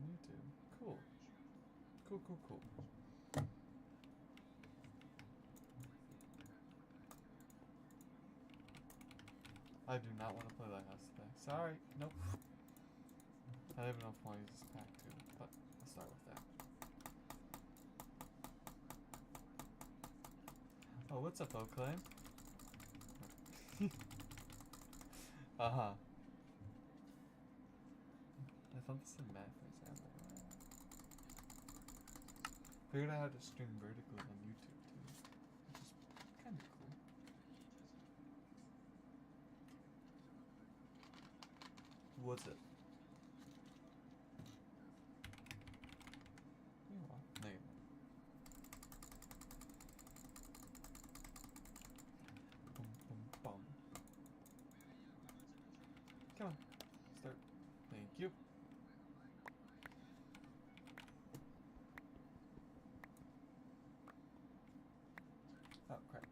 YouTube. Cool. Cool, cool, cool. I do not want to play Lighthouse today. Sorry. Nope. I don't even know if I want to use this pack too, but I'll start with that. Oh, what's up, Oakley? Uh-huh. I thought this said Matt, for example. Figured out how to stream vertically on YouTube too, which is kind of cool. What's it? No, you're not. Boom, boom, boom. Come on, start. Thank you. Oh, crap.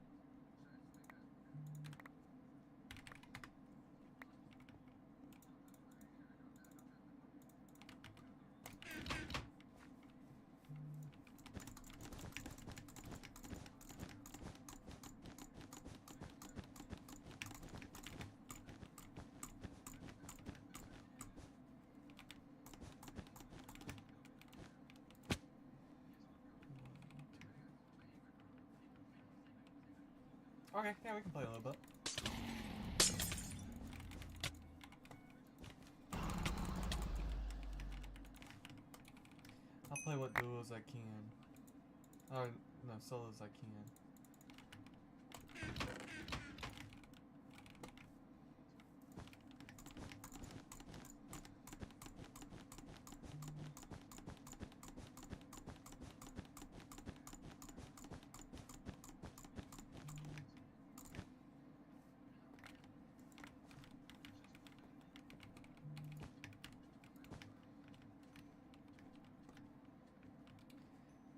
Okay, yeah, we can play a little bit. I'll play what duos I can. Oh, no, solos I can.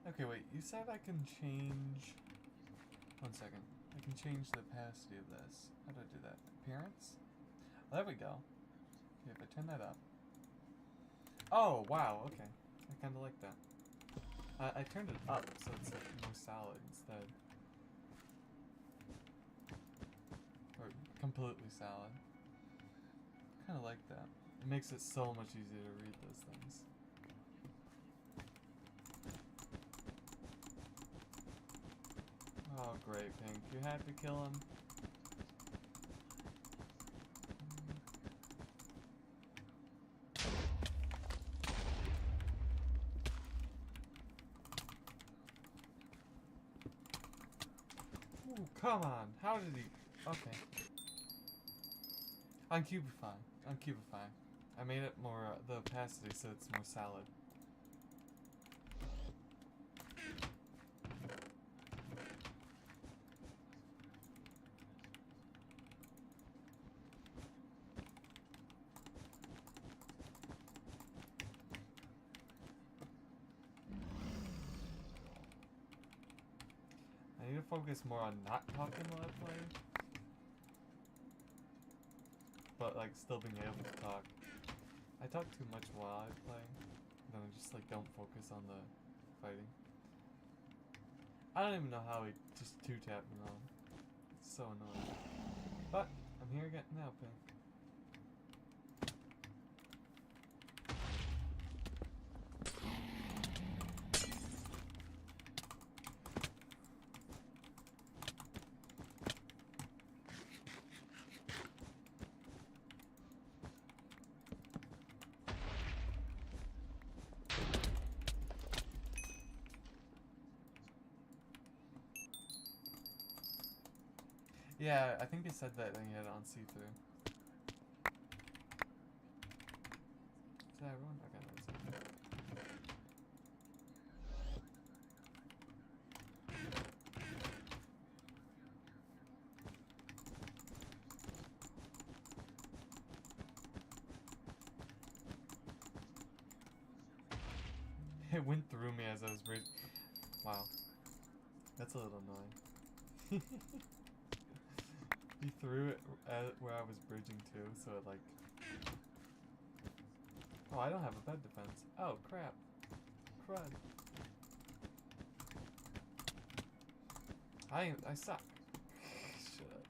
Okay, wait, you said I can change... 1 second. I can change the opacity of this. How do I do that? Appearance? Oh, there we go. Okay, if I turn that up. Oh, wow, okay. I kinda like that. I turned it up so it's like more solid instead. Or completely solid. Kinda like that. It makes it so much easier to read those things. Oh, great, Pink. You had to kill him? Ooh, come on. How did he... Okay. On Cubify. On Cubify. I made it more, the opacity so it's more solid. I need to focus more on not talking while I play. But, like, still being able to talk. I talk too much while I play. Then I just, like, don't focus on the fighting. I don't even know how he just two-tapped me on. It's so annoying. But, I'm here again now, Pink. Yeah, I think they said that when you had it on see-through. Is that everyone? Okay, that's it. It went through me as I was bridging. Wow. That's a little annoying. He threw it at where I was bridging to, so it like... Oh, I don't have a bed defense. Oh, crap. Crud. I suck. Shut up.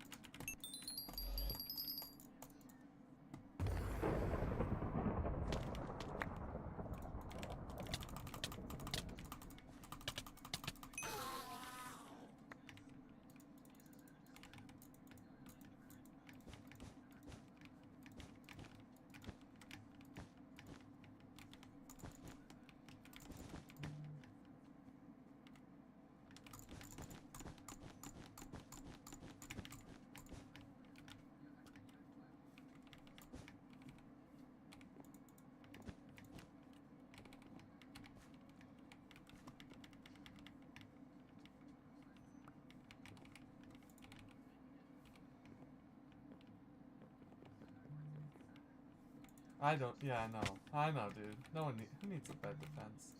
I don't. Yeah, I know. I know, dude. No one. Who needs a bed defense?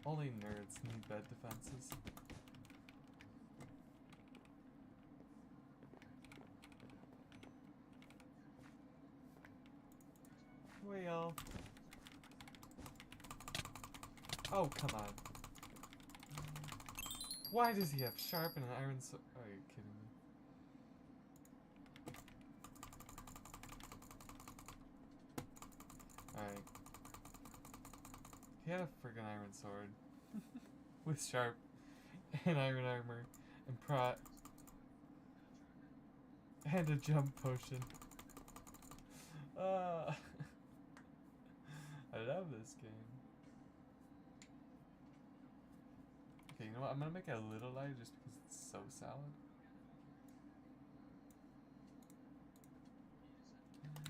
Only nerds need bed defenses. Well. Oh, come on. Why does he have sharp and an iron sword? Are you kidding me? Alright. He had a friggin' iron sword. With sharp and iron armor and prot. And a jump potion. I love this game. Okay, you know what? I'm gonna make it a little lighter just because it's so solid.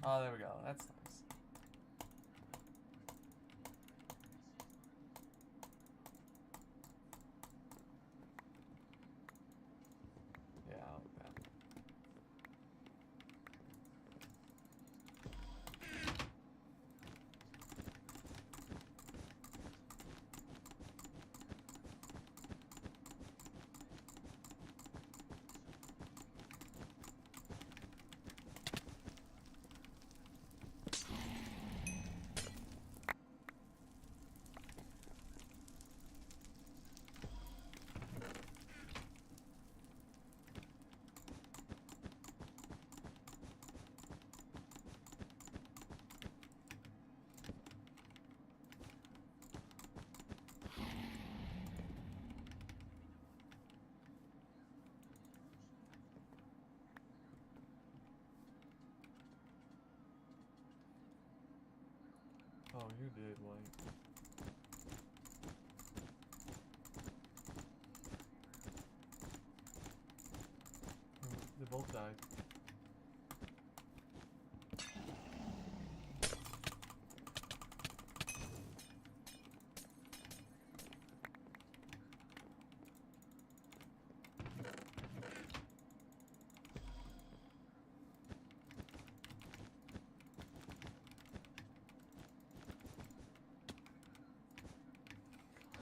Oh, there we go. That's nice. Yeah, I like that. Oh, you did, like. They both died.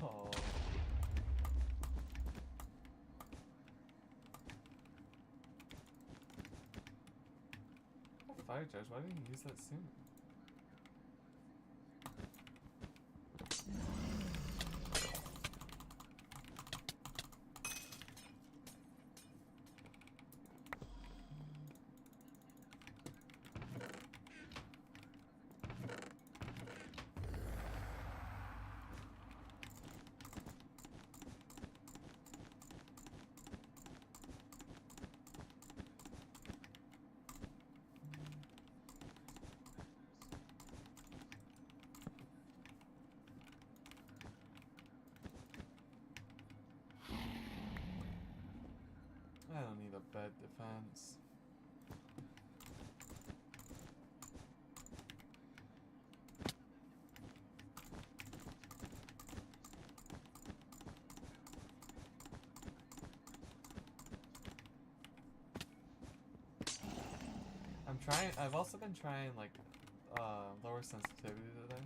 Oh. Fire charge, why didn't you use that sooner? I don't need a bed defense. I've also been trying like lower sensitivity today.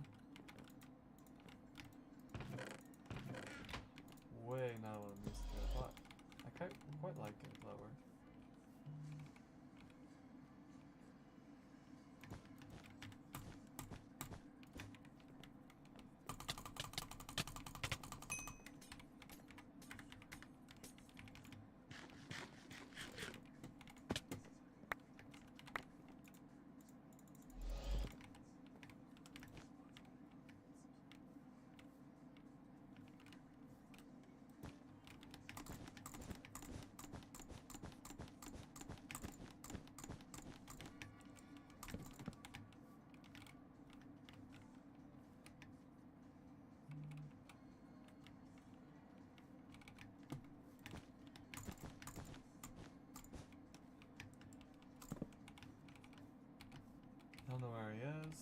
Way not what I'm used to, but I quite like it lower. don't know where he is.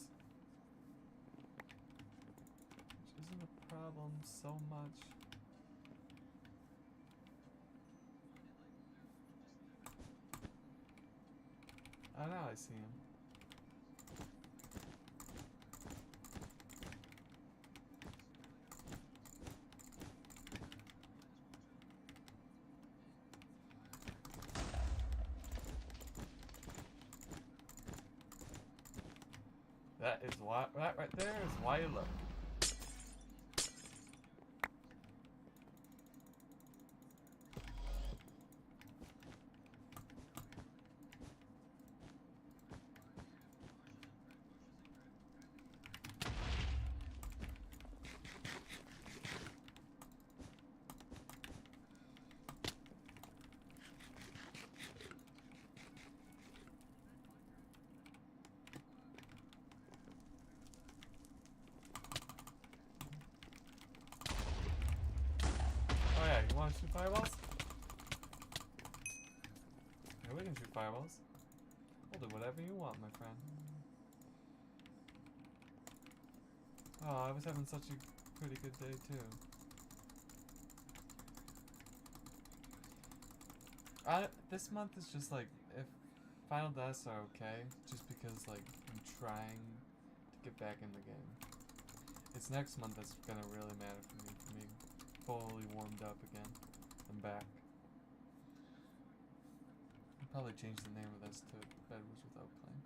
Which isn't a problem so much. Oh, now I see him. That is why, that right there is why you look. Oh yeah, you want to shoot fireballs? Yeah, we can shoot fireballs. We'll do whatever you want, my friend. Oh, I was having such a pretty good day too. This month is just like, if final deaths are okay, just because like I'm trying to get back in the game. It's next month that's gonna really matter for me fully warmed up again. I'm back. I'll probably change the name of this to Bedwars without playing.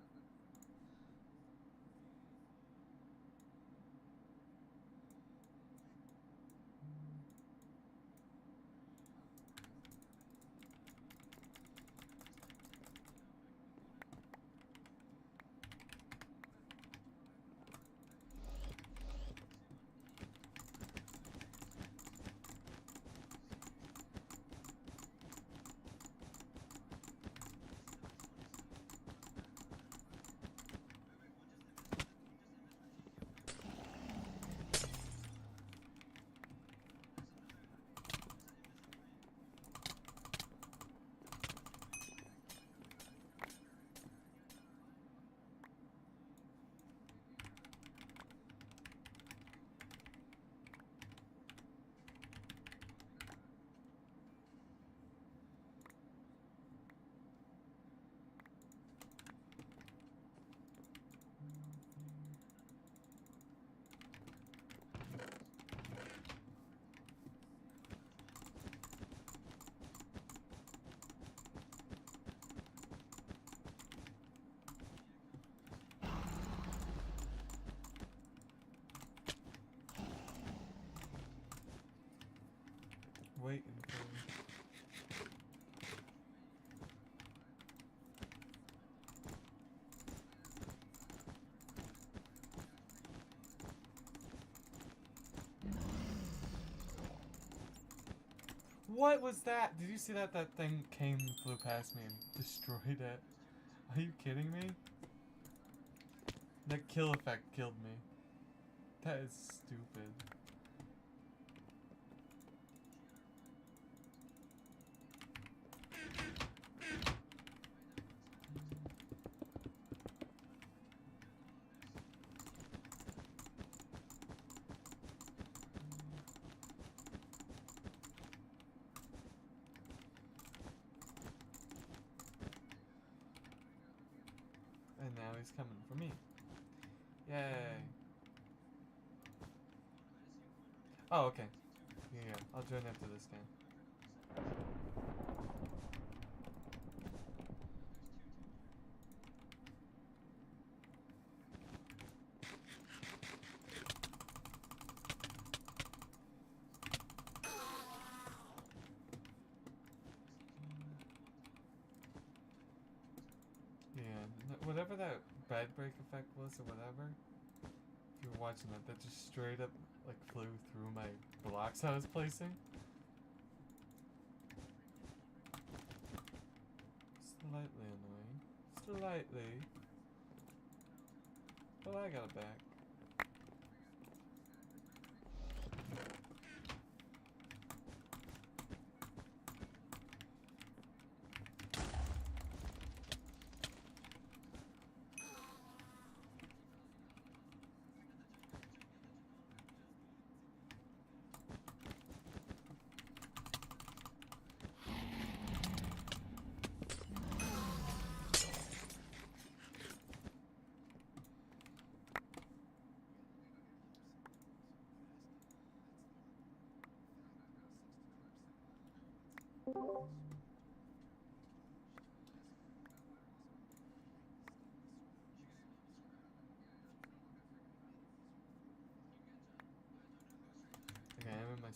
Waiting for him. What was that? Did you see that? That thing flew past me and destroyed it. Are you kidding me? That kill effect killed me. That is stupid. And now he's coming for me. Yay. Oh, okay. Yeah, I'll join after this game. Yeah, whatever that bed break effect was or whatever, if you were watching that, that just straight up like flew through my blocks I was placing. Slightly annoying. Slightly. But I got it back.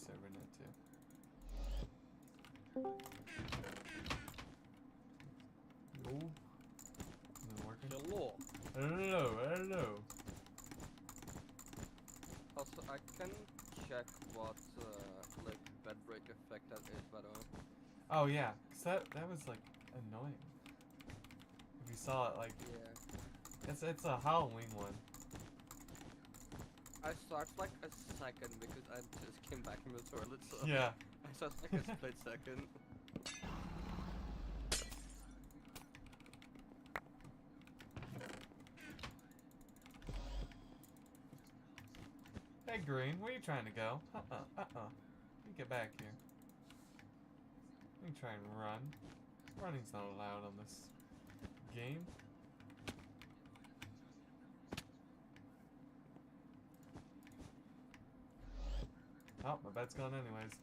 server net too. Oh, is it working? Hello. Hello. Also, I can check what like bed break effect that is, by the way. Oh yeah, cause that was like annoying. If you saw it, like Yeah. it's a Halloween one. I start like a second because I just came back from the toilet, so Yeah. I start like a split second. Hey Green, where you trying to go? You get back here. You try and run. Running's not allowed on this game. Oh, my bed's gone anyways.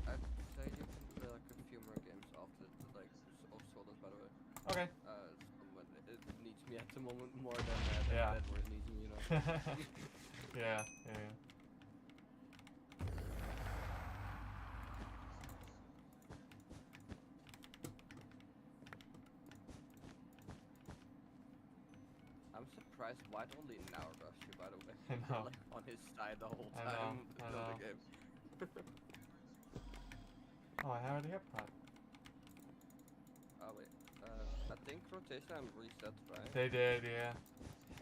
I'd say you can play like a few more games after like of solos, by the way. Okay. Someone it needs me at the moment more than Yeah. Bedwars needs me, you know. Yeah. I'm surprised White only now rushed you, by the way. I know. Like on his side the whole I time. know. in the game. Oh, I already have pot. Oh wait. I think rotation and reset, right? They did, yeah.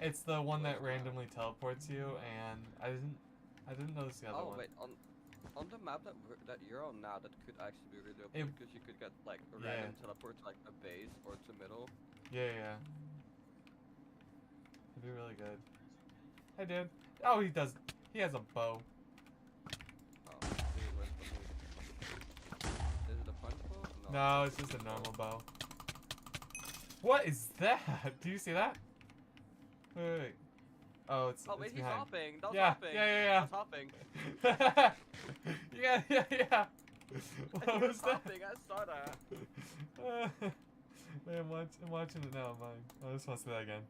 It's the one that Where's randomly teleports you, and I didn't notice the other Oh one. wait, on the map that you're on now, that could actually be really It- open because you could get like a Yeah. random teleport to like a base or to middle. Yeah. It'd be really good. Hey, dude. Oh, he does. He has a bow. Oh, see, where's the move? Is it a punch bow? No, it's just a normal bow. What is that? Do you see that? Wait. Oh, it's Oh wait, it's he's behind. hopping. That was Yeah, hopping. yeah. That's hopping. yeah. What He was was that? hopping. I saw that. Wait, I'm watching it now. Mine. I just want to see that again.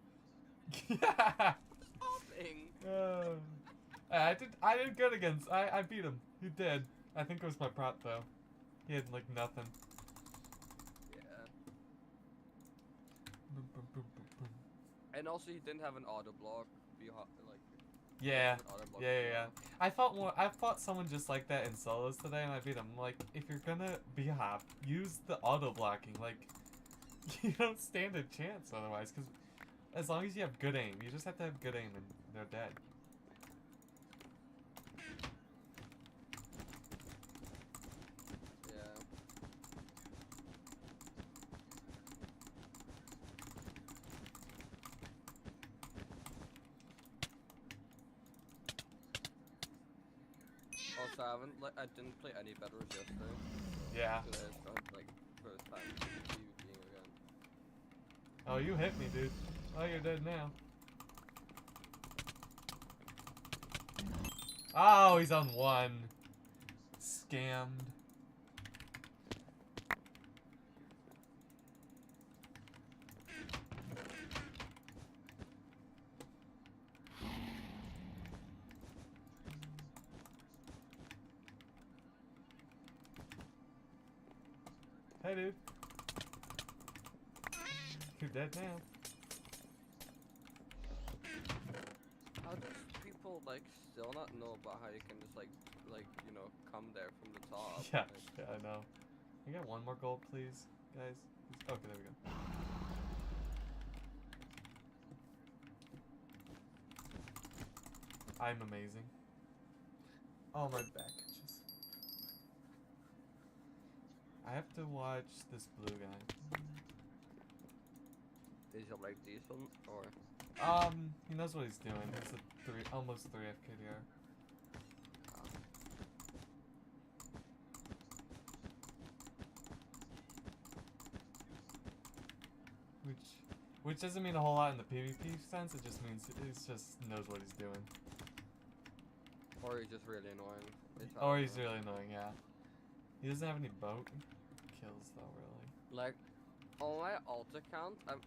Yeah. Hopping. I did good against. I beat him. He did. I think it was my prop though. He had like nothing. Yeah. And also, he didn't have an auto block. Like. Yeah. An auto block Yeah. I fought someone just like that in solos today, and I beat him. Like, if you're gonna be hop, use the auto blocking. Like, you don't stand a chance otherwise. Because as long as you have good aim, you just have to have good aim, and they're dead. Yeah. Also, I didn't play any Bedwars yesterday. Yeah. Today I started like first time PvPing again. Oh, you hit me, dude. Oh, you're dead now. Oh, he's on one. Scammed. Hey, dude. You're dead now. How do people like still not know about how you can just like you know come there from the top? Yeah, Like, yeah, I know. Can I get one more gold, please, guys? Okay, there we go. I'm amazing. Oh, my back itches. I have to watch this blue guy. is he like decent or? He knows what he's doing. He's a almost 3 FKDR. Which doesn't mean a whole lot in the PvP sense. It just means he just knows what he's doing. Or he's just really annoying. Or he's really annoying, yeah. He doesn't have any boat kills though, really. Like on my alt account, I'm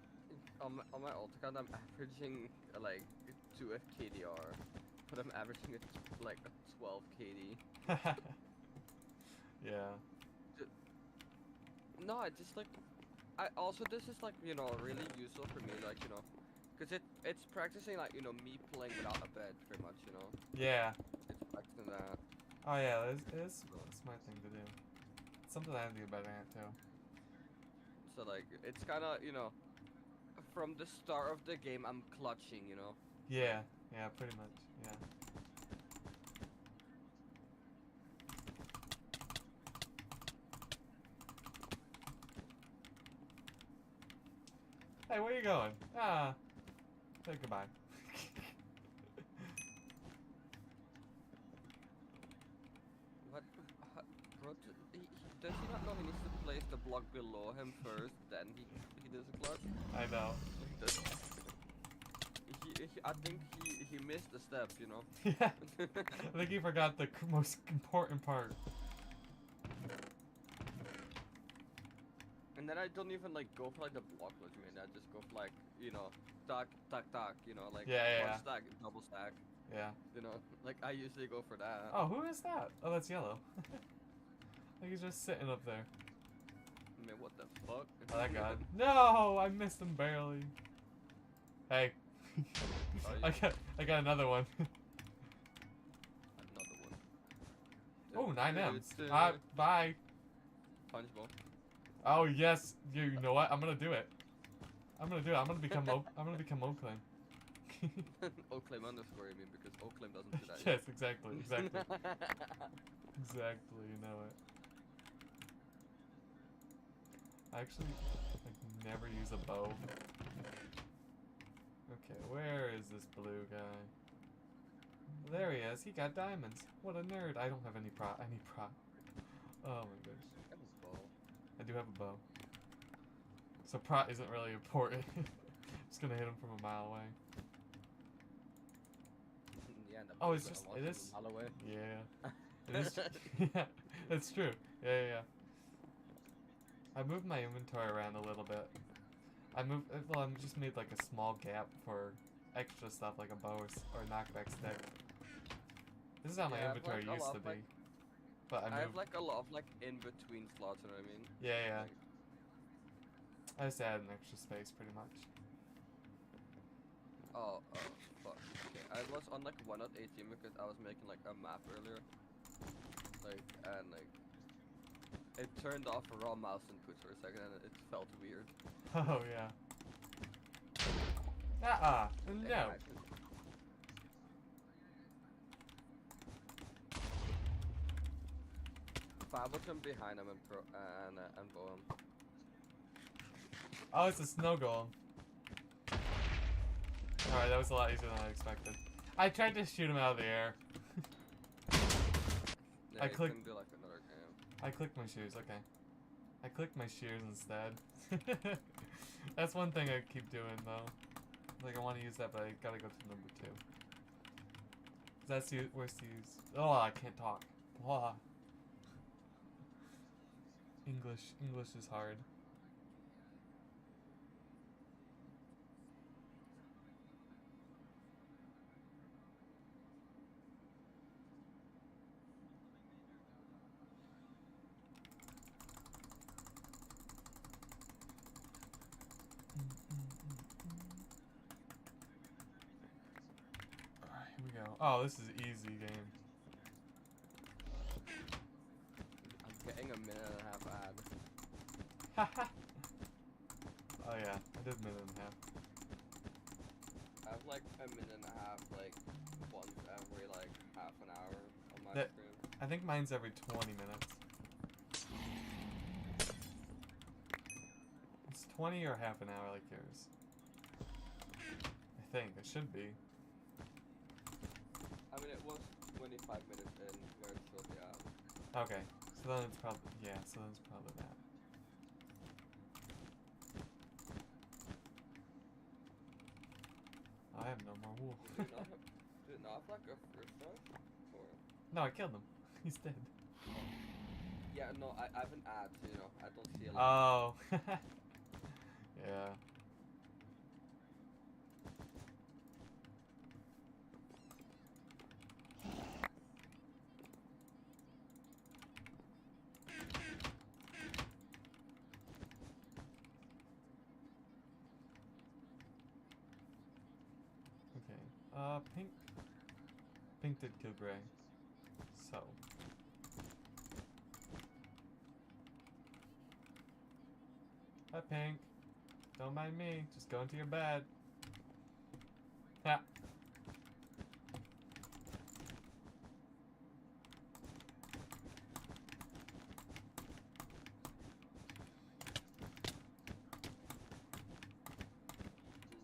averaging like 2 FKDR but I'm averaging it like a 12 KD. Yeah. No, I just like, I also this is like really useful for me, like cause it's practicing like me playing without a bed pretty much, Yeah. It's practicing that. Oh yeah, it's a smart thing to do. It's something I have to get better at too. So like it's kind of from the start of the game I'm clutching, Yeah. Yeah. Pretty much. Yeah. Hey, where you going? Ah. Say goodbye. What? Bro, does he not know he needs to place the block below him first, then he does a clutch? I know. I think he missed a step, Yeah. I think he forgot the most important part. And then I don't even like go for like the block clutch, man. I just go for like stack, like Yeah, one stack, double stack. Yeah. Like I usually go for that. Oh, who is that? Oh, that's yellow. Like he's just sitting up there. Man, what the fuck? Oh, that guy. No, I missed him barely. Hey. Oh, yeah. I got another one. Another one. Oh, 9 M's. Bye. Punch ball. Oh yes, you know what? I'm gonna do it. I'm gonna become I'm gonna become Oakland. Oakland underscore, you mean, because Oakland doesn't do that. Yes, exactly. Exactly, you know it. I actually never use a bow. Okay, where is this blue guy? There he is. He got diamonds. What a nerd. I don't have any prop. Oh my gosh. I do have a bow. So prot isn't really important. Just gonna hit him from a mile away. Yeah, oh, it's just it is. A mile away. Yeah. It is. Yeah, that's true. Yeah. I moved my inventory around a little bit. I just made like a small gap for extra stuff like a bow or knockback stick. This is how my inventory used to be. But I have like a lot of like in between slots, you know what I mean? Yeah. Like, I just added an extra space pretty much. oh, fuck. Okay, I was on like 1.18 because I was making like a map earlier. And it turned off raw mouse input for a second and it felt weird. Oh yeah. No. Fab will jump behind him and bow him. Oh, it's a snow golem. Alright, that was a lot easier than I expected. I tried to shoot him out of the air. Yeah, I clicked. Do like another game. I clicked my shoes. Okay. I clicked my shears instead. That's one thing I keep doing though. Like I want to use that, but I gotta go to number 2. That's worse to use. Oh, I can't talk. Blah. English is hard. Alright, here we go. Oh, this is an easy game. I'm getting a minute and a half ad. Oh yeah, I did a minute and a half. I have like a minute and a half, like once every like half an hour on my stream. I think mine's every 20 minutes. It's 20 or half an hour like yours. I think it should be. I mean, it was 25 minutes in where it should be at. Okay, so then it's probably that. I have no more wool. Did it not have like a first rush? Or? No, I killed him. He's dead. Yeah, no, I have an ad, so, I don't see a lot. Oh. Yeah. Pink. Pink did kill gray. So. Hi, Pink. Don't mind me. Just go into your bed. Ha.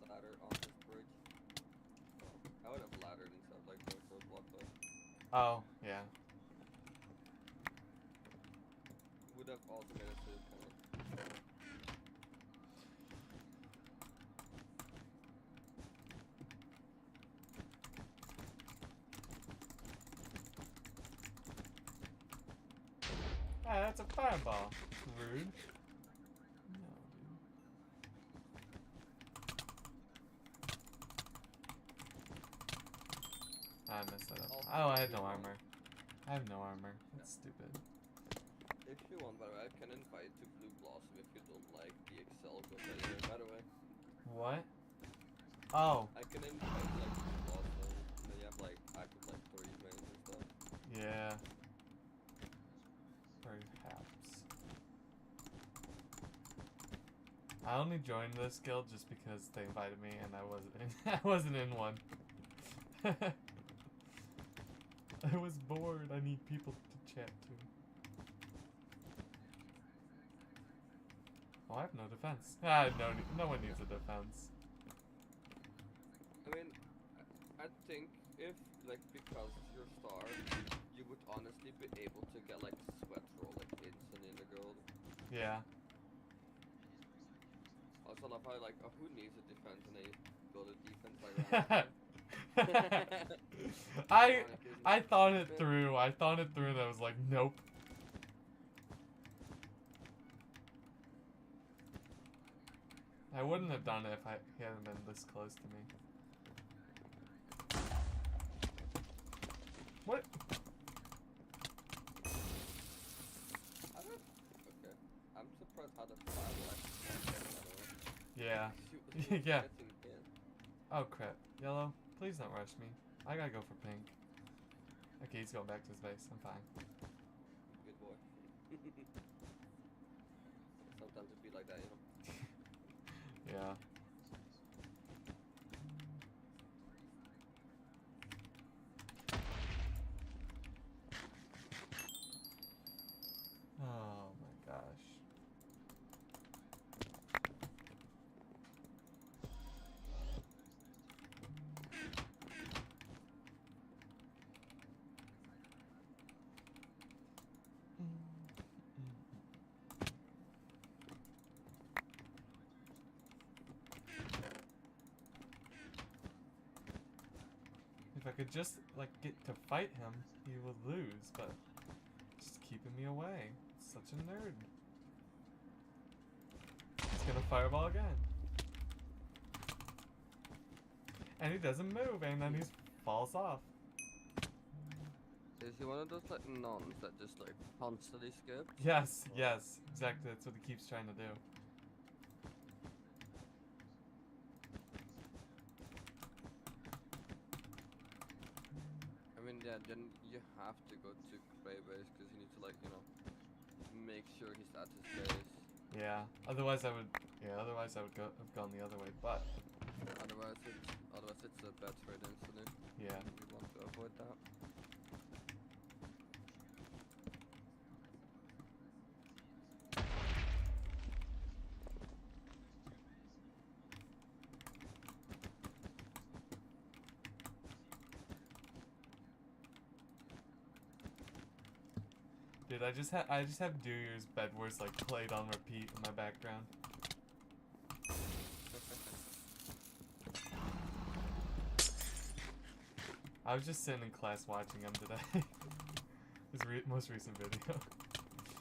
Ladder on this bridge. I would have laddered instead of like going for a block though. Oh, yeah. Would have also made it to kind of. Ah, that's a fireball. Rude. No, dude. I messed that up. Oh, I had no armor. I have no armor. That's stupid. If you want, by the way, I can invite to Blue Blossom if you don't like the Excel code anyway, by the way. What? Oh. I can invite like Blue Blossom, and then you have like active like 3 mains and stuff. Yeah. Perhaps. I only joined this guild just because they invited me and I wasn't in I wasn't in one. I was bored. I need people to chat to. Oh, I have no defense. Ah, no one needs a defense. I mean, I think if like because it's your star, you would honestly be able to get like sweat roll like instant in the guild. Yeah. Also, love how like, oh, who needs a defense and they build a defense like that. I thought it through. I thought it through and I was like, nope. I wouldn't have done it if he hadn't been this close to me. What? Okay. I'm surprised how the fire Yeah. Yeah. Oh crap. Yellow, please don't rush me. I gotta go for pink. Okay, he's going back to his base. I'm fine. Good boy. Sometimes it be like that, you know? Yeah. Oh my gosh. If I could just, like, get to fight him, he would lose, but just keeping me away. Such a nerd. He's gonna fireball again. And he doesn't move, and then he falls off. Is he one of those like nuns that just like constantly skip? Yes, yes, exactly. That's what he keeps trying to do. I mean, yeah, then you have to go to Gray base because you need to like, you know, make sure he's at his base. Yeah. Otherwise, I would. Yeah. Otherwise, I would have gone the other way. But. Otherwise, it's a bad trade incident. Yeah. We want to avoid that. Dude, I just have Do Yours Bedwars like played on repeat in my background. I was just sitting in class watching him today. His most recent video.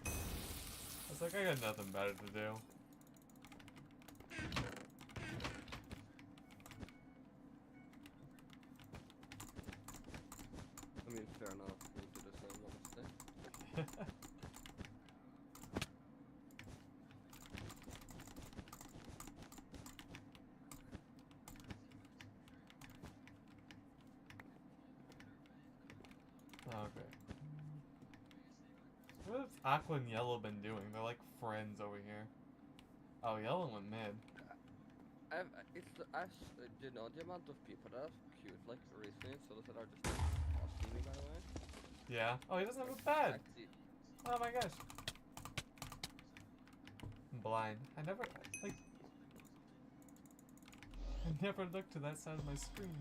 I was like, I got nothing better to do. I mean, fair enough. We do the same, honestly. Okay. What have Aqua and Yellow been doing? They're like friends over here. Oh, Yellow went mid. Do you know the amount of people that have queued like recently? So that are just like asking me, by the way. Yeah. Oh, he doesn't have Like, a bed. actually, Oh my gosh. I'm blind. I never looked to that side of my screen.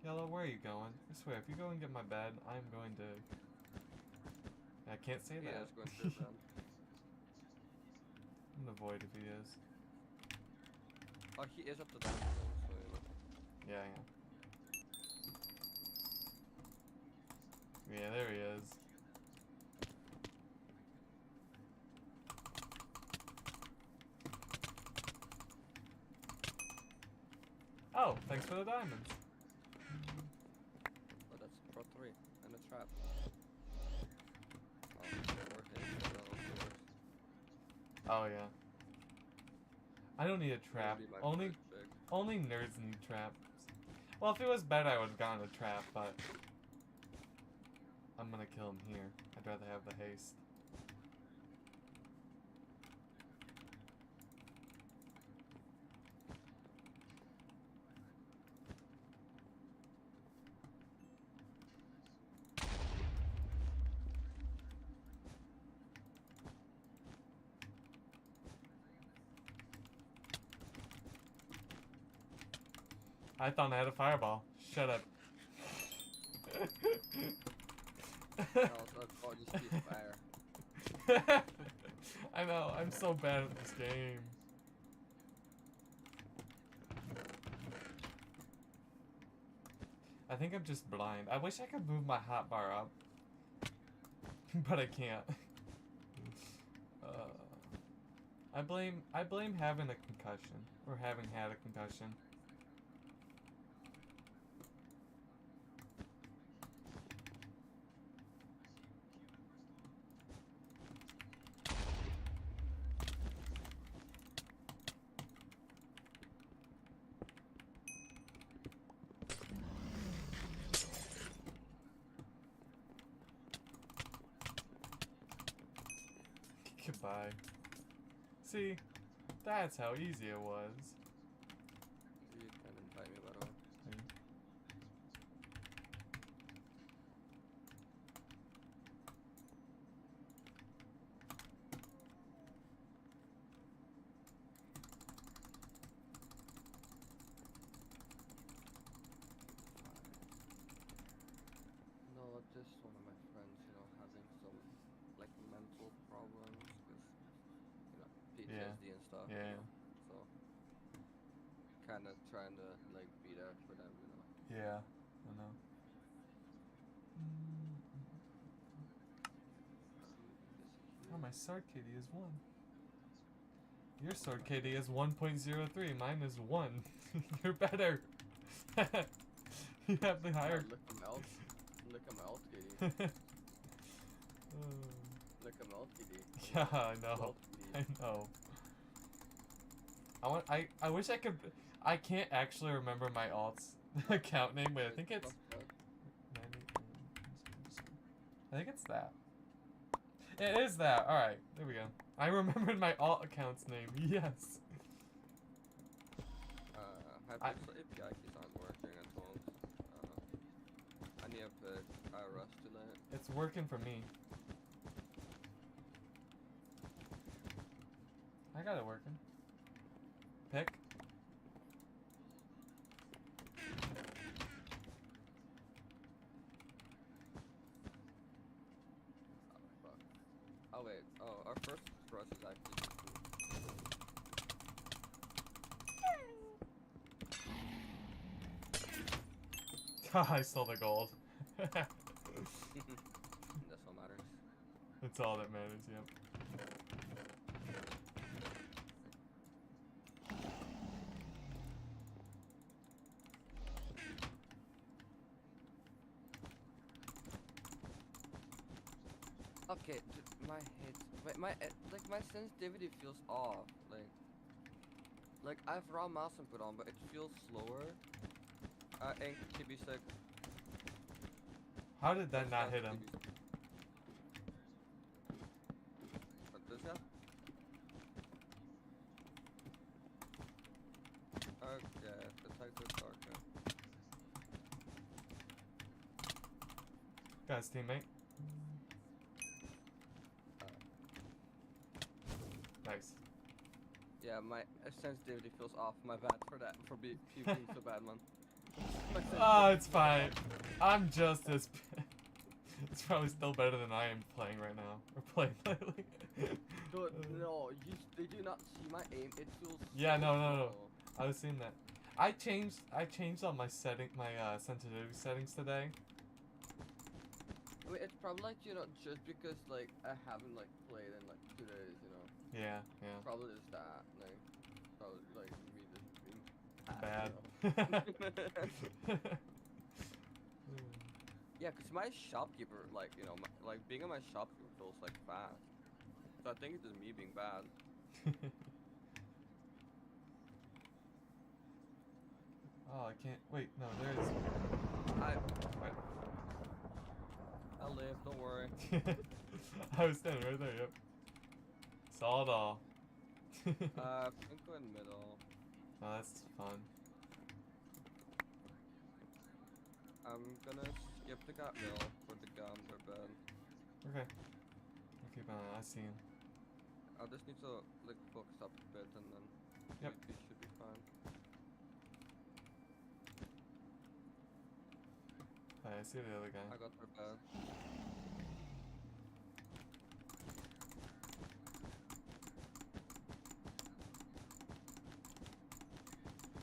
Yellow, where are you going? I swear, if you go and get my bed, I'm going to. I can't say yeah, that. it's going to the band. I'm gonna avoid if he is. Oh, he is at the dance zone, so you know. Yeah, yeah. Yeah, there he is. Oh, thanks for the diamonds. Oh, that's Pro 3 and a trap. Oh, Oh yeah. I don't need a trap. Maybe my Only first pick. only nerds need traps. Well, if it was better, I would have gotten a trap, but I'm gonna kill him here. I'd rather have the haste. I thought I had a fireball. Shut up. Oh, just keep fire. I know, I'm so bad at this game. I think I'm just blind. I wish I could move my hotbar up. But I can't. I blame having a concussion. Or having had a concussion. Goodbye. See, that's how easy it was. You can invite me, by the way. No, just one of my friends, you know, having some like mental problems because you know PTSD and stuff. Yeah. You know, so kind of trying to like be there for them, you know. Yeah, I know. Oh, my sword KD is 1. Your sword KD is 1.03. Mine is 1. You're better. You have the higher. Look him out. Look him out, kitty. Look him out, kitty. Yeah, I know. I know. I wish I could. I can't actually remember my alt's account name, but I think it's. I think it's that. It is that. All right, there we go. I remembered my alt account's name. Yes. API keys aren't working at all. I need to put Rust to that. It's working for me. I got it working. Pick. Oh wait, oh, our first thrust is actually I stole the gold. That's what matters. That's all that matters, yep. Okay, my hit, like my sensitivity feels off. Like I have raw mouse input on, but it feels slower. Ink, TB stick. How did that not hit him? What, this guy? Okay, detective darker. Got his teammate. Nice. Yeah, my sensitivity feels off. My bad for that. For being so bad, man. Oh, it's fine. I'm just as. It's probably still better than I am playing right now. Or playing lately. No, did you not see my aim? It feels. Yeah, so no. slow. I was seeing that. I changed all my sensitivity settings today. I mean, it's probably like, you know, just because like I haven't like played in like 2 days, you know. Yeah. Probably just that, like, probably like me just being Bad. You know? Yeah, cause my shopkeeper, like, you know, like being in my shopkeeper feels like fast. So I think it's just me being bad. Oh, I can't. Wait, no, there's. What? I'll live, don't worry. I was standing right there, yep. Saw it all. I think we're in the middle. Oh, that's fun. I'm gonna skip the gut mill for the gun, they're bad. Okay. I'll keep an eye. I see him. I just need to like focus up a bit and then Yep. we should be fine. Hey, I see the other guy. I got their bad.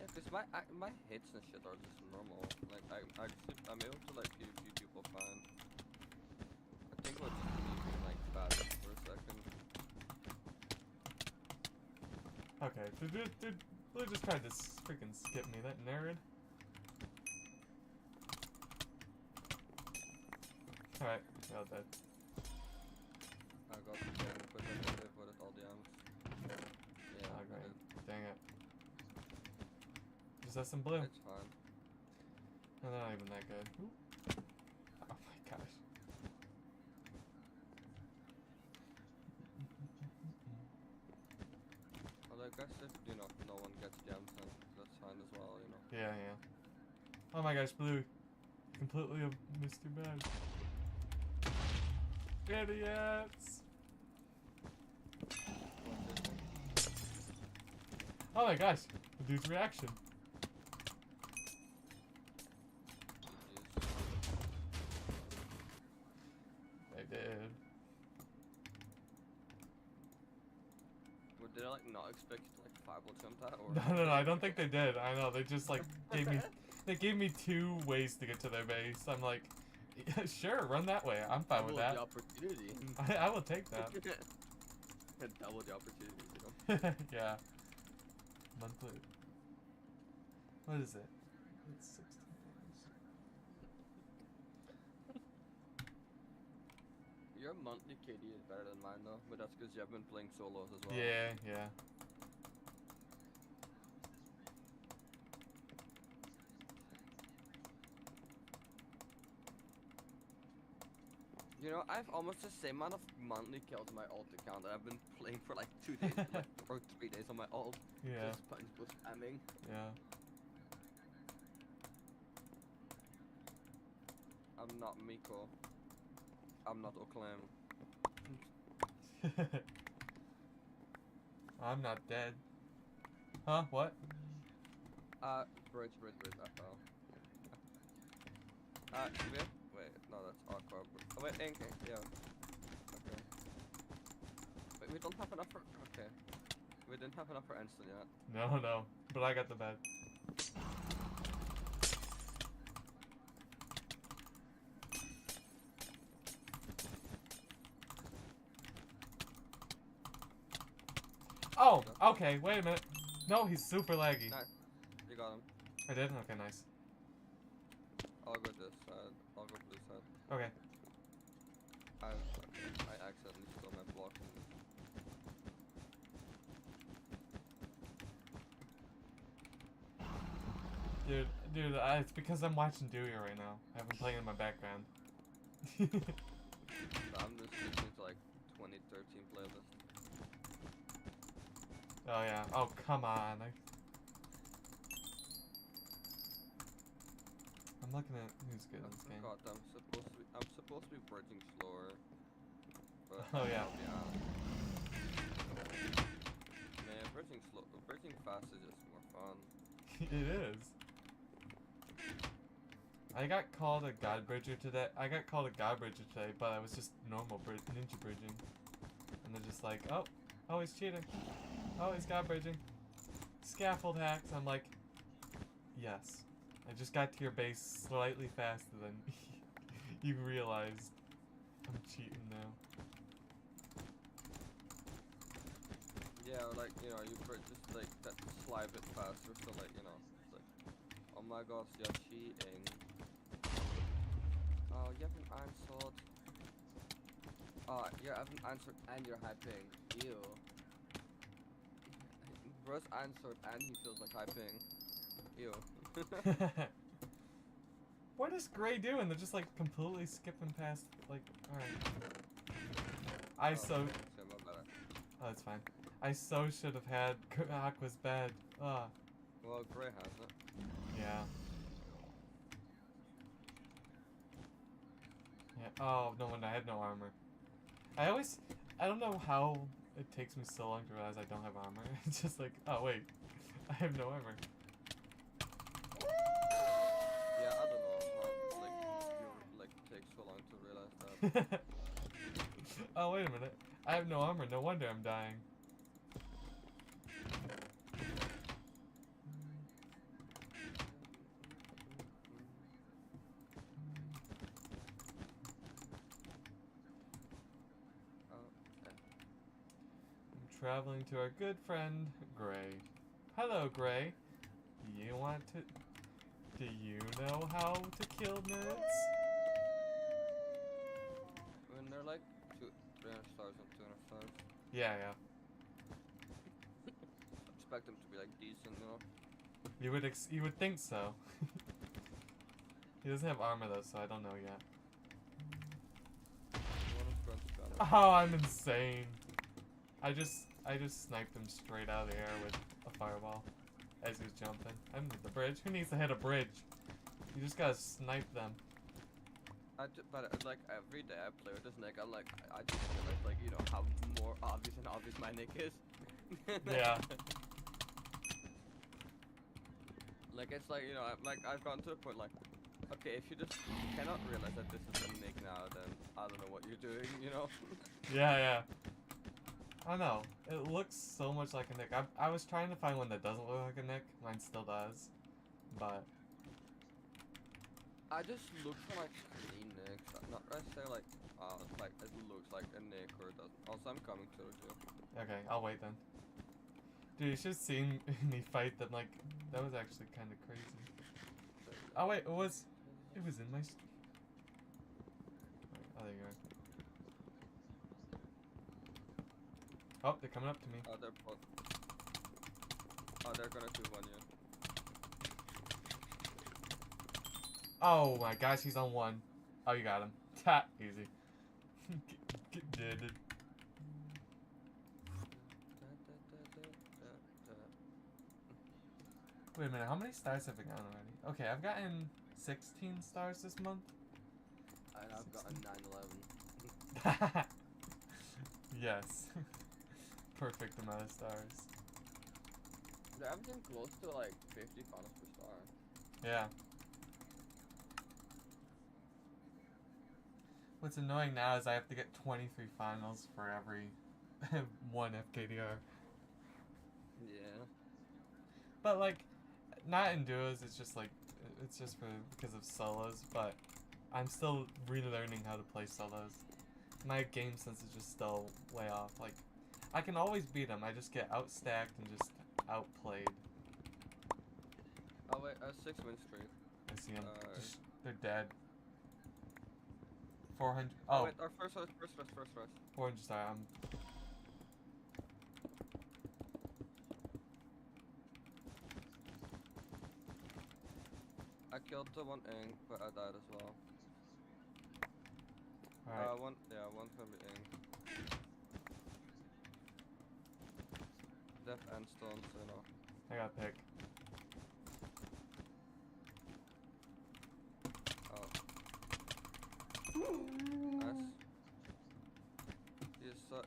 Yeah, cause my hits and shit are just normal. Like I'm able to like PvP people fine. I think it was just me being like bad for a second. Okay, dude, Blue just tried to freaking skip me, that nerd. Alright, we're all dead. I got the gun, but I didn't avoid all the amps. Yeah, Oh, I great. did. Dang it. Just have some blue. It's fine. No, they're not even that good. Ooh. Oh my gosh. Although I guess if, you know, no one gets gems, then that's fine as well, you know. Yeah. Oh my gosh, Blue. Completely missed your bag. Idiots! Oh my gosh, the dude's reaction. They did. Well, did I like not expect you to like fireball jump that or? No, I don't think they did. I know, they just like gave me 2 ways to get to their base. I'm like, yeah, sure, run that way. I'm fine with that. The opportunity. I will take that. Double the opportunity, you know? Yeah. Monthly. What is it? It's 16 days. Your monthly KD is better than mine though, but that's because you have been playing solos as well. Yeah. You know, I've almost the same amount of monthly kills on my alt account that I've been playing for like 2 days like, or 3 days on my alt. Yeah. Just punch was spamming. Yeah. I'm not Miko. I'm not Oclam. I'm not dead. Huh? What? Bridge, I fell. Wait, no, that's Aqua. Oh, wait, Ink, yeah. Okay. Wait, we don't have enough for, okay. We didn't have enough for instant yet. No, but I got the bed. Oh, okay, wait a minute. No, he's super laggy. Nice. You got him. I did? Okay, nice. I'll go this side. I'll go blue side. Okay. I accidentally stole my block. Dude, Dude, it's because I'm watching Dewey right now. I've been playing in my background. I'm just listening to like 2013 playlist. Oh yeah. Oh come on. I'm looking at who's good in this game. God, I'm supposed to be bridging slower. But Oh yeah. I'll be honest. Man, bridging fast is just more fun. It is. I got called a god bridger today. But I was just normal ninja bridging. And they're just like, oh, he's cheating. Oh, he's god bridging. Scaffold hacks. I'm like, yes. I just got to your base slightly faster than you realized I'm cheating now. Yeah, like, you know, you just like that slight bit faster, so like, you know, it's like, oh my gosh, you're cheating. Oh, you haven't answered. Oh, you haven't answered and you're hyping. Ew. Russ answered and he feels like hyping. Ew. What is Gray doing? They're just like completely skipping past, like, alright. Oh, it's fine. I so should have had Aqua's bed. Ugh. Well, Gray has it. Yeah. Yeah. Oh, no wonder I had no armor. I don't know how it takes me so long to realize I don't have armor. It's just like, oh wait, I have no armor. Yeah, I don't know how, like, takes so long to realize that. Oh, wait a minute. I have no armor. No wonder I'm dying. I'm traveling to our good friend, Gray. Hello, Gray. Do you know how to kill nerds? When they're like 300 stars and 200 stars. Yeah, yeah. Expect them to be like decent, you know? You would think so. He doesn't have armor though, so I don't know yet. Oh, I'm insane. I just sniped him straight out of the air with a fireball as he was jumping. I'm at the bridge. Who needs to hit a bridge? You just gotta snipe them. But like every day I play with this Nick, I'm like, I just realize, like, you know, how more obvious my Nick is. Yeah. Like, it's like, you know, I've gotten to a point like, okay, if you just cannot realize that this is a Nick now, then I don't know what you're doing, you know? Yeah, yeah. I know. It looks so much like a Nick. I was trying to find one that doesn't look like a Nick. Mine still does. But I just look for like clean Nicks. Not necessarily like, like it looks like a Nick or it doesn't. Also, I'm coming to you. okay, I'll wait then. Dude, you should have seen me fight them. Like, that was actually kind of crazy. Oh wait, it was in my. Wait, oh, there you are. Oh, they're coming up to me. Oh, they're both. Oh, they're gonna do one, yeah. Oh my gosh, he's on one. Oh, you got him. Ta, easy. Get deaded. Wait a minute, how many stars have I gotten already? Okay, I've gotten 16 stars this month. And I've gotten 911. Yes. Perfect amount of stars. They're averaging close to like 50 finals per star. Yeah. What's annoying now is I have to get 23 finals for every one FKDR. Yeah. But like, not in duos, it's just like, it's just because of solos, but I'm still relearning how to play solos. My game sense is just still way off. Like, I can always beat them, I just get outstacked and just outplayed. Oh wait, a 6-win streak. I see them. They're dead. 400. Oh, wait, our first rush. 400 star. killed the one ink, but I died as well. Alright. One's gonna be ink. Death and stone, so no. I got a pick. Oh. Nice.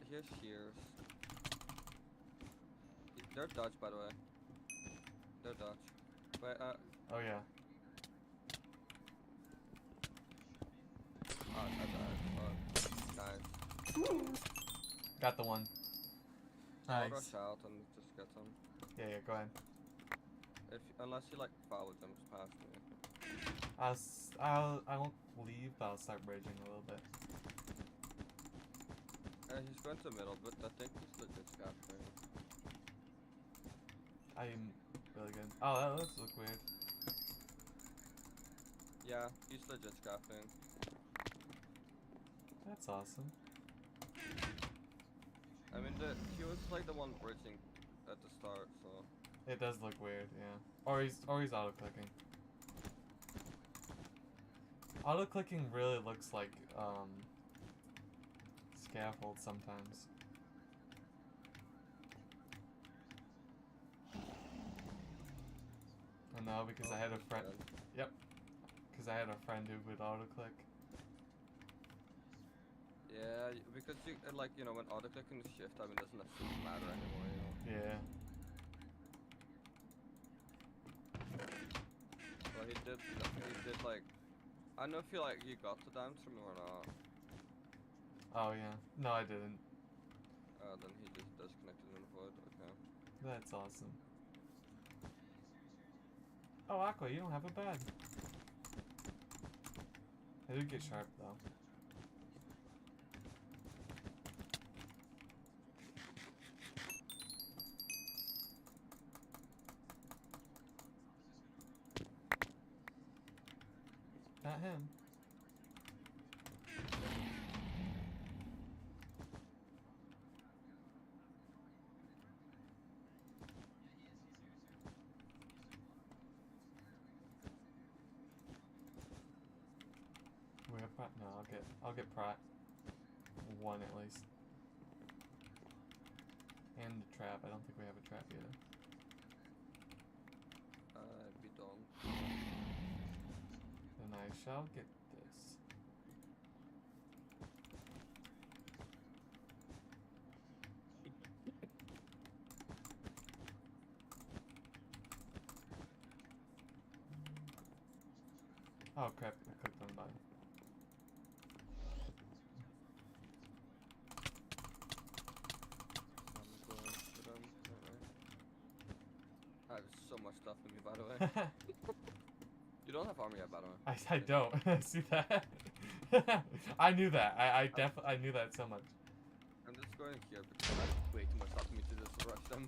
Here's shears. They're dodge, by the way. They're dodge. Wait, Oh yeah. I died. Oh, nice. Got the one. I'll Nice. rush out and just get them. Yeah, go ahead. Unless he like power jumps past me. I won't leave, but I'll start bridging a little bit. He's going to the middle, but I think he's legit scaffolding. I'm really good. Oh, that does look weird. Yeah, he's legit scaffolding. That's awesome. I mean, he was like the one bridging at the start, so. It does look weird, yeah. Or he's auto-clicking. Auto-clicking really looks like, scaffold sometimes. I know, because I had a friend. Yep. Because I had a friend who would auto-click. Yeah, because you like when auto-clicking is shift, I mean, doesn't necessarily matter anymore, you know. Yeah. Well, he did like. I don't know if you got the dance from him or not. Oh yeah. No, I didn't. Then he just disconnected in the void. Okay. That's awesome. Oh, Aqua, you don't have a bed. I did get sharp though. Not him. We have Pratt? No, I'll get Pratt. One at least. And the trap. I don't think we have a trap either. We don't. Then I shall get this. Oh crap, I clicked on the button. I have so much stuff in me, by the way. You don't have armor yet, by the way. I don't. See that? I knew that. I knew that so much. I'm just going here because I have way too much stuff for me to just rush them.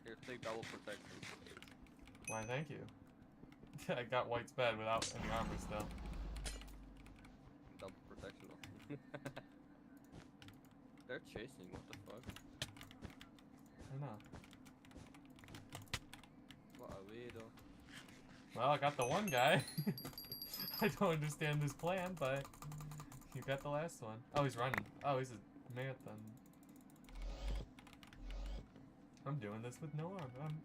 Here, take double protection. Why, thank you. I got White's bed without any armor still. Double protection though. They're chasing, what the fuck? I know. What a weirdo. Well, I got the one guy. I don't understand his plan, but you got the last one. Oh, he's running. Oh, he's a marathon. I'm doing this with no armor. I'm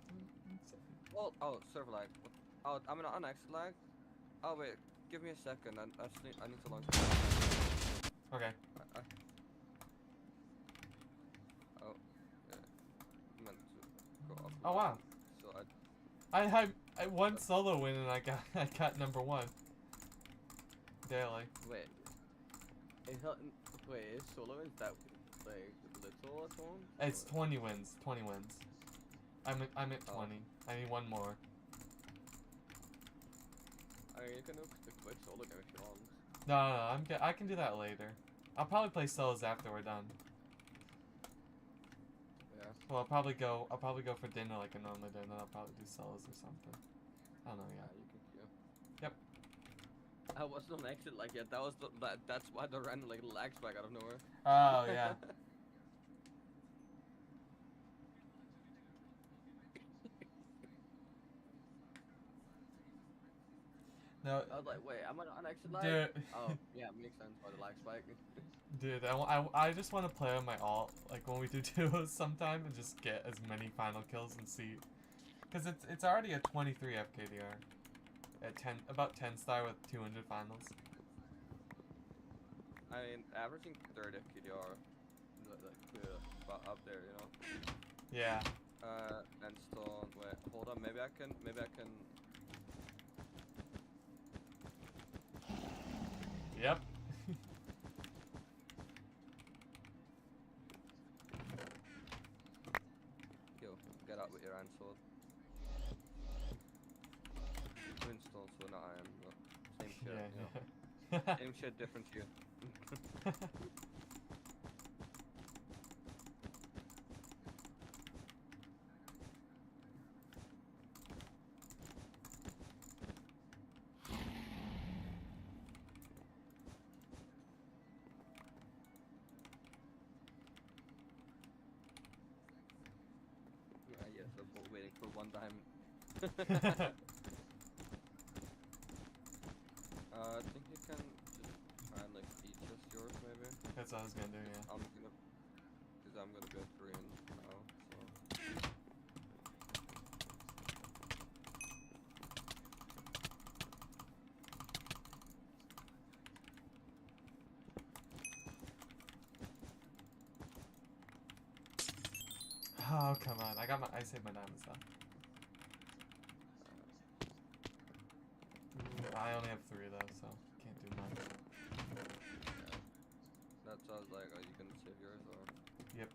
Well, oh, server lag. Oh, I'm not on exit lag. Oh wait, give me a second. I need to launch. okay. Oh, yeah. I meant to go up. Oh wow. So I won solo win and I got number 1. Daily. wait. Is solo wins that like little at home? It's 20 wins. 20 wins. I'm at 20. I need one more. I mean, you can do a quick solo game if you want. No, I can do that later. I'll probably play solos after we're done. Yeah. Well, I'll probably go for dinner like I normally do, and then I'll probably do solos or something. I don't know yet. You can queue. Yep. I wasn't on exit like yet. That's why the random like lags back out of nowhere. Oh yeah. No, I was like, wait, am I on exit lag? dude, Oh, yeah, makes sense why the lag spike. dude, I just want to play on my alt, like when we do duos sometime, and just get as many final kills and see, because it's already a 23 FKDR, at about 10 star with 200 finals. I mean, averaging 30 FKDR, like, up there, you know. Yeah. And still, wait, hold on, maybe I can. Yep. Yo, get out with your iron sword. Twinstone, so not iron, but same shit, Yeah. you know. Yeah. Same shit, different hue. Yes, I'm waiting for one diamond. I think you can just try and like each just yours maybe. That's what I was gonna do, yeah. I'm gonna go green now, so. Oh, come on. I saved my diamonds though. I only have 3 though, so can't do much. Yeah. That's what I was like, are you gonna save yours or? Yep.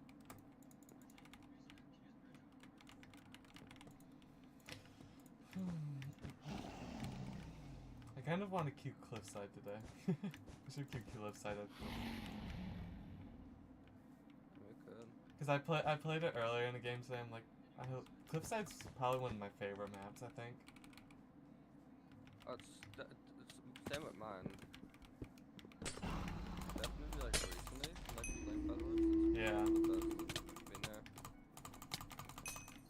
I kind of want to queue Cliffside today. I should queue Cliffside up. We could. Because I played it earlier in the game today. I'm like, Cliffside's probably one of my favorite maps. I think. Oh, it's same with mine. Definitely like recently, like playing Bedwars. Yeah. One of the best that's been there.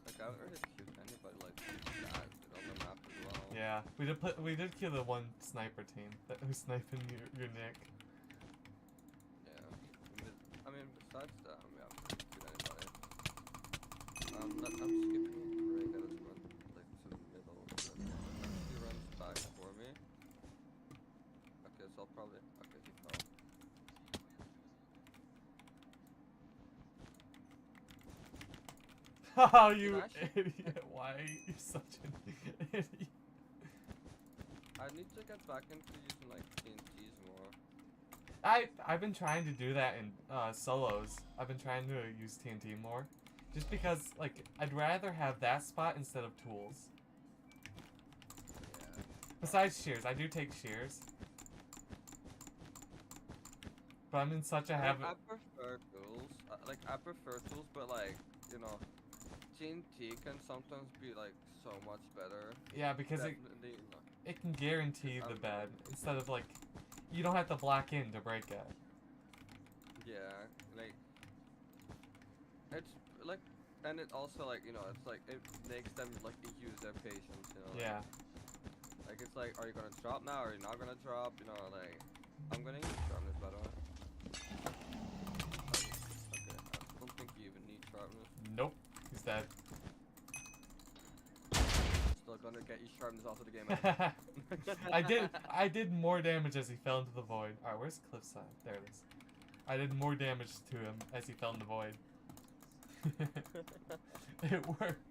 Like I haven't really queued anybody like that on the map as well. Yeah, we did kill the one sniper team who's sniping your Nick. Yeah. I mean, besides that, we haven't really queued anybody. I'm skipping Greg at this run, like to the middle. He runs back for me. Okay, so I'll probably. Okay, he fell. Oh, you Actually, idiot! Why are you such an idiot? I need to get back into using like TNTs more. I've been trying to do that in solos. I've been trying to use TNT more, just because like I'd rather have that spot instead of tools. Yeah. Besides shears, I do take shears, but I'm in such a habit. I prefer tools. I prefer tools, but like you know, TNT can sometimes be like so much better. Yeah, because Definitely, it can guarantee the bed instead of like you don't have to block in to break it. Yeah, like it's like, and it also like you know it's like it makes them like use their patience. You know. Like, Yeah. Like it's like, are you gonna drop now? Or are you not gonna drop? You know, like I'm gonna use sharpness by the way. Okay, I don't think you even need sharpness. Nope. He's dead. Still gonna get you sharpness off of the game. I did more damage as he fell into the void. Alright, where's Cliffside? There it is. I did more damage to him as he fell in the void. It worked.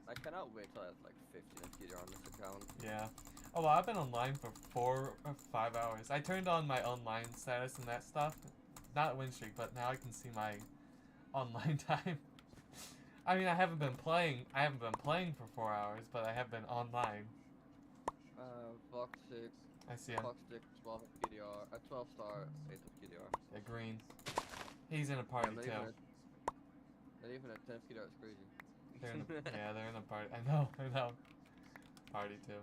I cannot wait till I have like 15 FKD on this account. Yeah. Oh, well, I've been online for 4 or 5 hours. I turned on my online status and that stuff. Not win streak, but now I can see my online time. I mean, I haven't been playing for 4 hours, but I have been online. Fox 6. I see him. Fox 6, 12 FKDR. 12 star, 8 FKDR. Yeah, green. He's in a party Yeah, too. Not even at 10 FKDR, it's crazy. They're in a, yeah, they're in a party. I know. Party too.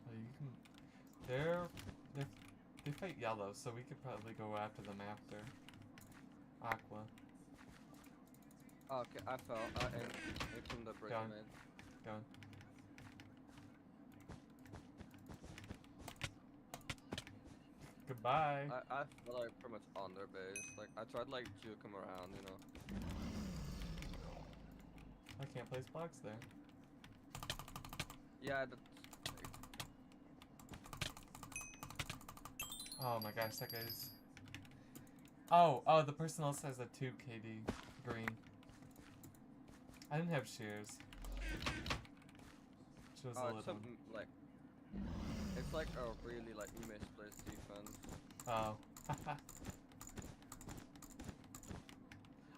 Oh, you can. They fight yellow, so we could probably go after them after. Aqua. Okay, I fell. In from the break I made. Go on. Goodbye. I feel like pretty much on their base. Like I tried like juke them around, you know. I can't place blocks there. Yeah, that's Oh my gosh, that guy's. Oh, the person else has a 2 KD green. I didn't have shears. Which was a little. Something like it's like a really like misplaced defense. Oh.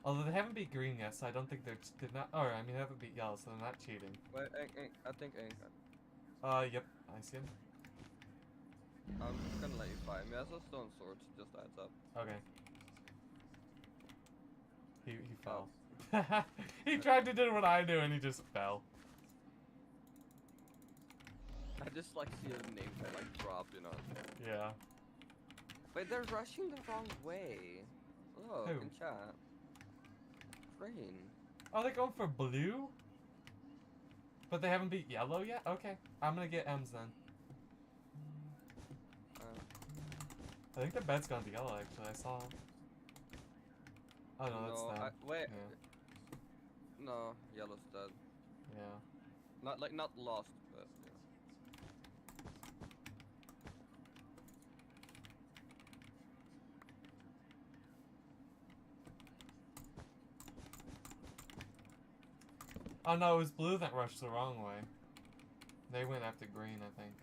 Although they haven't beat green yet, so I don't think they're not. Or I mean, they haven't beat yellow, so they're not cheating. Wait, I think Ink. Yep, I see him. I'm just gonna let you fight me. He has a stone sword, just heads up. Okay. He fell. He tried to do what I do and he just fell. I just like see his name tag like drop, you know. Yeah. Wait, they're rushing the wrong way. Look Who? in chat. Green. Oh, they're going for blue? But they haven't beat yellow yet? Okay. I'm gonna get M's then. I think the bed's gonna be yellow actually, I saw. Oh no, that's them. Wait. Yeah. No, yellow's dead. Yeah. Not lost, but yeah. Oh no, it was blue that rushed the wrong way. They went after green, I think.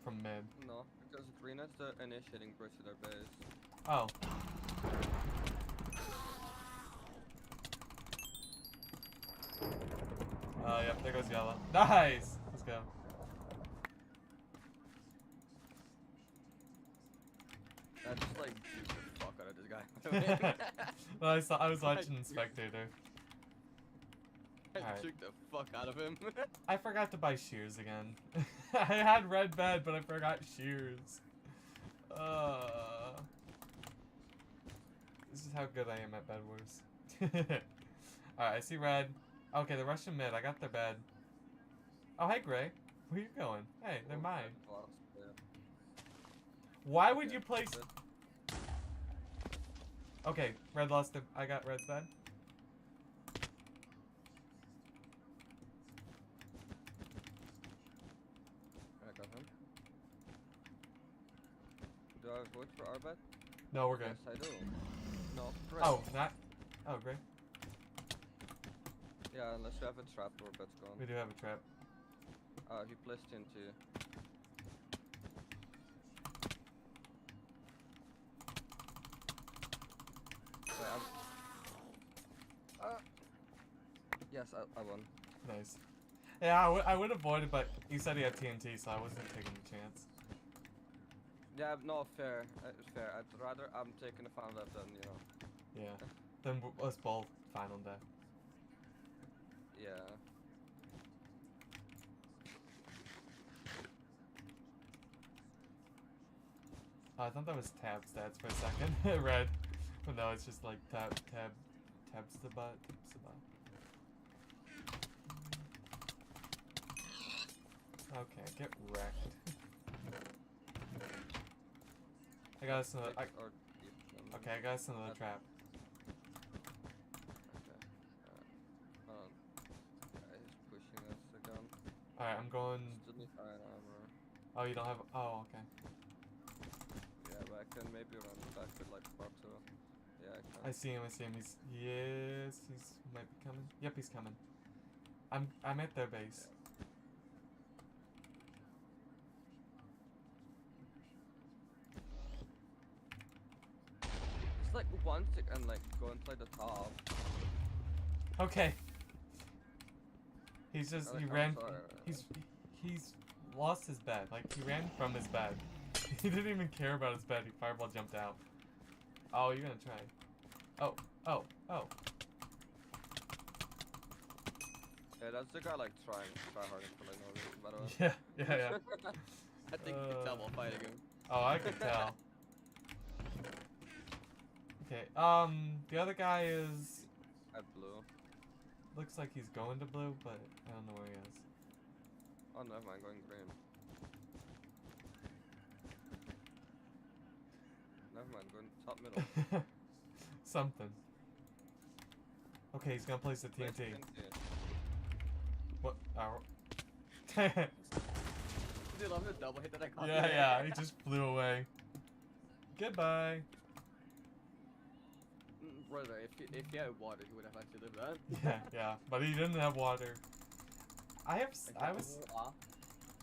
From mid. No, because green is the initiating bridge to their base. Oh. Yep, there goes yellow. Nice! Let's go. I just like beat the fuck out of this guy. Well, I was watching Spectator. I Alright. took the fuck out of him. I forgot to buy shears again. I had red bed, but I forgot shears. This is how good I am at Bedwars. Alright, I see red. Okay, the Russian mid. I got their bed. Oh, hey, Gray. Where you going? Hey, they're mine. Why would you place... Okay, red lost it. I got red's bed. I got him. Do I vote for our bet? No, we're good. Yes, I do. No, great. Oh, not... Oh, Gray. Yeah, unless you have a trap, our bet's gone. We do have a trap. He placed into... Yes, I won. Nice. Yeah, I would avoid it, but he said he had TNT, so I wasn't taking the chance. Yeah, no, fair. It's fair. I'd rather I'm taking the final death than, you know. Yeah. Then us both final death. Yeah. Oh, I thought that was tab stats for a second. Red. But no, it's just like tabs the butt. Okay, get wrecked. I got us another. Okay, I got us another trap. Okay. He's pushing us again. Alright, I'm going. Still need iron armor. Oh, you don't have. Oh, okay. Yeah, but I can maybe run back with like part 2. Yeah, I can. I see him. He's. Yes, he's might be coming. Yep, he's coming. I'm at their base. Yeah. Like one tick and like go inside the top. Okay. He's just Oh, he I'm ran. sorry. He's lost his bed. Like he ran from his bed. He didn't even care about his bed. He fireball jumped out. Oh, you're gonna try. Oh, oh, oh. Yeah, that's the guy like try hard for like no reason, by the way. Yeah. I think you can tell while fighting him. Oh, I could tell. Okay. The other guy is. At blue. Looks like he's going to blue, but I don't know where he is. Oh, never mind, going green. Never mind, going top middle. Something. Okay, he's gonna place the Place TNT. TNT. What? Oh. Dude, love the double hit that I got. Yeah, he just flew away. Goodbye. Brother, if he had water, he would have actually lived that. Yeah, but he didn't have water. I was,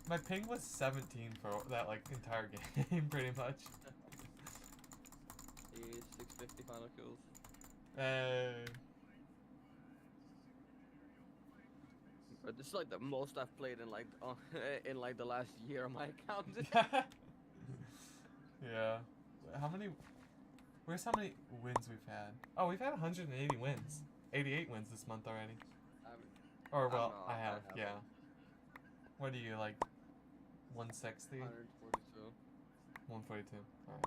my ping was 17 for that like entire game, pretty much. He's 650 final kills. But this is like the most I've played in like in like the last year on my account. Yeah. Where's how many wins we've had? Oh, we've had 180 wins. 88 wins this month already. Or well, I have, yeah. What are you like? 160? 142. 142. Alright.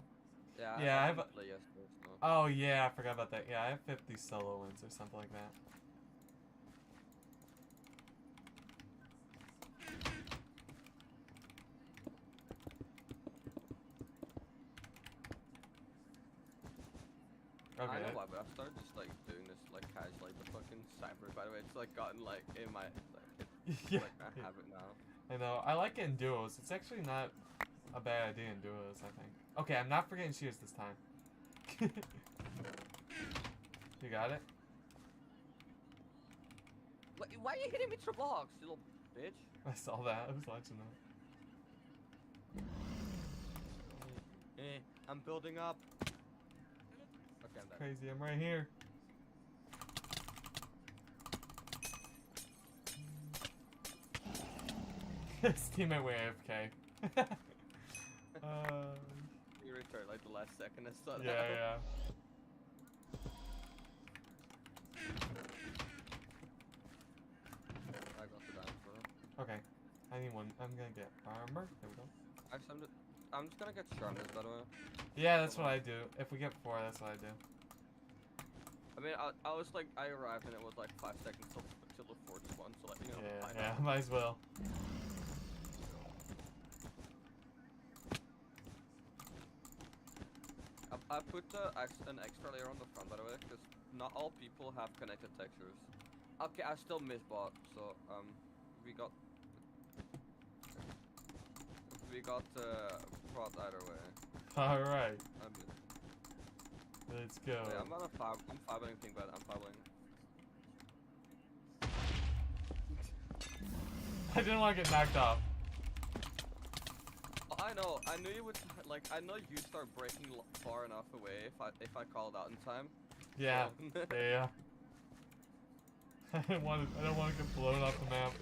Yeah, I have. Play yesterday, so. Oh yeah, I forgot about that. Yeah, I have 50 solo wins or something like that. Okay. I know why, but I've started just like doing this like casually. The fucking cyber, by the way, it's like gotten like in my Yeah. like I have it now. I know. I like it in duos. It's actually not a bad idea in duos, I think. Okay, I'm not forgetting shears this time. You got it? Why are you hitting me through blocks, you little bitch? I saw that. I was watching that. I'm building up. Okay, I'm dead. Crazy, I'm right here. His teammate went AFK. You returned like the last second I saw that. Yeah. I got the diamond for him. Okay. I need one. I'm gonna get armor. There we go. Actually, I'm just gonna get sharpness, by the way. Yeah, that's what I do. If we get 4, that's what I do. I mean, I was like, I arrived and it was like 5 seconds till the fort spawned, so like, you know, Yeah, might as well. I put an extra layer on the front, by the way, because not all people have connected textures. Okay, I still misbought, so we got brought either way. All right. Let's go. Yeah, I'm fibbling thing, but I'm fibbling. I didn't want to get knocked off. I know. I knew you would. Like, I know you'd start breaking far enough away if I called out in time. Yeah. So. Yeah. I don't want to get blown off the map.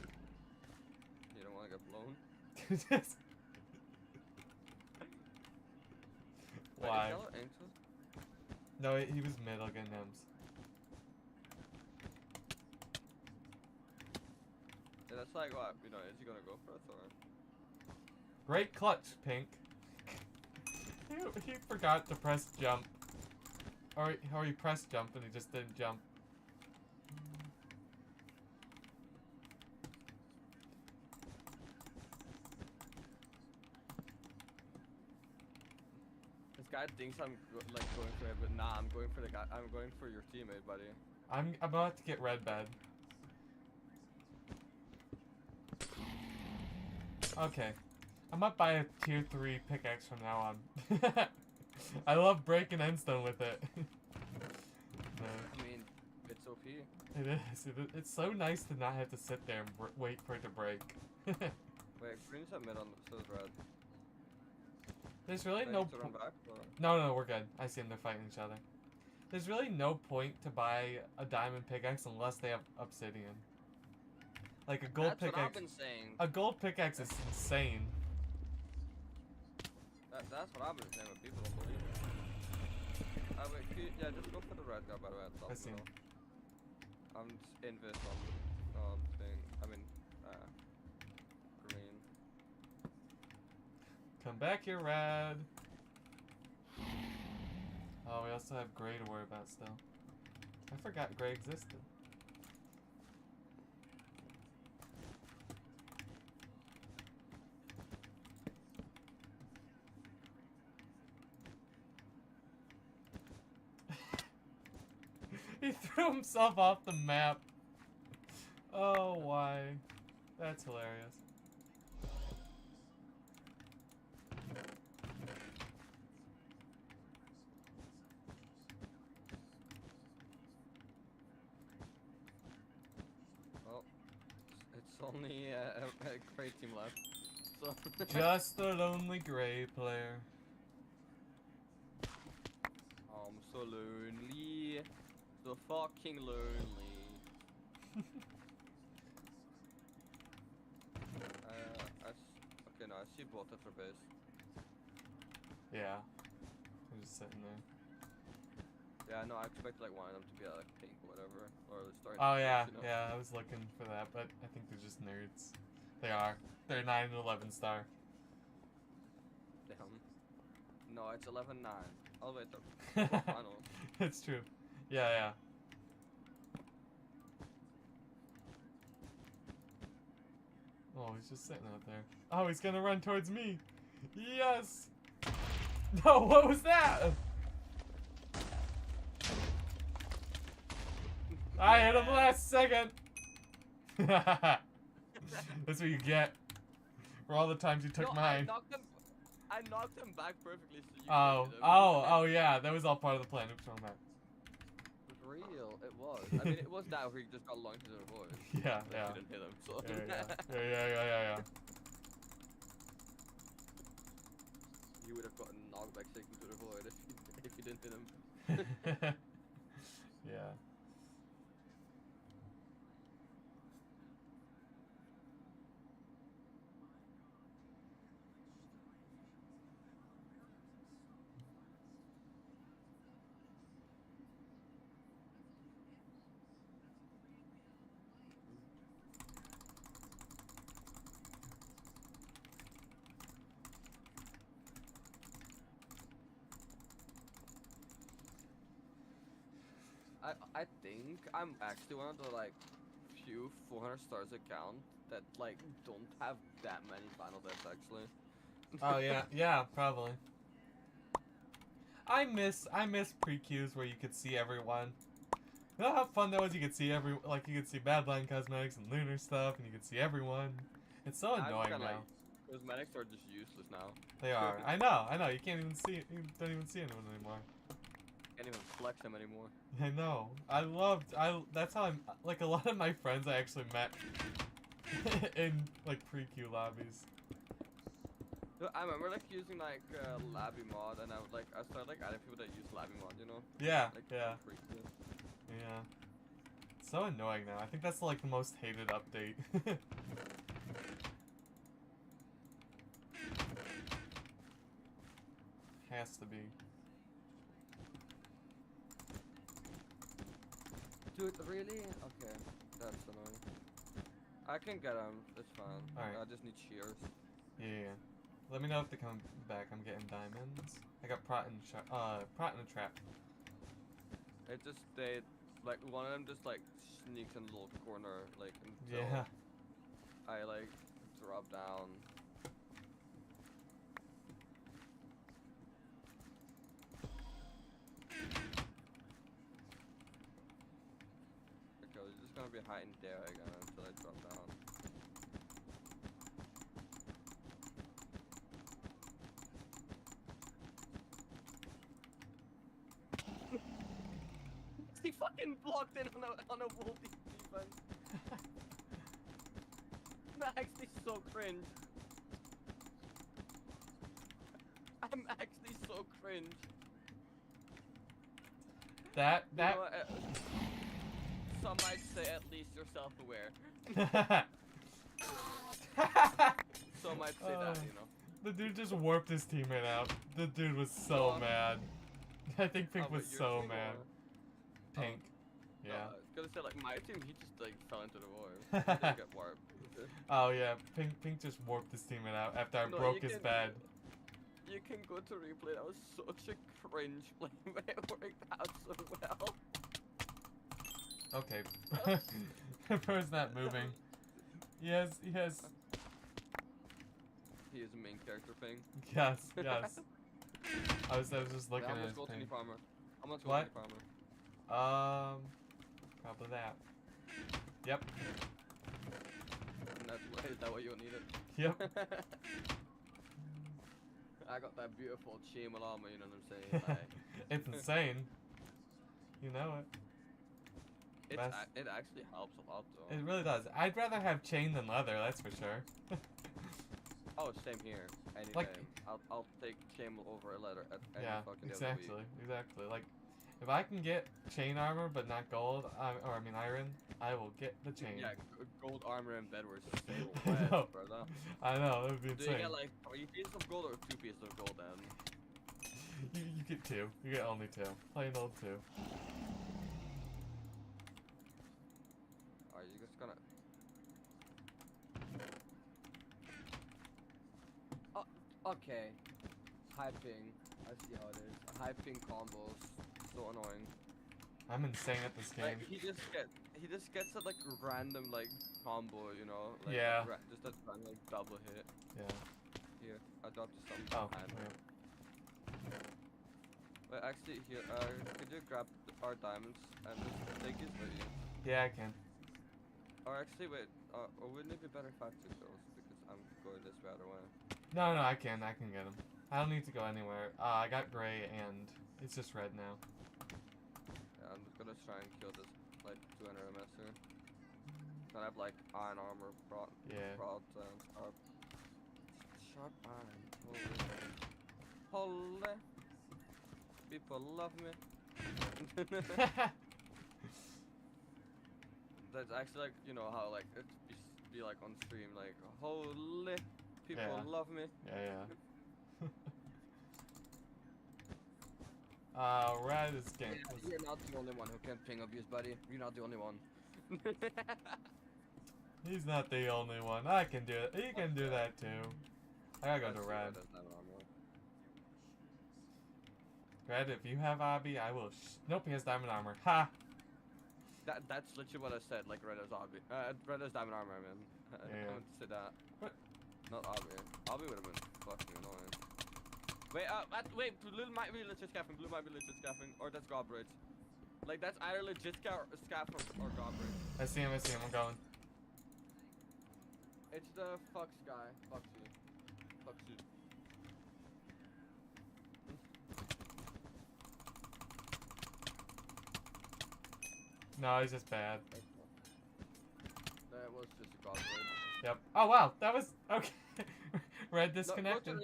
You don't want to get blown. Just- Wait, Why? is Yellow anxious? No, he was mid. I'll get Nems. Yeah, that's like what, you know, is he gonna go for it or? Great clutch, Pink. He forgot to press jump. Or he pressed jump and he just didn't jump. This guy thinks I'm like going for it, but nah, I'm going for the guy. I'm going for your teammate, buddy. I'm about to get red bed. Okay. I'm up by a tier 3 pickaxe from now on. I love breaking endstone with it. I mean, it's OP. It is. It's so nice to not have to sit there and wait for it to break. Wait, green's at mid on the so is red. There's really Do I no need to run back, or? No, we're good. I see them, they're fighting each other. There's really no point to buy a diamond pickaxe unless they have obsidian. Like a gold That's what I've pickaxe. been saying. A gold pickaxe is insane. That's what I've been saying, but people don't believe it. Wait, yeah, just go for the red guy, by the way. I see. I'm just in this thing. I mean, green. Come back here, Rad. Oh, we also have Gray to worry about still. I forgot Gray existed. He threw himself off the map. Oh, why? That's hilarious. Well, it's only a great team left. So Just the lonely Gray player. I'm so lonely. So fucking lonely. Okay, no, I see both at their base. Yeah. I'm just sitting there. Yeah, no, I expected like one of them to be like pink or whatever, or starting. Oh yeah, you know? yeah, I was looking for that, but I think they're just nerds. They are. They're 9 and 11 star. Damn. No, it's 11-9. I'll wait the final. It's true. Yeah, yeah. Oh, he's just sitting out there. Oh, he's gonna run towards me. Yes! No, what was that? I hit him last second. That's what you get for all the times you took mine. I knocked him back perfectly so you Oh, yeah, that was all part of the plan. Oops, wrong map. It was real, it was. I mean, it was that where he just got launched into the void. Yeah, But yeah. you didn't hit him, so. Yeah. You would have gotten knocked back six into the void if you didn't hit him. Yeah. I think I'm actually one of the like few 400 stars account that like don't have that many final deaths actually. Oh yeah, probably. I miss pre-queues where you could see everyone. You know how fun that was? You could see you could see Badline Cosmetics and Lunar stuff, and you could see everyone. It's so annoying now. Like, cosmetics are just useless now. They are. I know. You can't even see. You don't even see anyone anymore. Can't even flex them anymore. I know. That's how I'm. Like a lot of my friends I actually met in like pre-queue lobbies. I remember like using like Labby mod, and I started like adding people that use Labby mod, you know? Yeah, like, yeah. Yeah. It's so annoying now. I think that's like the most hated update. Has to be. Dude, really? Okay, that's annoying. I can get him. It's fine. Alright. I just need shears. Yeah. Let me know if they come back. I'm getting diamonds. I got prot in a trap. It just like one of them just like sneaks in a little corner like until Yeah. I like drop down. Okay, we're just gonna be hiding there again until I drop down. He fucking blocked in on a wall defense. I'm actually so cringe. I'm actually so cringe. That. You know, some might say at least you're self-aware. Some might say that, you know. The dude just warped his teammate out. The dude was so mad. I think Pink was so mad. Pink. Yeah. I was gonna say, like, my team, he just, like, fell into the void. He didn't get warped. Oh, yeah. Pink just warped his teammate out after I broke his bed. You can go to replay. That was such a cringe play, but it worked out so well. Okay. Bro's not moving. Yes. He is a main character thing. Yes. I was just looking at his ping. How much gold What? farmer? Probably that. Yep. Is that what you needed? Yep. I got that beautiful chainmail armor, you know what I'm saying? Like, It's insane. You know it. It actually helps a lot, though. It really does. I'd rather have chain than leather, that's for sure. Oh, same here. Any Like, day. I'll take chainmail over a leather at any fucking day of the week. Exactly. Like, if I can get chain armor but not gold, iron, I will get the chain. Yeah, gold armor and Bedwars is the I same know. brother. I know, that would be Do insane. you get like 3 pieces of gold or 2 pieces of gold then? You get 2. You get only 2. Plain old 2. Are you just gonna... Oh, okay. High ping. I see how it is. High ping combos. So annoying. I'm insane at this game. Like, he just gets a like random like combo, you know? Like, Yeah. Just that random like double hit. Yeah. Here, I dropped you some. Oh, hand. yeah. Wait, actually, here, could you grab our diamonds and just take it with you? Yeah, I can. Or actually, wait, or wouldn't it be better if I took those? Because I'm going this way either way. No, I can get them. I don't need to go anywhere. I got gray and it's just red now. Yeah, I'm just gonna try and kill this, like, 200 MS here. I have, like, iron armor, prod, sharp iron, holy. People love me. That's actually, like, you know how, like, it be like on stream, like, holy, people love me. Yeah. Red is game. Yeah, you're not the only one who can ping abuse, buddy. You're not the only one. He's not the only one. I can do it. He can do that too. I gotta go to red. Red, if you have Obby, I will. Nope, he has diamond armor. Ha! That's literally what I said. Like red as Obby. Red as diamond armor, man. I meant to say that. What? Not Obby. Obby would have been fucking annoying. Wait, blue might be legit scaffing. Blue might be legit scaffing, or that's garbage. Like that's either legit scaff or garbage. I see him. I'm going. It's the Fox guy. Foxy. No, he's just bad. That was just a garbage. Yep. Oh wow, that was okay. Red disconnected.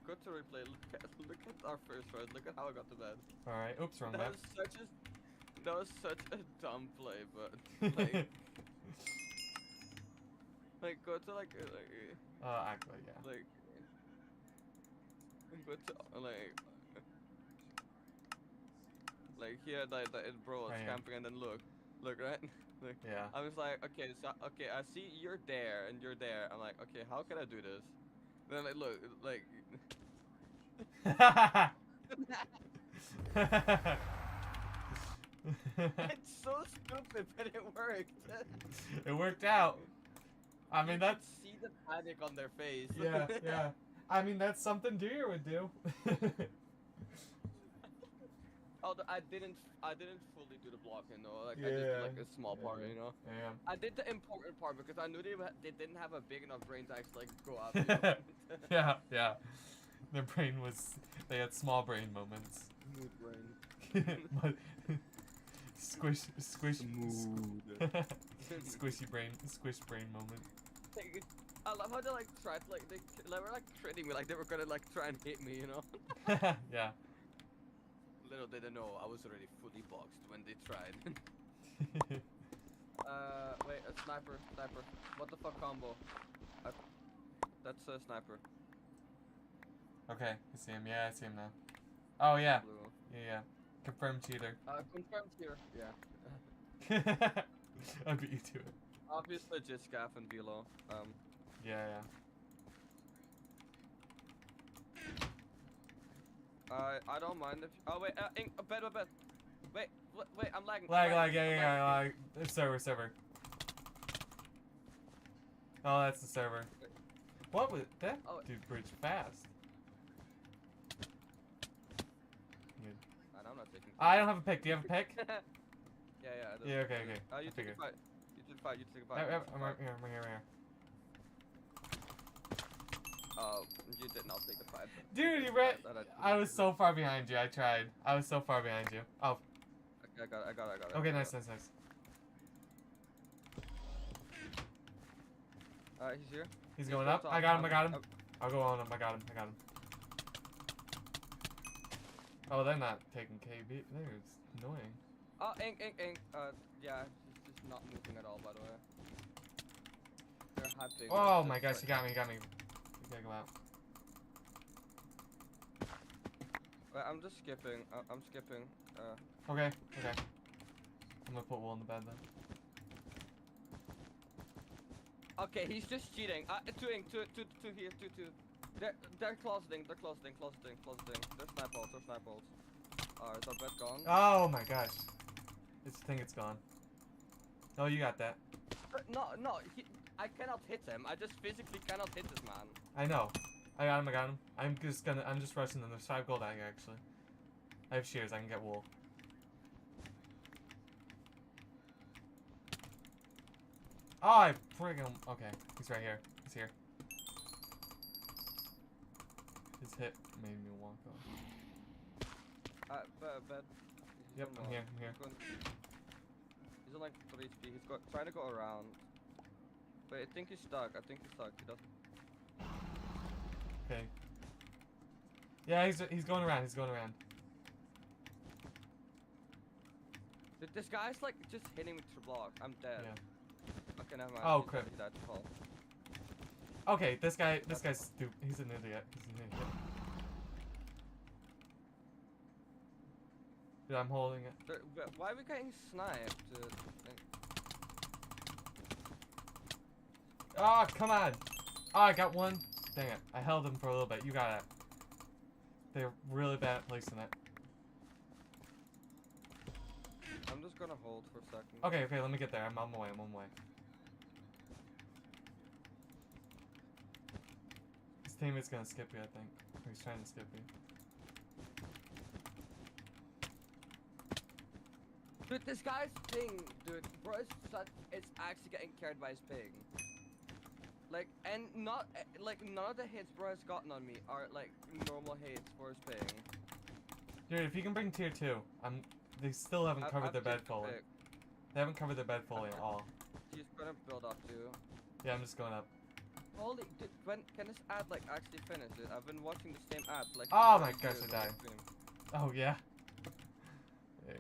Go to replay. Look at our first round. Look at how I got to bed. All right. Oops, wrong map. That was such a dumb play, but like, like go to actually, yeah. Like, go to like here, like bro was camping, and then look, right? Like, yeah. I was like, okay, so I see you're there and you're there. I'm like, okay, how can I do this? Then like, look, like. It's so stupid, but it worked. It worked out. I mean, that's. See the panic on their face. Yeah. I mean, that's something Deer would do. Although I didn't fully do the blocking though. Like I did like a small part, you know. Yeah. I did the important part because I knew they didn't have a big enough brain to actually like go up. You know? Yeah. Their brain was. They had small brain moments. Mood brain. But squish. Mood. Squish brain moment. I love how they like tried to like they were like treating me like they were gonna like try and hit me, you know. Yeah. Little did they know I was already fully boxed when they tried. Wait, a sniper. What the fuck combo? That's a sniper. Okay, I see him. Yeah, I see him now. Oh yeah. Blue. Yeah. Confirmed cheater. Confirmed here. Yeah. I beat you to it. Obviously, just scaff and below. Yeah, yeah. I don't mind if. Oh wait, bed. Wait, I'm lagging. Lag, yeah, lag. It's server. Oh, that's the server. What was that? Oh. Dude, bridge fast. Good. I'm not taking. I don't have a pick. Do you have a pick? yeah, I do. Yeah, okay. You take a fight. You take a fight. You take a fight. I'm right here. You did not take the fight. Dude, you read. I was so far behind you. I tried. I was so far behind you. Oh. Okay, I got it. Okay, nice. He's here. He's going up. I got him. I'll go on him. I got him. Oh, they're not taking KB. They're annoying. Oh, ink. Yeah, he's just not moving at all, by the way. They're hyping. Oh my gosh, he got me. You gotta go out. Wait, I'm just skipping. I'm skipping. Okay. I'm gonna put wool in the bed then. Okay, he's just cheating. Two here, two. They're closeting. They're snipe bolts. Is our bed gone? Oh my gosh. I think it's gone. Oh, you got that. No, I cannot hit him. I just physically cannot hit this man. I know. I got him. I'm just rushing them. There's 5 gold out here actually. I have shears. I can get wool. Oh, I friggin'. Okay, he's right here. He's here. His hit made me walk off. Bed. Yep, I'm here. He's on like 3 HP. He's trying to go around. Wait, I think he's stuck. He doesn't. Okay. Yeah, he's going around. This guy's like just hitting me through blocks. I'm dead. Yeah. Okay, never mind. Oh, crap. That's fall. Okay, this guy's stupid. He's an idiot. Dude, I'm holding it. Why are we getting sniped? Oh, come on! Oh, I got one. Dang it. I held him for a little bit. You got it. They're really bad at placing it. I'm just gonna hold for a second. Okay, let me get there. I'm on my way. His teammate's gonna skip you, I think. Or he's trying to skip you. Dude, this guy's ping, bro, it's actually getting carried by his ping. Like, and none of the hits bro has gotten on me are like normal hits for his ping. Dude, if you can bring tier 2, they still haven't covered their bed fully. They haven't covered their bed fully at all. He's gonna build up too. Yeah, I'm just going up. Holy, dude, when can this ad like actually finish? I've been watching the same ad like. Oh my gosh, I died. Oh yeah. Yeah.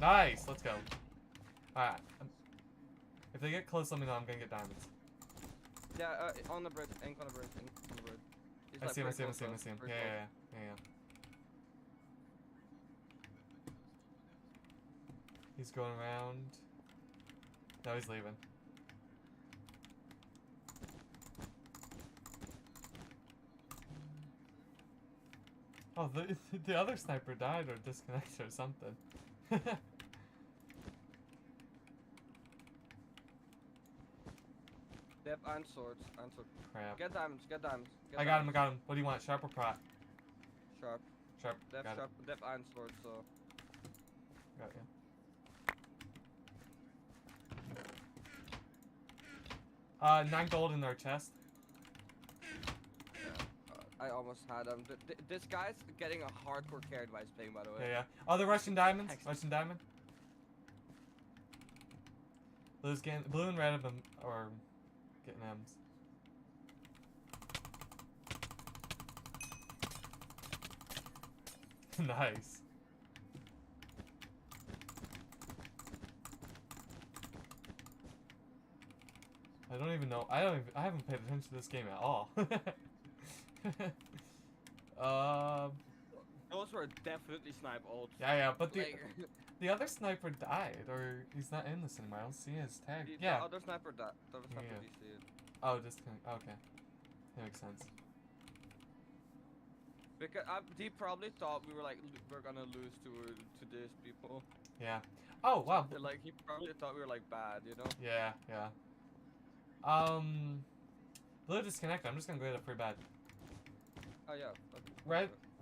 Nice, let's go. Alright. If they get close, let me know. I'm gonna get diamonds. Yeah, on the bridge. Ink on the bridge. He's I like see him. Yeah. He's going around. No, he's leaving. Oh, the other sniper died or disconnected or something. They have iron swords. Crap. Get diamonds. I got him. What do you want? Sharp or prot? Sharp. They have Got They have iron swords, so. Got you. 9 gold in their chest. I almost had him. This guy's getting a hardcore carried by his ping, by the way. Yeah. Oh, they're rushing diamonds. Rushing diamond. Blue and red of them are getting M's. Nice. I don't even know. I haven't paid attention to this game at all. Those were definitely snipe ults. Yeah, but Like, the other sniper died, or he's not in this anymore. I don't see his tag. the Yeah. other sniper died. The other sniper Yeah. DC'd. Oh, okay. That makes sense. Because he probably thought we were like we're gonna lose to these people. Yeah. Oh wow. Like he probably thought we were like bad, you know? Yeah. Blue disconnected. I'm just gonna go get a free bed. Oh yeah.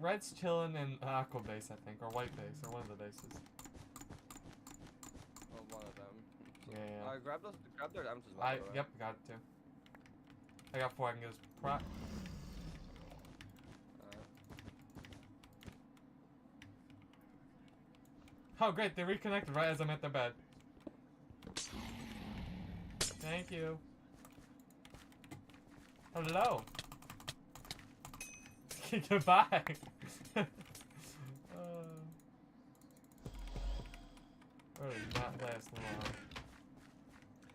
Red's chilling in Aqua base, I think, or White base, or one of the bases. Oh, one of them. Yeah. Grab their items as well. Yep, got it too. I got 4. I can get his prot. Oh great, they reconnected right as I'm at their bed. Thank you. Hello. Goodbye. Really not last long.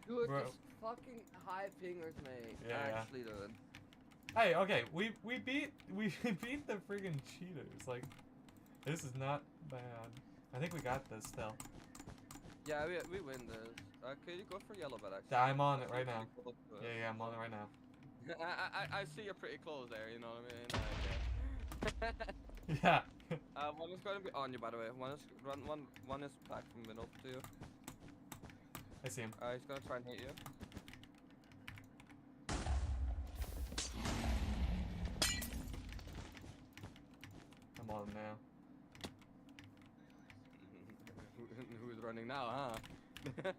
Dude, Bro. this fucking high pingers, mate. Yeah. Actually, dude. Hey, okay, we beat the friggin' cheaters. Like, this is not bad. I think we got this still. Yeah, we win this. Can you go for yellow bed actually? Yeah, I'm on it right now. Pretty close to it. Yeah, I'm on it right now. I see you're pretty close there, you know what I mean? Yeah. One is going to be on you, by the way. One is back from middle to you. I see him. He's gonna try and hit you. I'm on him now. Who's running now, huh?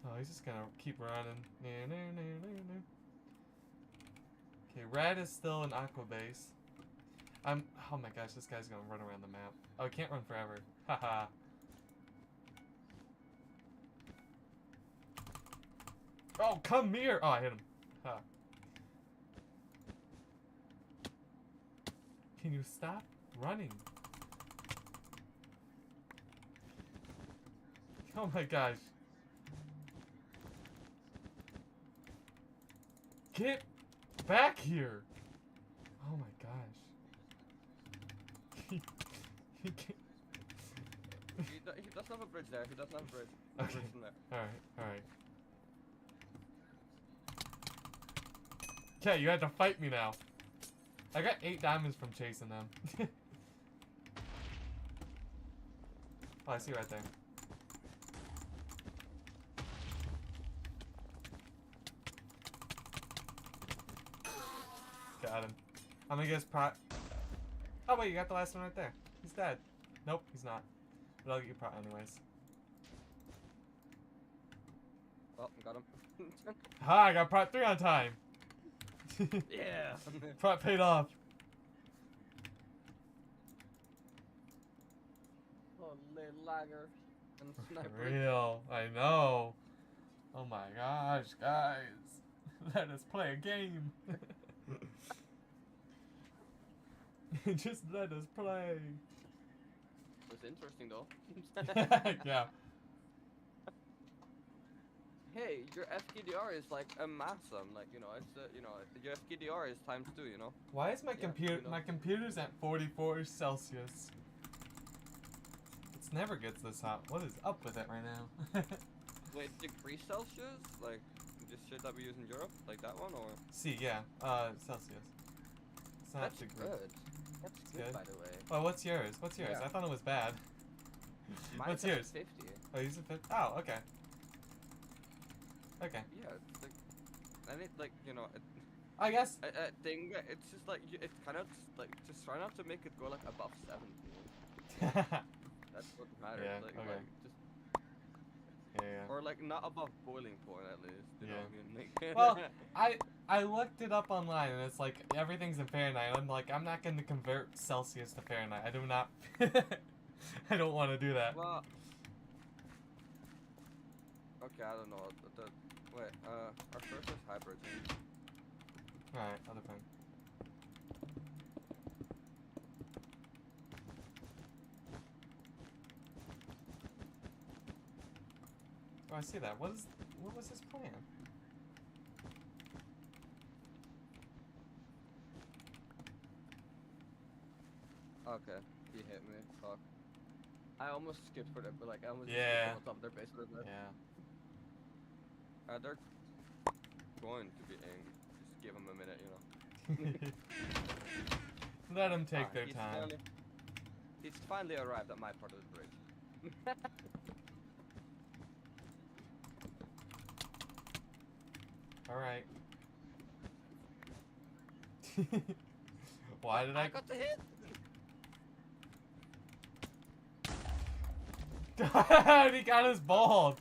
Oh, he's just gonna keep running. Okay, Red is still in Aqua base. Oh my gosh, this guy's gonna run around the map. Oh, he can't run forever. Haha. Oh, come here! Oh, I hit him. Ha. Can you stop running? Oh my gosh. Get back here! Oh my gosh. He can't. He doesn't have a bridge there. He doesn't have a bridge. Okay. Bridge from there. Alright. Okay, you had to fight me now. I got 8 diamonds from chasing them. Oh, I see right there. Got him. I'm gonna get his prot. Oh wait, you got the last one right there. He's dead. Nope, he's not. But I'll get your prot anyways. Well, got him. Ha! I got prot 3 on time. Yeah. Prot paid off. Oh, little lagger and sniper. Real. I know. Oh my gosh, guys. Let us play a game. Just let us play. It's interesting though. Yeah. Hey, your FKDR is like a massum, like you know, it's your FKDR is ×2, you know. Why is my computer? you know. My computer's at 44 Celsius. It never gets this hot. What is up with it right now? Wait, degrees Celsius? Like this shit that we use in Europe, like that one, or? See, yeah, Celsius. It's not That's degree. good. That's good, good? by the way. Oh, what's yours? What's yours? Yeah. I thought it was bad. Mine's What's like yours? 50. Oh, yours is 50. Oh, okay. Okay. Yeah, it's like, and it like you know, I guess. a thing. It's just like it's kind of like just try not to make it go like above 70. That's what matters. Yeah, Like, okay. like just Yeah. or like not above boiling point at least. You know what I mean? Like, Well, I looked it up online and it's like everything's in Fahrenheit. I'm like, I'm not going to convert Celsius to Fahrenheit. I do not. I don't want to do that. well, okay, I don't know. Wait, our first is hybrid. All right, other pen. Oh, I see that. What was his plan? Okay, he hit me. Fuck. I almost skipped for that, but like I almost Yeah. just skipped on top of their base with it. Yeah. They're going to be angry. Just give them a minute, you know. Let them take their He's time. He's finally arrived at my part of the bridge. Alright. Why did I got the hit. He got his ball.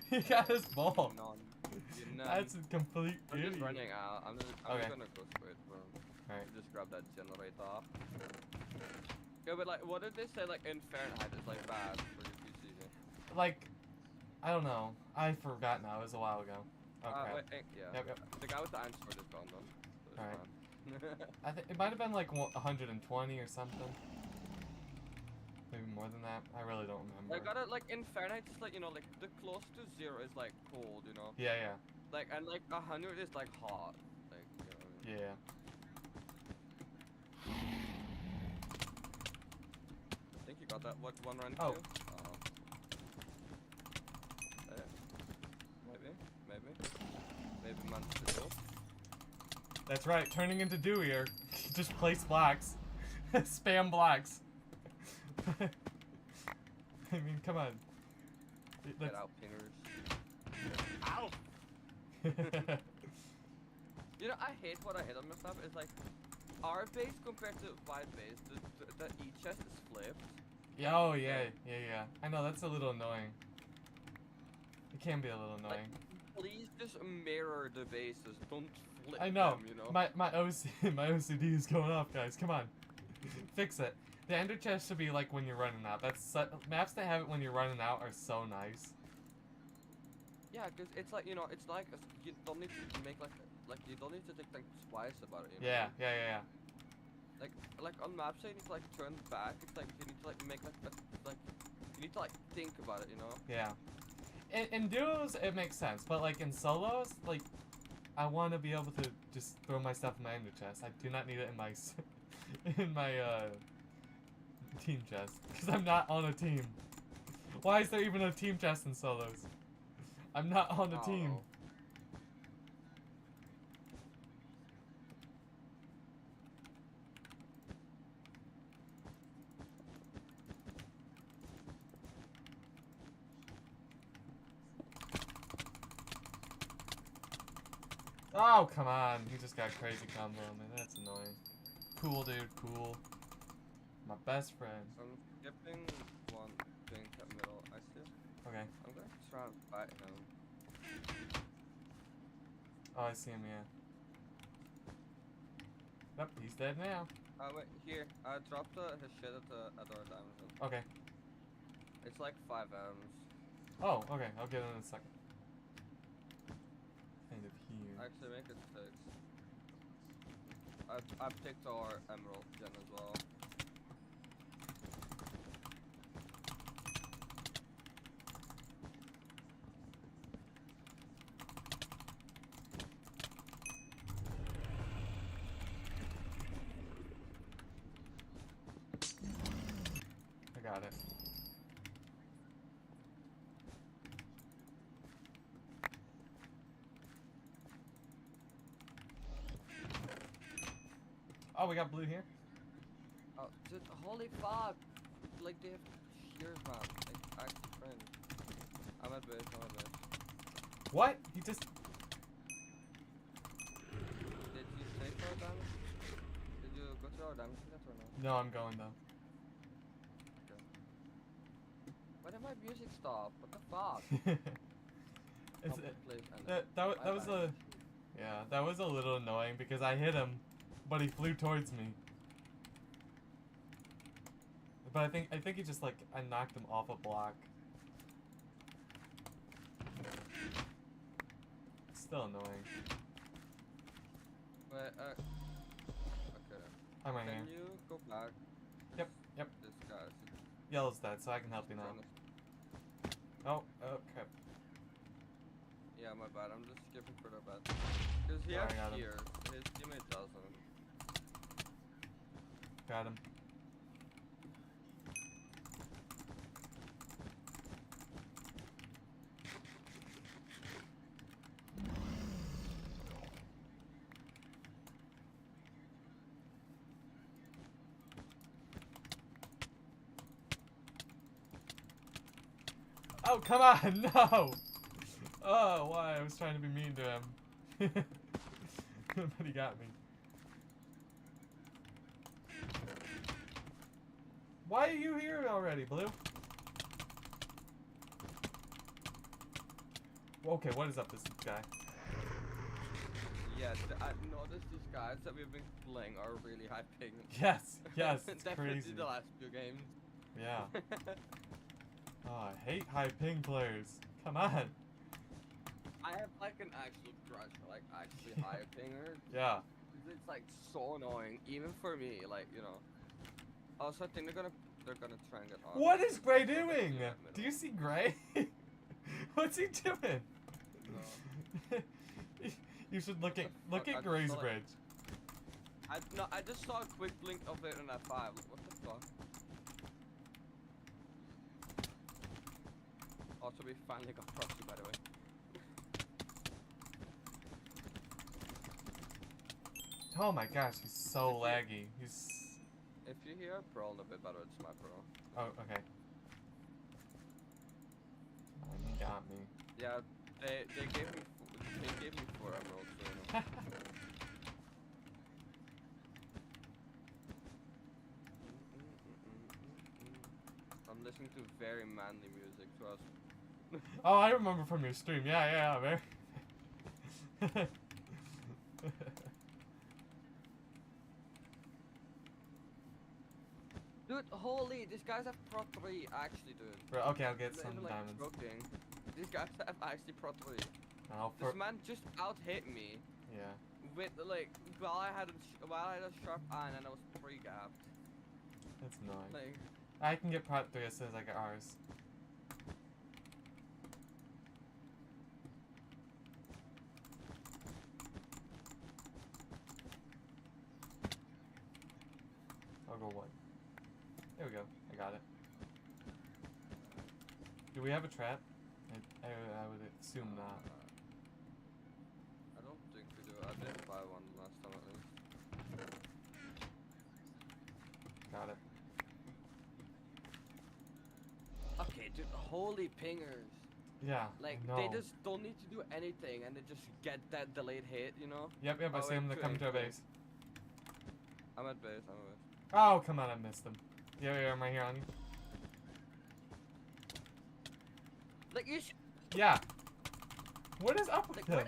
He got his ball. None. That's a complete I'm idiot. just running out. I'm just gonna go straight for him. Alright. Just grab that generator. Yeah, but like, what did they say? Like in Fahrenheit, it's like bad for your PC. Like, I don't know. I forgot now. It was a while ago. Okay. Yeah. Yep. The guy with the iron sword is gone though. So Alright. fine. I think it might have been like 120 or something. Maybe more than that. I really don't remember. I got it like in Fahrenheit. It's like, you know, like the close to 0 is like cold, you know. Yeah. Like, and like 100 is like hot. Like, you know what I mean? Yeah. I think you got that. What one run? Oh. Two? Maybe managed to do. That's right. Turning into Dewier. Just place blacks. Spam blacks. I mean, come on. Get out, pingers. Ow! You know, I hate what I hit on myself. It's like, our base compared to white base, the E-chest is flipped. Yeah, oh, yeah. I know, that's a little annoying. It can be a little annoying. Like, please just mirror the bases. Don't flip I know. them, you know? My OCD is going off, guys. Come on. Fix it. The ender chest should be like when you're running out. Maps that have it when you're running out are so nice. Yeah, because it's like, you know, it's like you don't need to make like you don't need to think twice about it. You know? Yeah. Like on maps, you need to like turn back. It's like you need to like make like you need to like think about it. You know? Yeah. In duos, it makes sense, but like in solos, like I want to be able to just throw my stuff in my ender chest. I do not need it in my team chest because I'm not on a team. Why is there even a team chest in solos? I'm not on a team. Know. Oh, come on. He just got crazy combo on me. That's annoying. Cool, dude. Cool. My best friend. I'm skipping one thing at middle. I see. Okay. I'm gonna try and fight him. Oh, I see him, yeah. Yep, he's dead now. Wait, here. I dropped his shit at our diamond. Okay. It's like 5 M's. Oh, okay. I'll get it in a second. Kind of here. Actually, make it 6. I picked our emerald gen as well. I got it. Oh, we got blue here. Oh, dude, holy fuck! Like, they have shears, man. Like, actually friend. I'm at base. What? He just... Did you take our damage? Did you go to our damage yet or no? No, I'm going though. Okay. Why did my music stop? What the fuck? It's, Please, that was a... Yeah, that was a little annoying because I hit him, but he flew towards me. But I think he just like, I knocked him off a block. It's still annoying. Wait, okay. I'm right Can here. you go back? Yep. This guy. Yellow's dead, so I can help you now. Oh, oh crap. Yeah, my bad. I'm just skipping for the bad. Because he Sorry, has got him. here. His teammate doesn't. Got him. Oh, come on, no! Oh, why? I was trying to be mean to him. But he got me. Why are you here already, Blue? Okay, what is up this guy? Yeah, I noticed these guys that we've been playing are really high ping. Yes, yes, it's Definitely crazy. the last few games. Yeah. Oh, I hate high ping players. Come on. I have like an actual grudge for like actually high pingers. Yeah. It's like so annoying, even for me. Like, you know. Also, I think they're gonna try and get on. What is Gray So they're doing? in that Do middle. you see Gray? What's he doing? No. You should look at What the fuck? I just Gray's saw, like- bridge. I just saw a quick blink of it in F5. Like, what the fuck? Also, we finally got proxy, by the way. Oh my gosh, he's so laggy. He's. If you hear pro a bit better, it's my pro. Oh, okay. Oh, he got me. Yeah, they gave me 4 emeralds, so you know. I'm listening to very manly music, trust. Oh, I remember from your stream. Yeah, very. Dude, holy, these guys have Pro 3, actually, dude. Bro, okay, I'll get Not some even, like, diamonds. joking. These guys have actually Pro 3. Oh, for This man just out-hit me yeah. with, like, while I had a sharp iron and I was 3 gapped. That's annoying. Like, I can get part 3 as soon as I get ours. I'll go 1. There we go. I got it. Do we have a trap? I would assume not. I don't think we do. I didn't buy one last time at least. Got it. Okay, dude, holy pingers. Yeah. Like, no. they just don't need to do anything and they just get that delayed hit, you know? Yep, I Oh, see him. wait, They're coming to our 2 base. I'm at base, I'm at base. Oh, come on, I missed him. Yeah, I'm right here on you. Like, you should. Yeah. What is up with Like, him?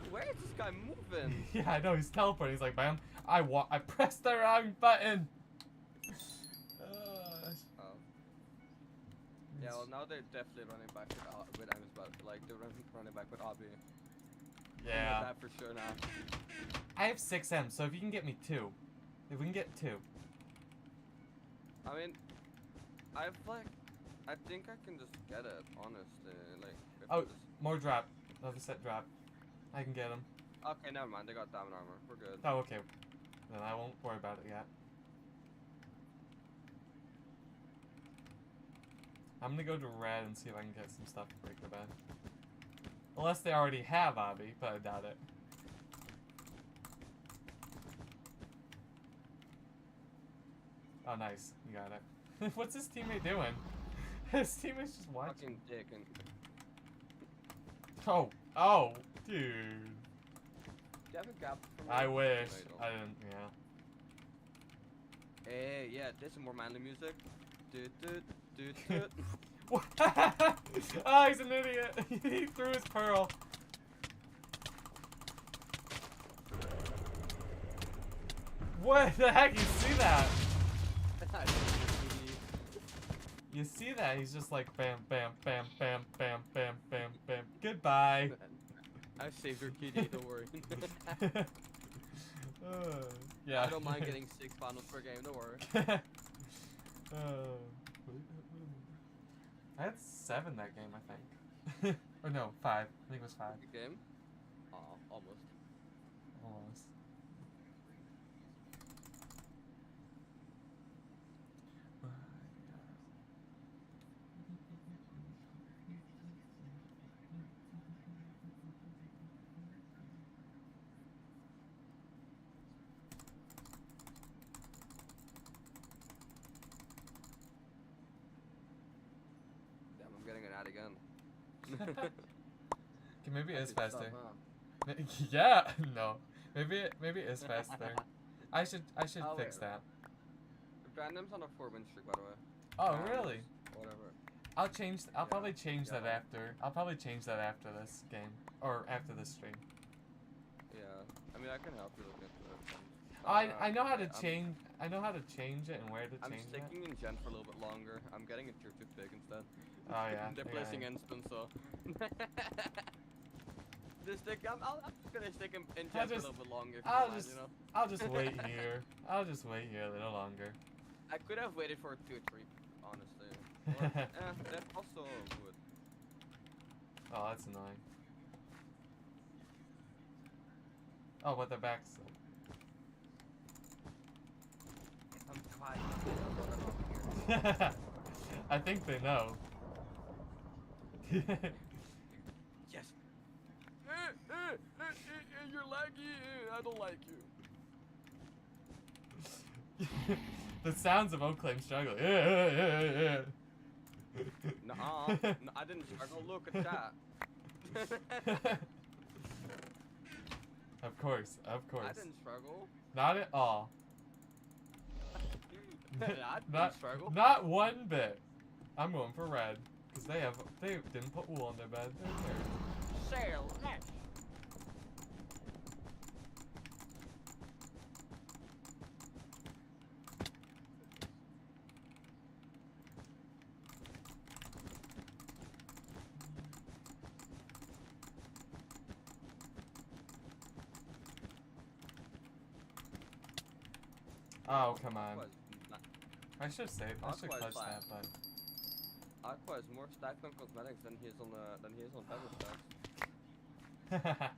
where is this guy moving? Yeah, I know, he's teleporting. He's like, bam. I pressed the wrong button. Oh. Yeah, well, now they're definitely running back with Amos, but like, they're running back with Obby. I know Yeah. that for sure now. I have 6M, so if you can get me 2. If we can get 2. I mean, I think I can just get it, honestly. Like, if Oh, I just... more drop. Another set drop. I can get him. Okay, never mind. They got diamond armor. We're good. Oh, okay. Then I won't worry about it yet. I'm gonna go to red and see if I can get some stuff to break the bed. Unless they already have Obby, but I doubt it. Oh, nice. You got it. What's his teammate doing? His teammate's just watching. Fucking dick and... Oh, dude. Do you have a gap for me? I wish. No, you don't. I didn't, yeah. Hey, yeah, there's some more manly music. Doot, doot, doot, doot. Oh, he's an idiot. He threw his pearl. What the heck? You see that? You see that? He's just like bam, bam, bam, bam, bam, bam, bam, bam. Goodbye. I saved your kitty, don't worry. Yeah. I don't mind getting 6 finals per game, don't worry. I had 7 that game, I think. Or no, 5. I think it was 5. Good game? Oh, almost. Almost. Damn, I'm getting an ad again. Okay, maybe it is Good stuff, faster. huh? Yeah, no. Maybe it is faster. I should Oh, fix wait. that. Random's on a 4-win streak, by the way. Oh, And really? Whatever. I'll probably change that yeah. after. I'll probably change that after this game or after this stream. Yeah. I mean, I can help you look into it. I know how to I'm- change. I know how to change it and where to I'm change it. sticking in Gen for a little bit longer. I'm getting a tier 2 pick instead. Oh yeah. They're yeah, placing yeah. instant, so. I'm gonna stick in Gen for a just- little bit longer. I'll Come on, just- you know? I'll just wait here. I'll just wait here a little longer. I could have waited for a tier 3, honestly. Or, that's also good. Oh, that's annoying. Oh, but they're back still. I'm quiet. I think they know. Yes. You're laggy. I don't like you. The sounds of Oak Claim struggling. Yeah. Nuh-uh. No, I didn't struggle. Look at that. Of course. I didn't struggle. Not at all. I didn't struggle. Not one bit. I'm going for red because they didn't put wool on their bed. They're Sail next. Oh, come on. Was not- I should save. I should Aqua is clutch fine. that, but Aqua is more stacked on cosmetics than he is on Bedwars stacks.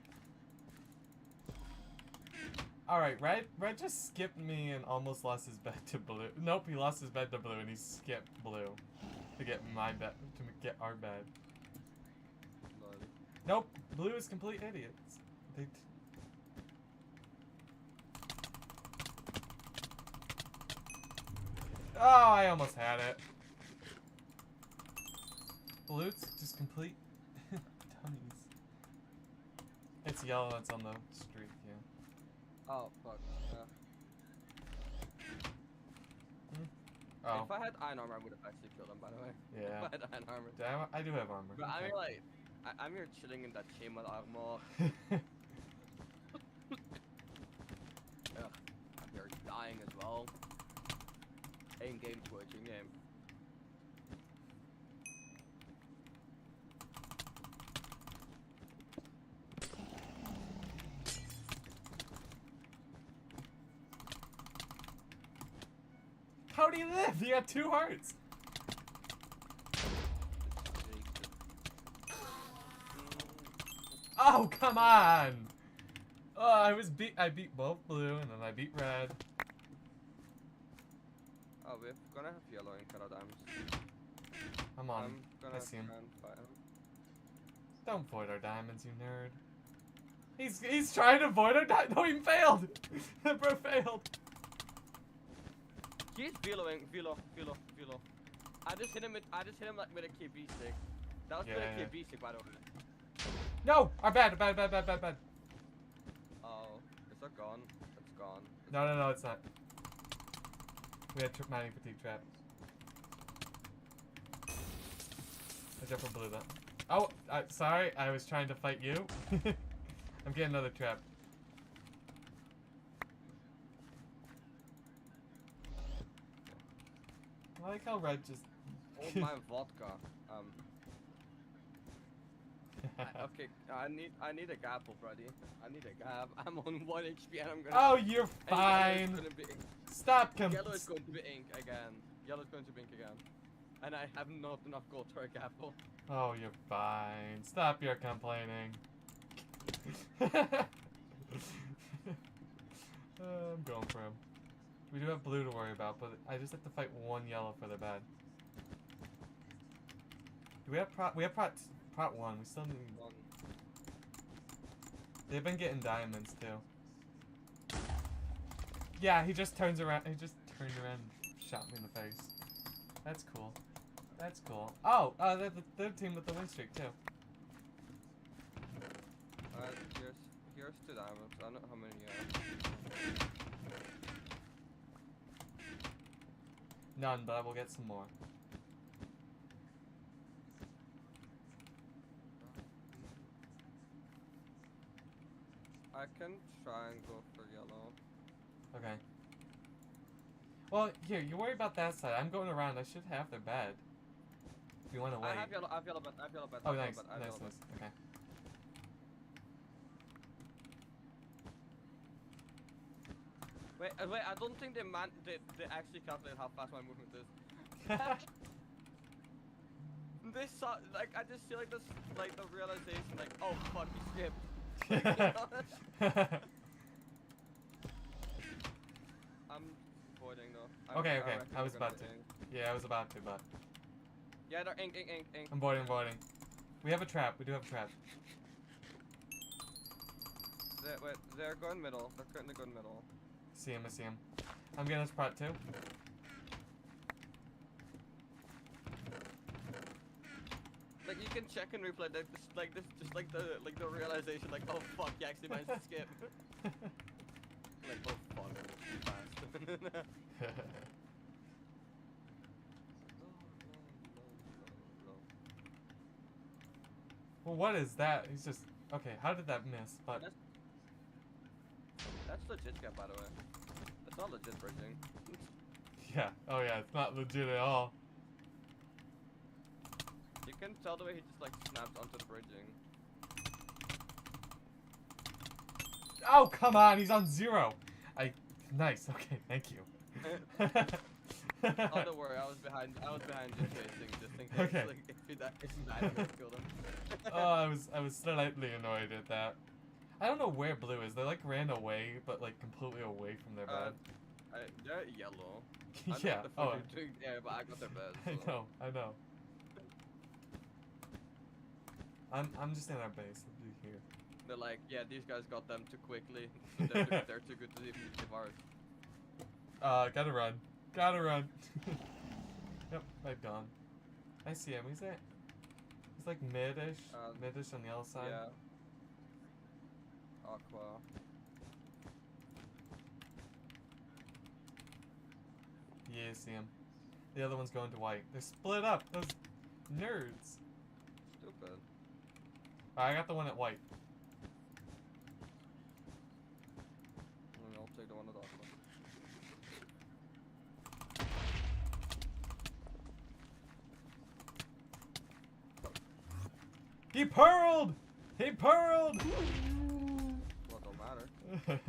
Alright, red just skipped me and almost lost his bed to blue. Nope, he lost his bed to blue and he skipped blue to get my bed, to get our bed. Lol. Nope, blue is complete idiots. They oh, I almost had it. Blue's just complete dummies. It's yellow that's on the street, yeah. Oh fuck. Oh, If I had iron armor, I would have actually killed him. By the way. yeah. If I had iron armor. Damn, I do have armor. But I'm Okay. here like, I'm here chilling in that chamber armor. Ugh, I'm here dying as well. In-game Twitch, in-game. How do you live? You got 2 hearts. Oh, come on! Oh, I beat both blue and then I beat red. Oh, we're gonna have yellow in paradigms. I'm on. I'm gonna I see him. try and fight him. Don't void our diamonds, you nerd. He's trying to void our diamonds. No, he failed. The bro failed. He's veloing, velo. I just hit him like with a KB stick. That was with Yeah. a KB stick, by the way. No, our bad. Oh, is that gone? It's gone. No, it's not. We had mining fatigue trap. I jumped for blue though. Oh, sorry, I was trying to fight you. I'm getting another trap. I like how red just. Oh my vodka. Okay, I need a gapple, buddy. I need a gap. I'm on 1 HP and I'm gonna. Oh, you're and fine. Yellow is gonna be, Stop yellow is going to be ink again. Yellow is going to be ink again. and I have not enough gold for a apple. Oh, you're fine. Stop your complaining. I'm going for him. We do have blue to worry about, but I just have to fight one yellow for their bad. Do we have prot 1. We still need. One. They've been getting diamonds too. Yeah, he just turns around. He just turned around and shot me in the face. That's cool. That's cool. Oh, they're the third team with the win streak too. Here's 2 diamonds. I don't know how many you have. None, but I will get some more. I can try and go for yellow. Okay. Well, here, you worry about that side. I'm going around. I should have their bed. If you want to wait. I have yellow bed. Oh, nice, nice. Okay. Wait, I don't think they actually calculated how fast my movement is. They saw, like, I just feel like this, like, the realization, like, oh, fuck, he skipped. I'm voiding, though. Okay. reckon I was they're gonna about to. ink. Yeah, I was about to, but. Yeah, they're ink. I'm voiding. We have a trap. We do have a trap. They're going middle. They're currently going middle. I see him. I'm getting this prot too. Like, you can check and replay that, just like the realization, like, oh fuck, you actually managed to skip. Like, oh fuck, too fast. Well, what is that? He's just okay. How did that miss? But that's legit, yeah, by the way. It's not legit bridging. yeah. Oh yeah, it's not legit at all. You can tell the way he just like snapped onto the bridging. Oh come on, he's on 0. Nice. Okay, thank you. Oh, don't worry, I was behind you chasing, just in case. Okay. Like, if you died, I would have killed him. Oh, I was slightly annoyed at that. I don't know where blue is. They like ran away, but like completely away from their bed. They're yellow. Yeah. Oh. Yeah, but I got their bed. So. I know. I'm just in our base. I'll be here. They're like, yeah, these guys got them too quickly. So they're too good to even give ours. Gotta run. Yep, I've gone. I see him. He's like mid-ish on the other side. Yeah. Aqua. Yeah, I see him. The other one's going to white. They're split up. Those nerds. Stupid. I got the one at white. I'll take the one at aqua. He pearled! Well, don't matter. I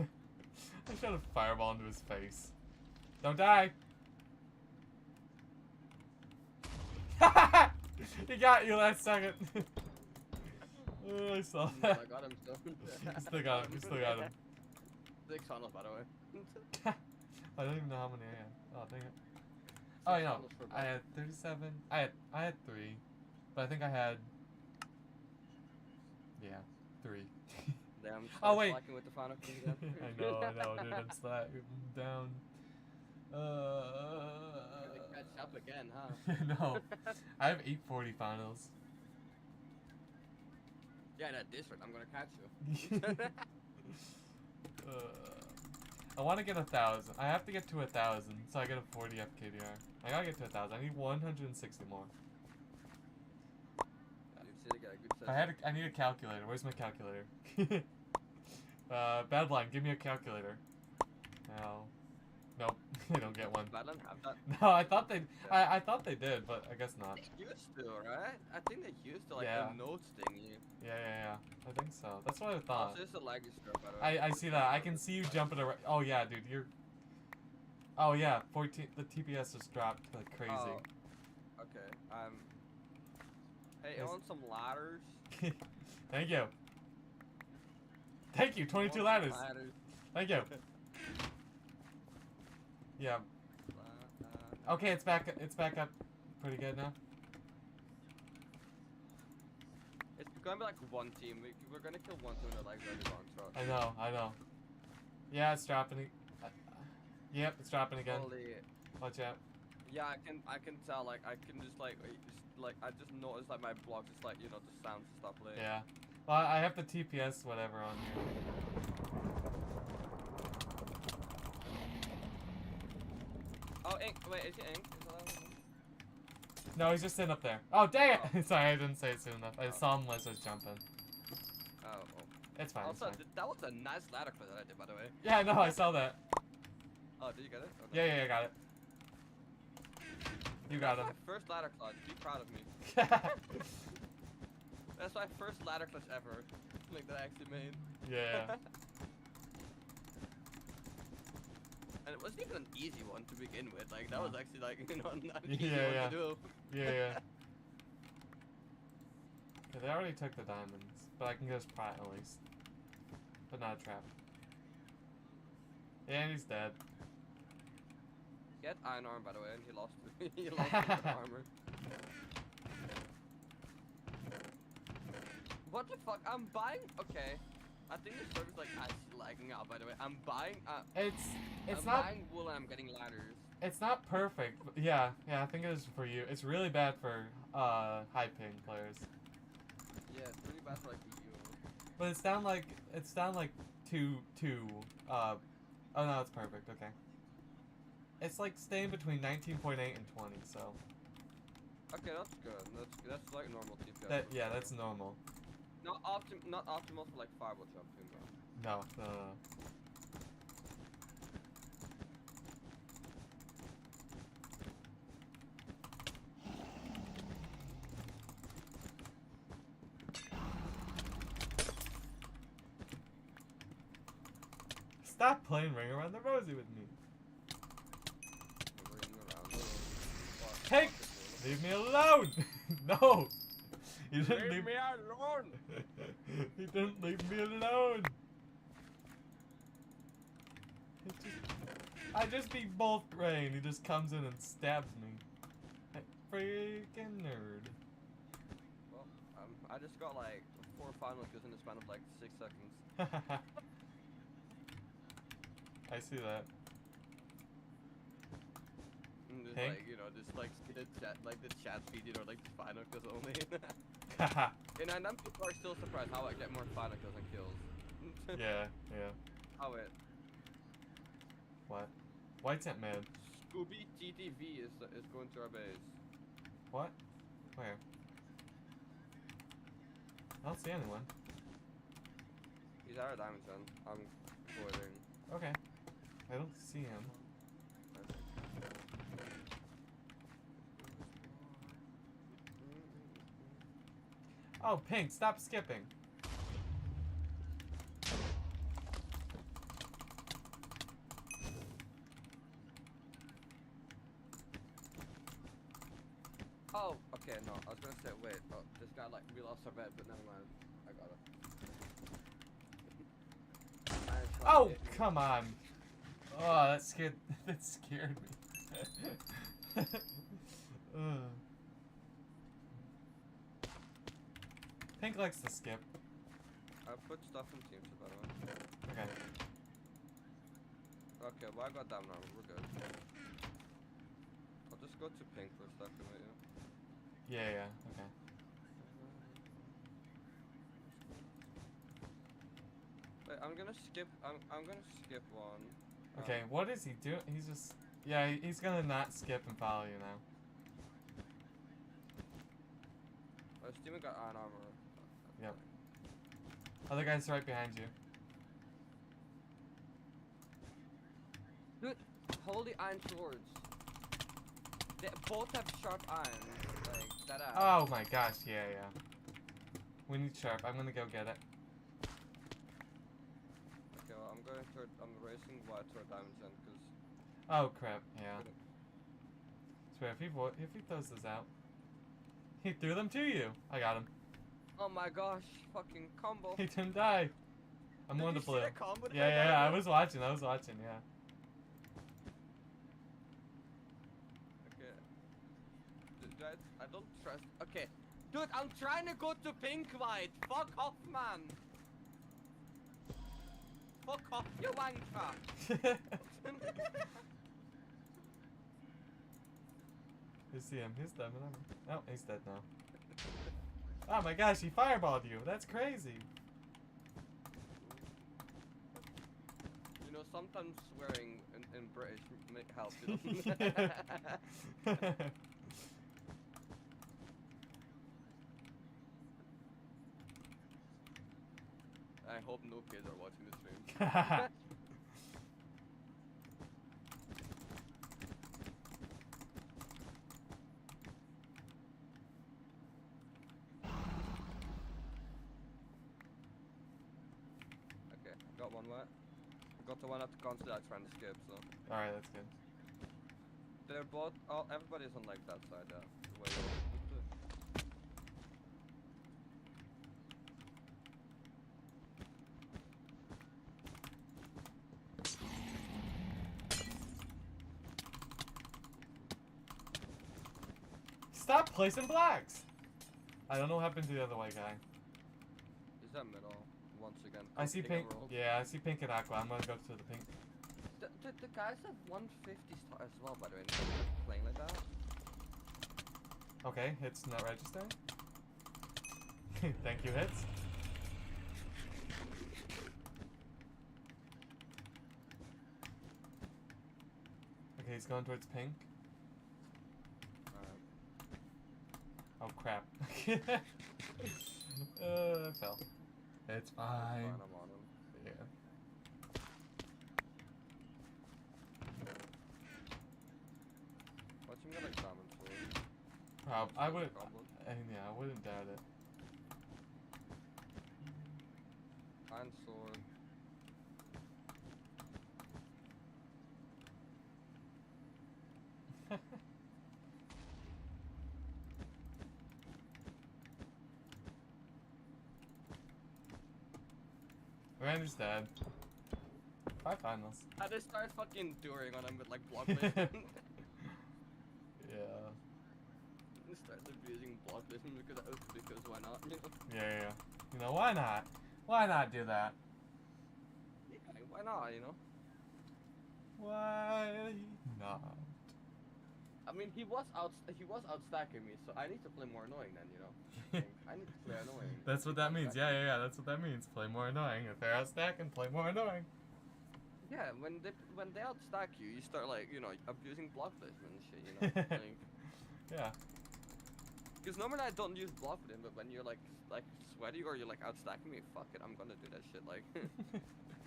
shot a fireball into his face. Don't die! He got you last second. Oh, I saw that. I got him still. You still got him. 6 funnels, by the way. I don't even know how many I had. Oh, dang it. Oh, you know, I had 37. I had 3. But I think I had... Yeah, 3. Damn, oh, wait. slacking with the final king again. I know, dude. I'm slacking down. Catch up again, huh? No. I have 840 finals. Yeah, at this rate, I'm gonna catch you. I want to get 1,000. I have to get to 1,000, so I get a 40 FKDR. I gotta get to 1,000. I need 160 more. I need a calculator. Where's my calculator? Badline, give me a calculator. No. Nope. I don't get one. Badline have that? No, I thought they. I thought they did, but I guess not. They used to, right? I think they used to, like, Yeah. the notes thingy. Yeah. I think so. That's what I thought. Also, it's a laggy script, by the way. I see that. I can see you jumping around. Oh yeah, dude, you're. Oh yeah, 14. The TPS just dropped like crazy. Okay. Hey, you Yes. want some ladders? Thank you. Thank you. 22 Want some ladders. Thank you. Yeah. Okay, it's back. It's back up. Pretty good now. It's gonna be like one team. We're gonna kill one team that like really long shot. I know. I know. Yeah, it's dropping. Yep, it's dropping again. Holy. Watch out. Yeah, I can tell. Like I can just like I just noticed like my blocks just like the sounds stop playing. Yeah. Well, I have the TPS whatever on here. Oh, Ink. Wait, is it Ink? Is that one? No, he's just sitting up there. Oh, dang it! Oh. Sorry, I didn't say it soon enough. I saw him as I was jumping. Oh. It's fine. Also, It's fine. that was a nice ladder clip that I did, by the way. Yeah, no, I saw that. Oh, did you get it? Oh, no. Yeah, I got it. You got him. That's my first ladder clutch. Be proud of me. That's my first ladder clutch ever. Like that I actually made. Yeah. And it wasn't even an easy one to begin with. Like that was actually like not an Yeah, easy one yeah. to do. Yeah. They already took the diamonds, but I can just pry at least. But not a trap. Yeah, and he's dead. He had iron armor, by the way, and he lost he lost his armor. What the fuck? I'm buying. Okay, I think the server's like actually lagging out. By the way, I'm buying. It's I'm not buying wool and I'm getting ladders. it's not perfect. But yeah, I think it is for you. It's really bad for high ping players. Yeah, it's really bad for like you. But it's down like two. Oh no, it's perfect. Okay. It's like staying between 19.8 and 20. So. Okay, that's good. That's like normal TPS. That's normal. Not optimal for like fireball jumping though. No. Stop playing Ring Around the Rosie with me. Hey! Leave me alone! No! You didn't Leave me alone! You didn't leave me alone! I just beat both Ray and he just comes in and stabs me. Like, freaking nerd. Well, I just got like 4 final kills in the span of like 6 seconds. I see that. And just Pink? like, just like the chat feed, like final kills only. Haha. And then people are still surprised how I get more final kills than kills. Yeah. How it? What? White's at mid. Scooby TTV is going to our base. What? Where? I don't see anyone. He's at our diamond zone. I'm boarding. Okay. I don't see him. Oh, Pink, stop skipping. Oh, okay, no, I was gonna say, wait, this guy, like, we lost our bed, but never mind. I got it. Oh, come on. Oh, that scared me. Ugh. Pink likes to skip. I put stuff in teams, by the way. Okay. Okay, well, I got diamond armor, we're good. I'll just go to pink for a second, will you? Yeah, okay. Wait, I'm gonna skip one. Okay, what is he doing? He's just... Yeah, he's gonna not skip and follow you now. Steven got iron armor. Yep. Other guy's right behind you. Dude, hold the iron swords. They both have sharp iron. Like, that Oh my gosh, yeah. We need sharp. I'm gonna go get it. Okay, well, I'm racing white toward diamonds then, because... Oh crap, yeah. So if he throws this out, he threw them to you. I got him. Oh my gosh, fucking combo. He didn't die. I'm Did one you of the see blue. the combo that Yeah, I yeah, got yeah. I him? was watching. Yeah. Okay. Dude, I don't trust. Okay. Dude, I'm trying to go to pink white. Fuck off, man. Fuck off, you wanker. You see him. He's dead. Oh, he's dead now. Oh my gosh, he fireballed you. That's crazy. You know, sometimes swearing in British helps, you know? I hope no kids are watching this stream. Okay, got one wet. Got the one at the console I trying to skip, so. Alright, that's good. They're both. Oh, everybody's on like that side, yeah. The way you're- Stop placing blocks! I don't know what happened to the other white guy. Is that middle? Once again. I see pink. Emerald. Yeah, I see pink and aqua. I'm gonna go to the pink. The guys have 150 star as well, by the way. They're just playing like that. Okay, hits not registering. Thank you, hits. Okay, he's going towards pink. Oh crap. I fell. It's fine. I'm on him. Yeah. Watch him get like diamond sword. I would. Combo. Yeah, I wouldn't doubt it. Iron sword. Randy's dead. 5 finals. I just started fucking during on him with like block placement. Yeah. Just started abusing block placement because why not? You know? Yeah. You know, why not? Why not do that? Yeah, why not? You know. Why not? I mean, he was outstacking me, so I need to play more annoying then, you know. I need to play annoying. That's what that means. Yeah. That's what that means. Play more annoying. If they're outstacking, play more annoying. Yeah, when they outstack you, you start like, you know, abusing block placement and shit, you know. Like, Yeah. because normally I don't use block with him, but when you're like sweaty or you're like outstacking me, fuck it, I'm gonna do that shit. Like,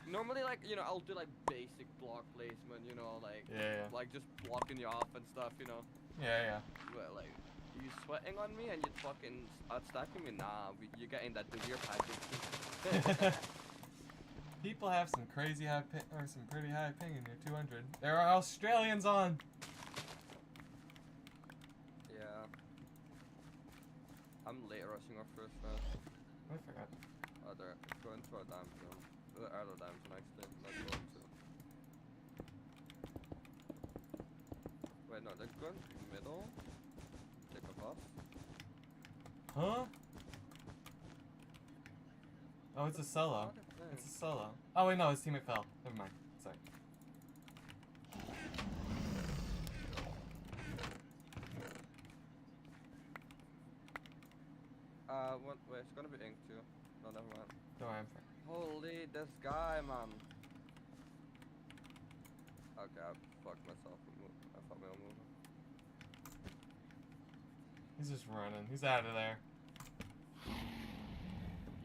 normally like, you know, I'll do like basic block placement, you know, like Yeah. like just blocking you off and stuff, you know. Yeah. But like, you sweating on me and you fucking outstacking me, nah, you're getting that Devere package. People have some crazy high ping, or some pretty high ping in your 200. There are Australians on. Yeah. I'm late rushing our first round. I forgot. Oh, they're going to our dime zone. The other dime zone actually. Not going to. Wait, no, they're going to middle. Take a buff. Huh? Oh, it's a solo. What a thing. It's a solo. Oh wait, no, his teammate fell. Never mind. Sorry. Wait, it's gonna be ink too. No, never mind. Don't worry, I'm fine. Holy, this guy, man. Okay, I fucked myself. I fucked my own move. He's just running. He's out of there.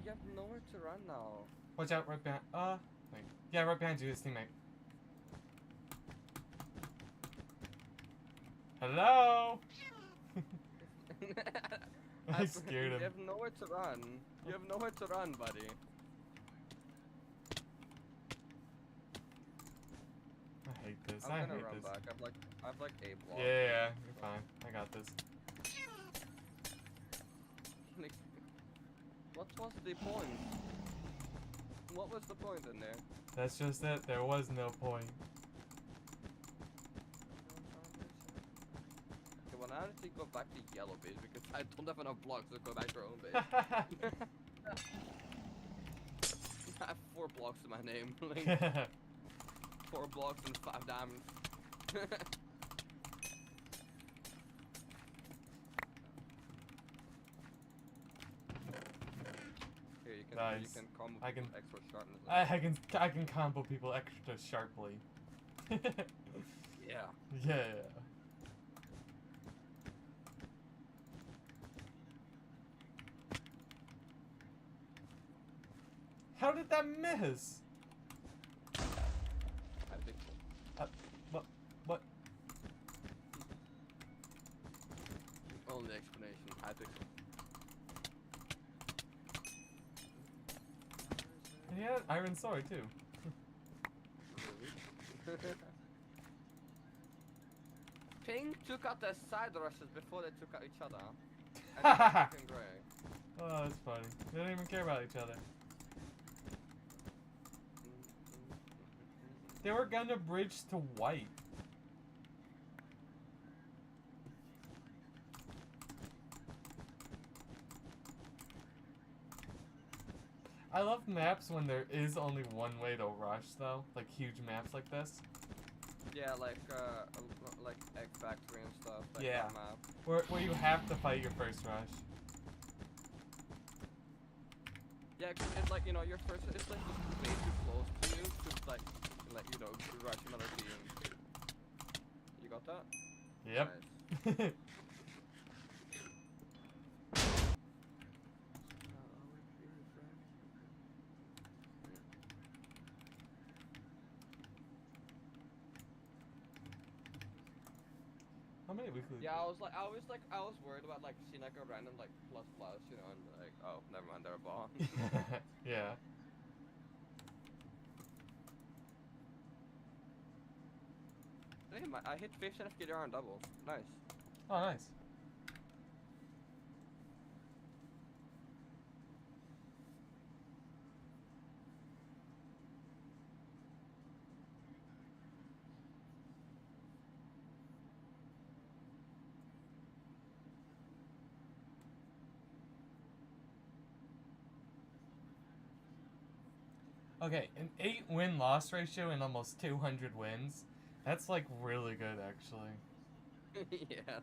You have nowhere to run now. Watch out, right behind. Wait. Yeah, right behind you, his teammate. Hello? I scared him. You have nowhere to run. You have nowhere to run, buddy. I hate this. I'm I gonna hate run this. back. I've like a block. Yeah, you're fine. I got this. Like, what was the point? What was the point in there? That's just it. There was no point. Okay, well now I need to go back to yellow base because I don't have enough blocks to go back to our own base. I have 4 blocks to my name. Like, 4 blocks and 5 diamonds. Here, you Nice. can combo I can- extra sharpness. I can combo people extra sharply. Yeah. Yeah. How did that miss? I think so. What? Only explanation. I think so. And he had iron sword too. Really? Pink took out their side rushes before they took out each other. And fucking Grey. Oh, that's funny. They don't even care about each other. They were gonna bridge to white. I love maps when there is only one way to rush though, like huge maps like this. Yeah, like Egg Factory and stuff. Like Yeah. that map. Where you have to fight your first rush. Yeah, 'cause it's like, you know, your first, it's like just way too close to you to like, you know, rush another team. You got that? Yep. Nice. How many weekly? Yeah, I was worried about like seeing like a random like plus, you know, and like, oh, never mind, they're a ball. Yeah. Damn, I hit 15 FKDR on double. Nice. Oh, nice. Okay, an 8-win loss ratio and almost 200 wins. That's like really good, actually. Yeah.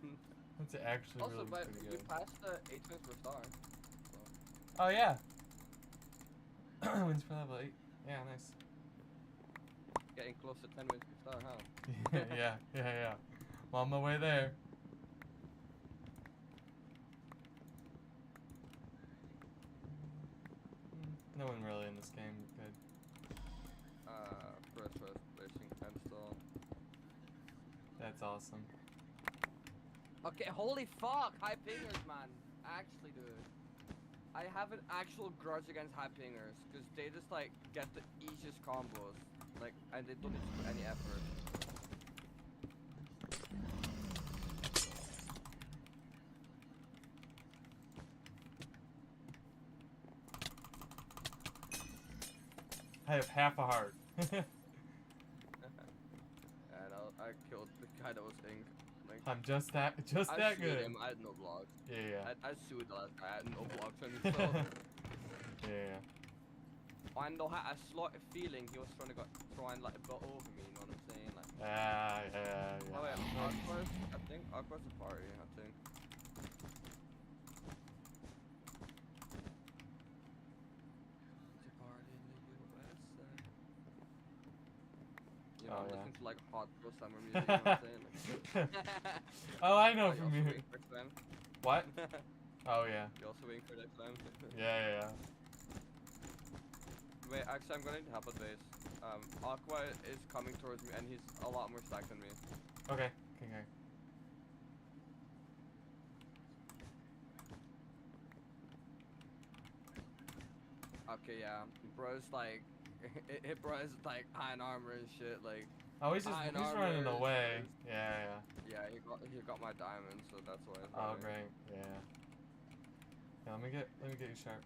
That's actually Also, really but pretty we good. passed the 8 wins per star. So. Oh yeah. Wins per level 8. Yeah, nice. Getting close to 10 wins per star, huh? yeah. I'm on my way there. No one really in this game is good. First placing 10 still. That's awesome. Okay, holy fuck, high pingers, man. Actually, dude. I have an actual grudge against high pingers, because they just, like, get the easiest combos. Like, and they don't need to put any effort. I have half a heart. And I killed the guy that was ink. Like, I'm just that I sued good. him, I had no blocks. Yeah. I sued the last guy, I had no blocks on himself. Yeah. And I had a slight feeling he was trying to try and like butt over me, you know what I'm saying? Like, Yeah. oh wait, Aqua's, I think Aqua's a party, I think. It's a party in the USA. You know, Oh, I'm yeah. listening to like hardcore summer music, you know what I'm saying? Like, Oh, I know you from also you. waiting for exam? What? Oh yeah. You also waiting for the exam? Yeah. Wait, actually, I'm gonna need help at base. Aqua is coming towards me, and he's a lot more stacked than me. Okay. Okay, yeah. Bro's like, bro's like iron armor and shit. Like, Oh, he's Iron running armor away. is- Yeah. Yeah, he got my diamond, so that's why. It's Oh, running. great. Yeah. Yeah, let me get you sharp.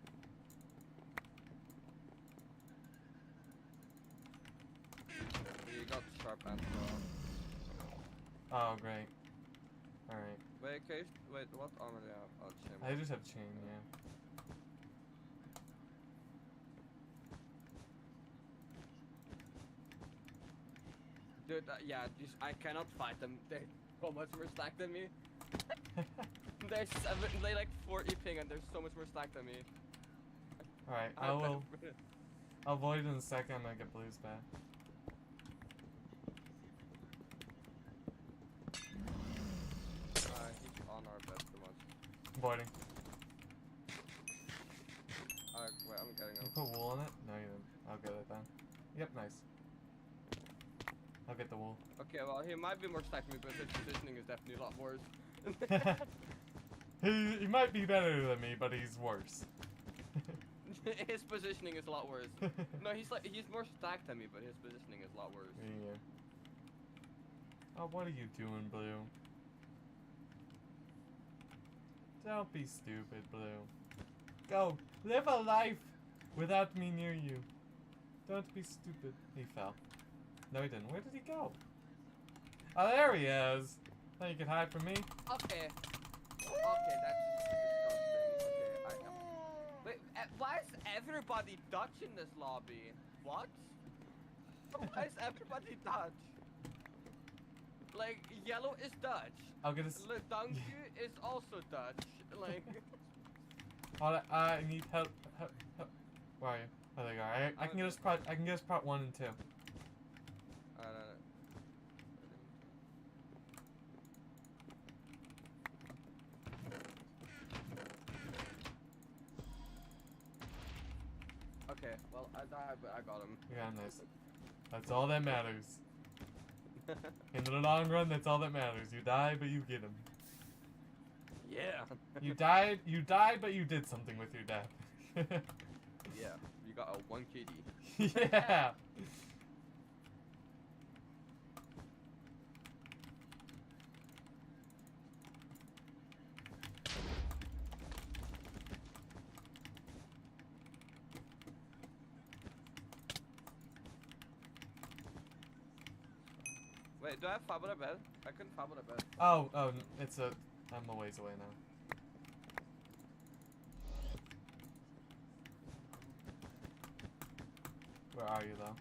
You got sharp and strong. Oh, great. All right. Wait, wait, what armor do you have? Oh, chain. I just have chain. Yeah. Dude, yeah, I cannot fight them. They're so much more stacked than me. They like 40 ping and they're so much more stacked than me. All right. I'll avoid in a second. I'm gonna get blues back. He's on our bed too much. Avoiding. Wait, I'm getting You him. put wool on it? No, you didn't. I'll get it then. Yep, nice. I'll get the wool. Okay, well, he might be more stacked than me, but his positioning is definitely a lot worse. he might be better than me, but he's worse. His positioning is a lot worse. No, he's more stacked than me, but his positioning is a lot worse. Yeah. Oh, what are you doing, Blue? Don't be stupid, Blue. Go, live a life without me near you. Don't be stupid. He fell. No, he didn't. Where did he go? Oh, there he is. Now you can hide from me. Okay. Okay, that's disgusting. Okay, wait, why is everybody Dutch in this lobby? What? Why is everybody Dutch? Like, yellow is Dutch. I'll get his. Le Donkey is also Dutch. Like. I need help. Help. Where are you? Oh, there you are. I can get us part. I can get us part 1 and 2. Okay, well, I died, but I got him. Yeah, nice. That's all that matters. In the long run, that's all that matters. You die, but you get him. Yeah. You died, but you did something with your death. Yeah, you got a 1 KD. Yeah. Wait, do I have Fable a bed? I couldn't Fable a bed. Oh, it's a. I'm a ways away now. Where are you though?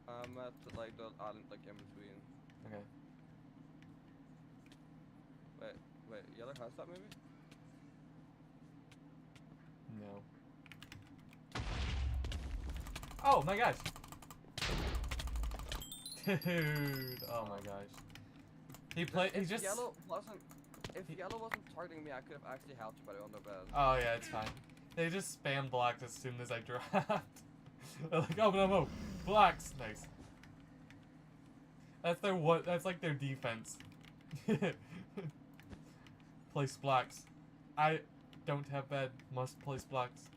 I'm at like the island, like in between. Okay. Wait, yellow has that maybe? No. Oh my gosh! Dude, oh my gosh. He just. Yellow wasn't. If yellow wasn't targeting me, I could have actually helped you, but on the bed. Oh yeah, it's fine. They just spam blocked as soon as I dropped. They're like, oh no, blocks, nice. That's their what? That's like their defense. Place blocks. I don't have bed. Must place blocks.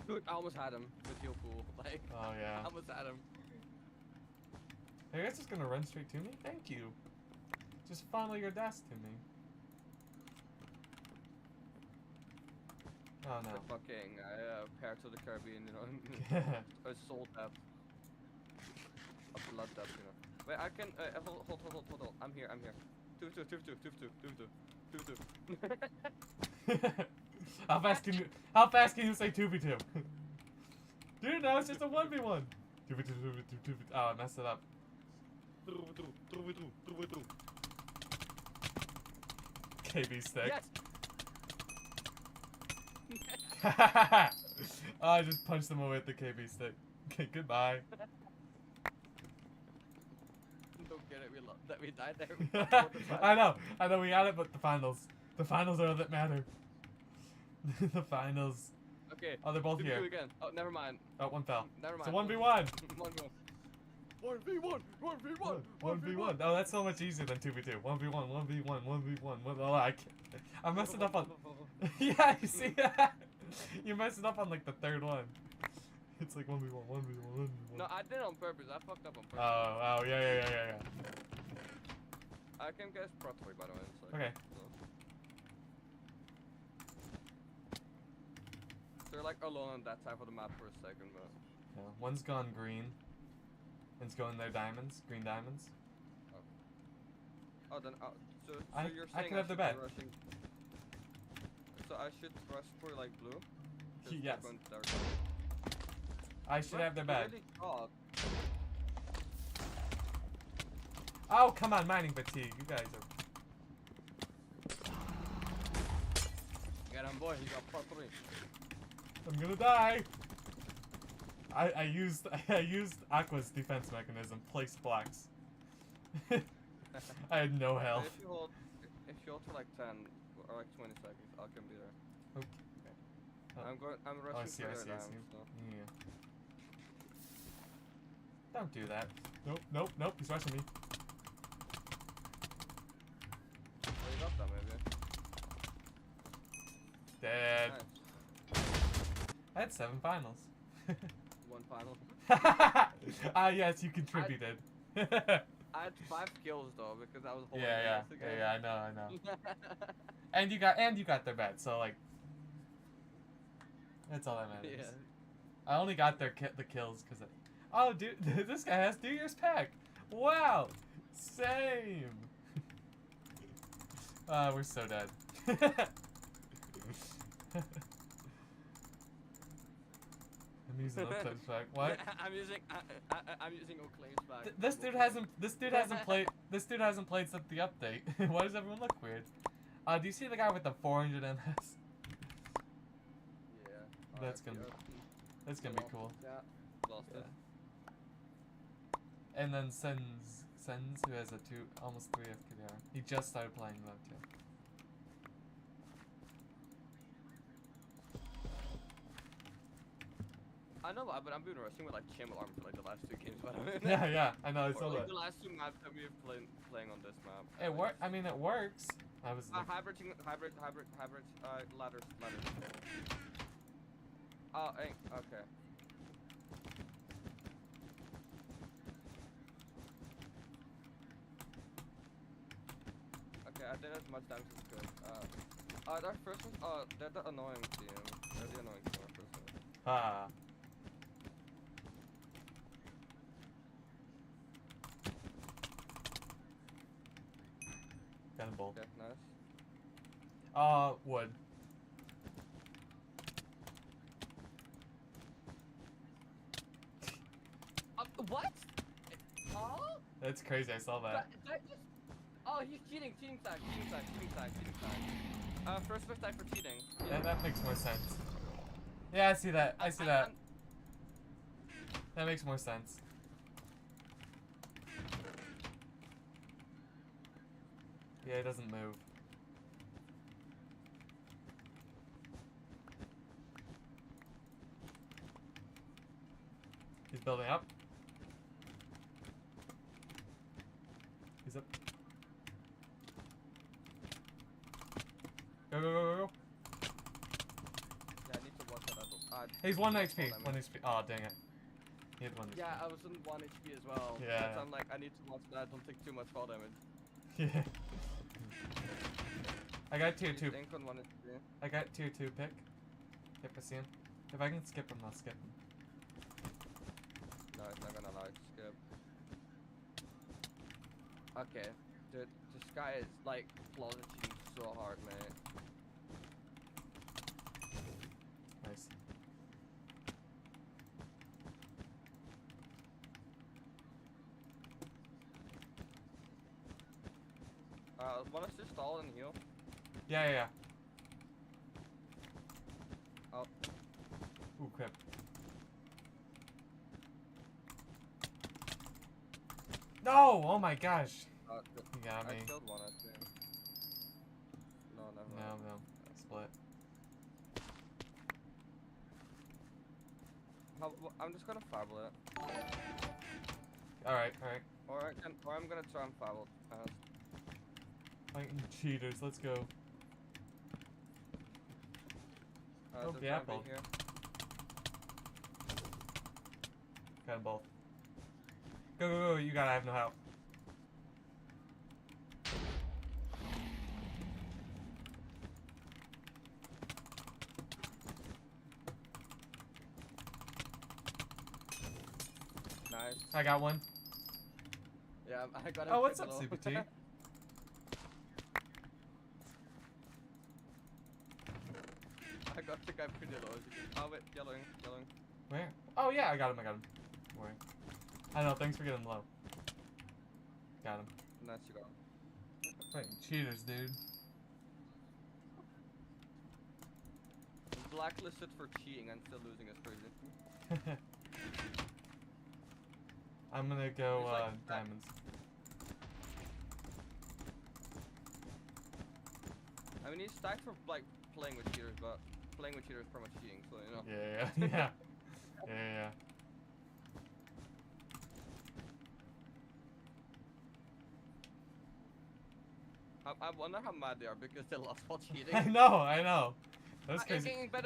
Dude, I almost had him with heal pool. Like. Oh yeah. I almost had him. Are you guys just gonna run straight to me? Thank you. Just funnel your deaths to me. Oh no. The fucking Pirates of the Caribbean, you know. A soul death. A blood death, you know. Wait, I can. Hold. I'm here. 2 2. How fast can you say 2v2? Dude, now it's just a 1v1. 2v2. Oh, I messed it up. 2v2. KB stick. Yes. Oh, I just punched them away with the KB stick. Okay, goodbye. Don't get it. That we died there. I know, we got it, but the finals are all that matter. The finals. Okay. Oh, they're both here. Again. Oh, never mind. Oh, one fell. Never mind. It's a 1v1. 1v1. Oh, that's so much easier than 2v2. 1v1. Oh, I'm messing up on. Yeah, you see that? You messed up on like the 3rd one. It's like 1v1, 1v1, 1v1. No, I did it on purpose. I fucked up on purpose. Oh, yeah. I can guess Pro 3 by the way. It's like, Okay. So. They're like alone on that side of the map for a second, but. Yeah, one's gone green. One's going their diamonds, green diamonds. Oh, then, so you're I saying could have the bet. rushing. So I should rush for like blue? 'Cause they're Yes. going dark. I should have their bet. Really thought. Oh, come on, mining fatigue. You guys are. Get on boy, he got Pro 3. I'm gonna die. I used Aqua's defense mechanism. Place blocks. I had no health. If you hold for like 10 or like 20 seconds, I can be there. Okay. Oh. I'm rushing Oh, I see. for their diamonds, so. Yeah. Don't do that. Nope. He's rushing me. Oh, you got that maybe. Dead. Nice. I had 7 finals. One final. Yes, you contributed. I had 5 kills though because I was holding Yeah, I know. And you got their bet, so like that's all that matters. Yeah. I only got the kills because oh dude, this guy has New Year's pack. Wow, same. We're so dead. I'm using Oakland's pack. What? I'm using Oakland's pack. This dude hasn't played since the update. Why does everyone look weird? Do you see the guy with the 400 MS? Yeah. That's gonna be cool. Yeah. Lost it. And then Sens, who has a almost 3 FKDR. He just started playing though too. I know, but I've been rushing with like Chamber Arm for like the last 2 games, by the way. Yeah, I know. It's or, all like that. the last 2 maps that we've playing on this map. It I mean, it works. I was. Hybrid ladders. Oh, okay. Okay, I did as much damage as good. Our first one, they're the annoying team. They're the annoying team, our first one. Ah. Cannonball. Okay, nice. Wood. What? Oh? That's crazy. I saw that. That just... Oh, he's cheating. Cheating tag. First tag for cheating. Yeah, that makes more sense. Yeah, I see that. I see that. That makes more sense. Yeah, it doesn't move. He's building up. He's up. Go. Yeah, I need to watch that. He's 1 HP. 1 HP. Oh, dang it. He had 1 HP. Yeah, I was on 1 HP as well. Yeah. So I'm like, I need to watch that. Don't take too much fall damage. Yeah. I got tier 2. Ink on 1 HP. I got tier 2 pick. If I see him. If I can skip him, I'll skip him. No, it's not gonna allow it to skip. Okay. Dude, this guy is like flawless cheating so hard, man. Nice. Want us to stall and heal? Yeah. Oh. Ooh, crap. No! Oh my gosh. You got me. I killed 1, I think. No, never mind. No. Split. I'm just gonna fable it. Alright. Or I'm gonna try and fable fast. Fighting cheaters, let's go. Oh, There's the one apple. here. Got them both. Go, go, go. You gotta have no help. Nice. I got one. Yeah, I got him. Oh, what's up, pretty low. CPT? I got the guy pretty low. Oh wait, yellowing. Where? Oh yeah, I got him. Where? I know. Thanks for getting low. Got him. Nice, you got him. Wait, cheaters, dude. Blacklisted for cheating and still losing is crazy. I'm gonna go He's like, diamonds. I mean, he's stacked for like playing with cheaters, but playing with cheaters is pretty much cheating, so you know. Yeah. Yeah. I wonder how mad they are because they lost while cheating. I know. That's crazy. Bet.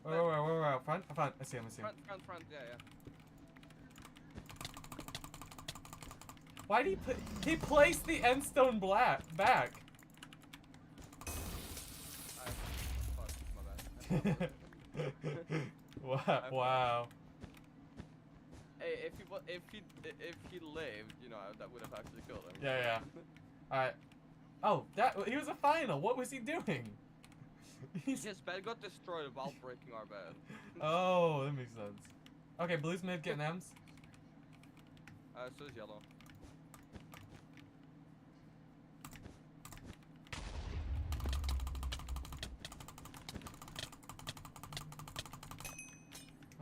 Where? Front? I see him. Front, yeah. Why did he placed the end stone back? Fuck, my bad. Wow. Hey, if he lived, you know, that would have actually killed him. Yeah. Alright. Oh, he was a final. What was he doing? His bed got destroyed while breaking our bed. Oh, that makes sense. Okay, blue's mid getting M's. So is yellow.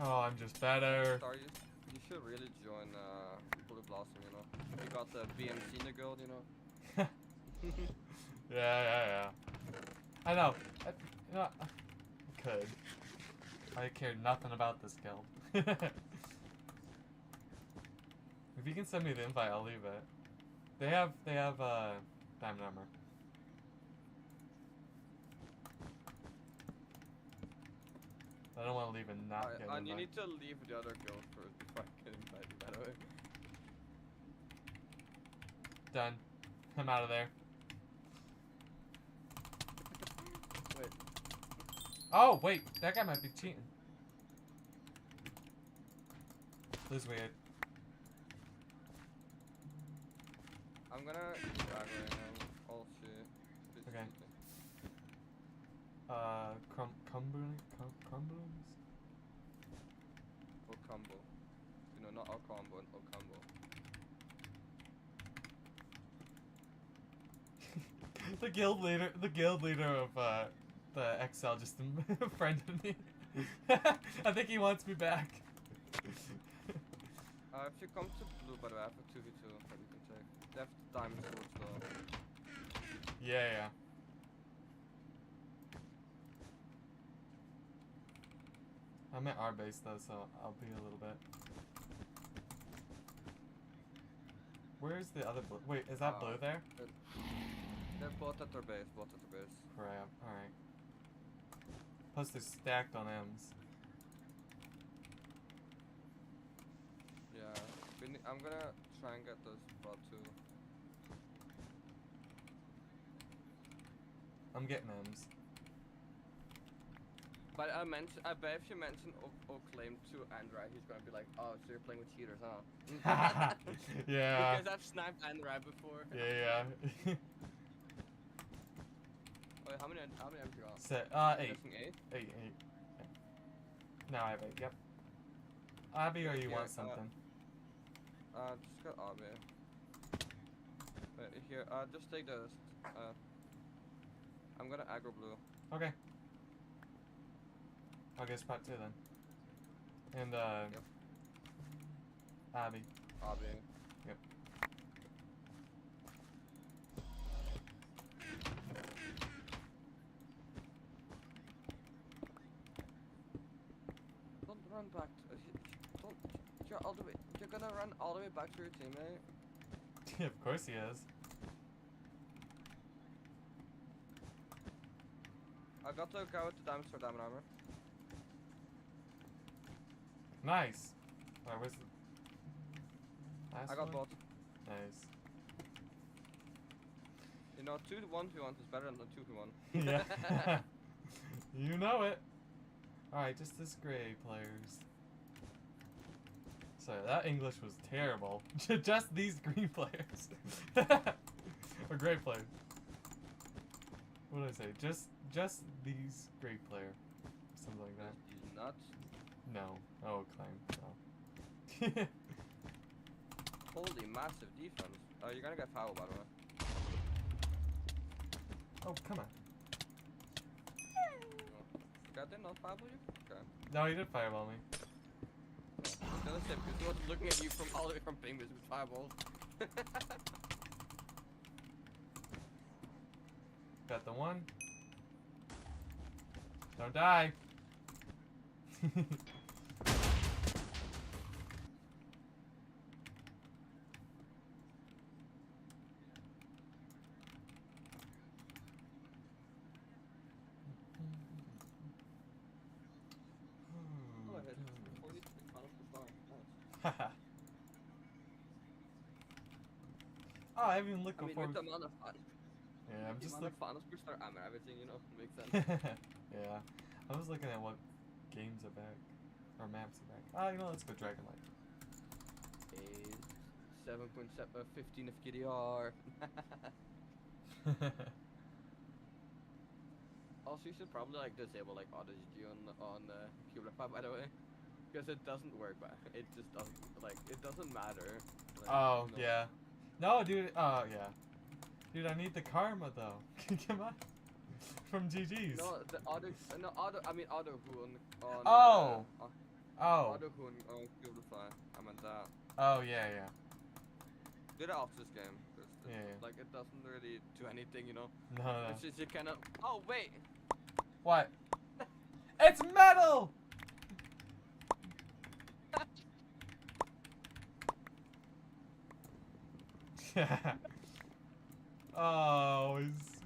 Oh, I'm just better. Star, you should really join Blue Blossom, you know. You got the BMC Nigel, you know. Yeah. I know. I could. I care nothing about this guild. If you can send me the invite, I'll leave it. They have diamond armor. I don't want to leave and not get an invite. You need to leave the other guild first before I get invited, by the way. Done. I'm out of there. Wait. Oh, wait. That guy might be cheating. This is weird. I'm gonna drag right now. All shit. Okay. Cumberlands? Or combo. You know, not our combo, or combo. The guild leader of the XL just friended me. I think he wants me back. If you come to blue, by the way, I have a 2v2 that you can take. They have diamond swords though. Yeah. I'm at our base though, so I'll be a little bit. Where's the other blue? Wait, is that blue there? They're both at their base, Crap, alright. Plus they're stacked on M's. Yeah, I'm gonna try and get those brought too. I'm getting M's. But I bet if you mention Claim to Andrai, he's gonna be like, oh, so you're playing with cheaters, huh? Yeah. Because I've sniped Andrai before. Yeah. Wait, how many M's you got? Set, eight. Eight. Now I have 8, yep. Abby, or you want something? Just got Abby. Wait, here, just take this. I'm gonna aggro blue. Okay. I'll get spot 2 then. And, Yep. Abby. Yep. Don't run back. You're gonna run all the way back to your teammate. Yeah, of course he is. I got the guy with the diamond sword, diamond armor. Nice. Alright, where's the last I got one? both. Nice. You know, 2-1-2-1 is better than the 2-1. Yeah. You know it. Alright, just this gray players. Sorry, that English was terrible. Just these green players. Or gray players. What did I say? Just these gray player. Something like that. These nuts. No. Oh, claim. No. Holy massive defense. You're gonna get fouled, by the way. Oh, come on. Got that not foul you? Okay. No, he did fireball me. I was gonna say, because he was looking at you from all the way from Pingvis with fireballs. Got the one. Don't die. Oh, I hit 46 miles per star. Nice. Oh, I haven't even looked I mean, before. with the amount of Yeah, I'm just amount of finals per star, I mean, everything, you know, makes sense. Yeah, I was looking at what games are back or maps are back. Ah, you know, let's go Dragonlight. Is 7.15 of KDR. Also, you should probably like disable like AutoGG on Cubify, by the way, because it doesn't work. But it just doesn't it doesn't matter. Like, Oh, you know. yeah. No, dude. Oh, yeah. Dude, I need the karma though. Come on. From GG's. No, the I mean auto on. Oh. Oh. Auto on Cubify. I meant that. Oh, yeah, yeah. Do that after this game. 'Cause Yeah, yeah. Like it doesn't really do anything, you know. No, no. It's just you cannot. Oh wait. What? It's metal! Oh, he's...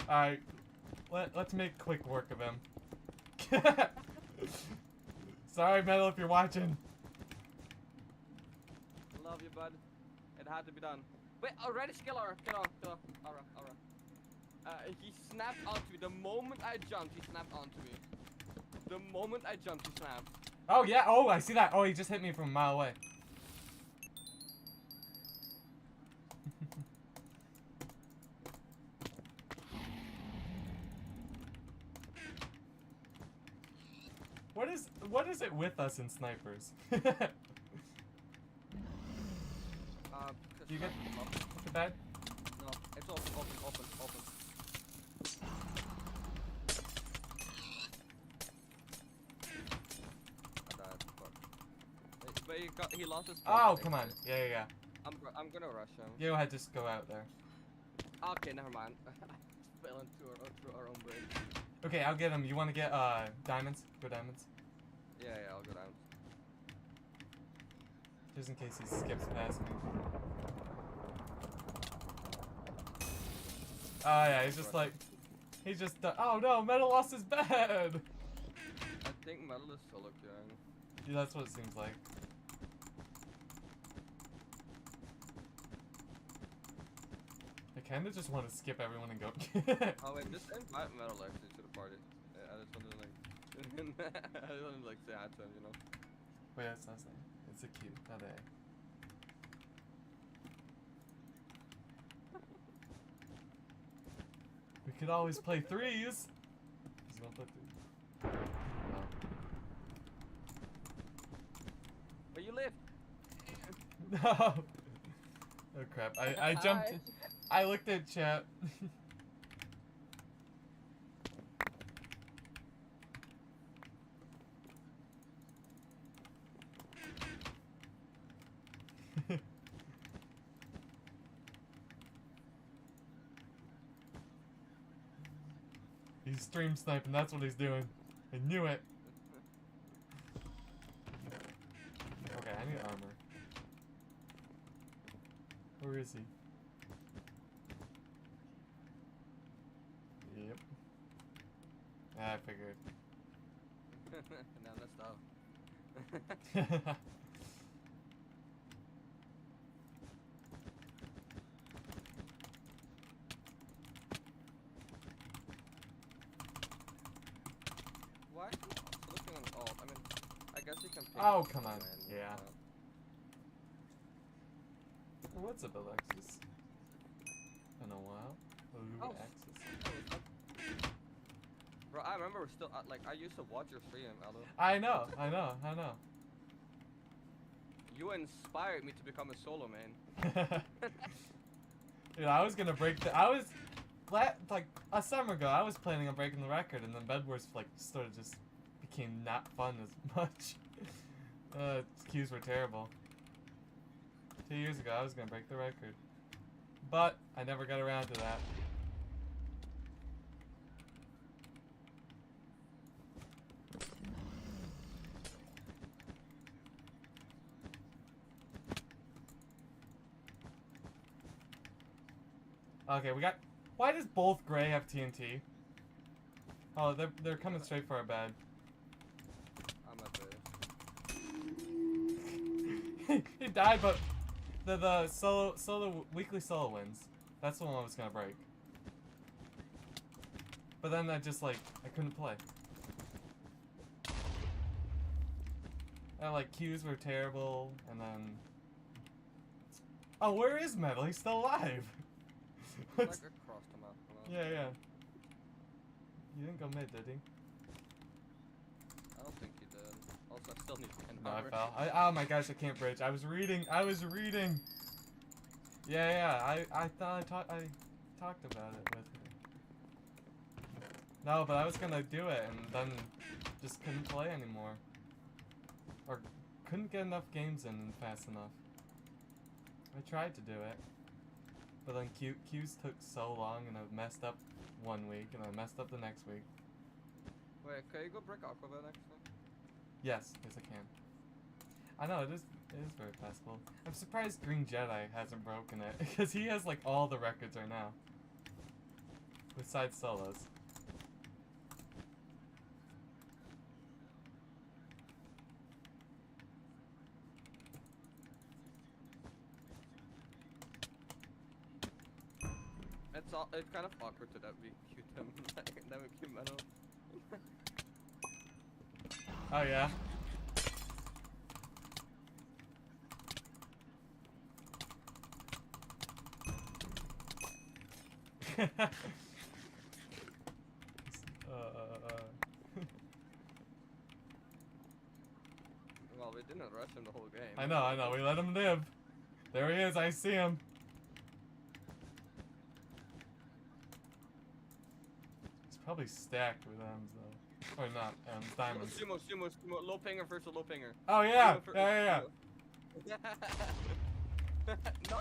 Alright. Let's make quick work of him. Sorry, Metal, if you're watching. Love you, bud. It had to be done. Wait, already skill R. Get on. Aura. He snapped onto me. The moment I jumped, he snapped onto me. The moment I jumped, he snapped. Oh, yeah. Oh, I see that. Oh, he just hit me from a mile away. What is it with us in snipers? Do you get the bed? No, it's open. I died, but he lost his Oh, point, come on. actually. Yeah. I'm gonna rush him. Go ahead, just go out there. Okay, never mind. I fell into our own bridge. Okay, I'll get him. You want to get diamonds? Go diamonds. Yeah, I'll go down. Just in case he skips past me. Oh yeah, he's just like, oh no, Metal lost his bed! I think Metal is solo queuing. Yeah, that's what it seems like. I kinda just want to skip everyone and go. Oh wait, just invite Metal actually to the party. Yeah, I just wanted to like, I just wanted to like say hi to him, you know. Wait, that's last name. It's a Q, not a. We could always play threes. Just don't play threes. Where you live? No. Oh crap! I jumped. I looked at chat. He's stream sniping, that's what he's doing. I knew it. Okay, I need armor. Where is he? Yep. I figured. Now let's go. Why? Looking on alt. I mean, I guess you can. Ping Oh, come on. and, Yeah. What's up, Alexis? Been a while. Oh, Access. Bro, I remember we're still like I used to watch your stream, Aldo. I know. You inspired me to become a solo main. Dude, I was gonna break the. I was, like a summer ago. I was planning on breaking the record, and then Bedwars like sort of just became not fun as much. Queues were terrible. 2 years ago, I was gonna break the record, but I never got around to that. Okay, we got. Why does both Gray have TNT? Oh, they're coming straight for our bed. I'm at the. He died, but the solo weekly solo wins. That's the one I was gonna break. But then I just like I couldn't play. And like queues were terrible, and then. Oh, where is Metal? He's still alive. Like across the map. Yeah. He didn't go mid, did he? I don't think he did. Also, I still need 10 No, I armor. fell. Oh my gosh, I can't bridge. I was reading. Yeah. I thought I talked about it with her. No, but I was gonna do it and then just couldn't play anymore. Or couldn't get enough games in fast enough. I tried to do it. But then queues took so long, and I messed up 1 week, and I messed up the next week. Wait, can you go break Aquaman next time? Yes, I can. I know, it is very possible. I'm surprised Green Jedi hasn't broken it, because he has like all the records right now. Besides solos. It's kind of awkward to that we cute him, that we cute Metal. Oh yeah. Well, we didn't rush him the whole game. I know, we let him live. There he is, I see him. He's probably stacked with M's though. Or not, M's, diamonds. Sumo, low pinger versus low pinger. Oh yeah, Sumo yeah. No!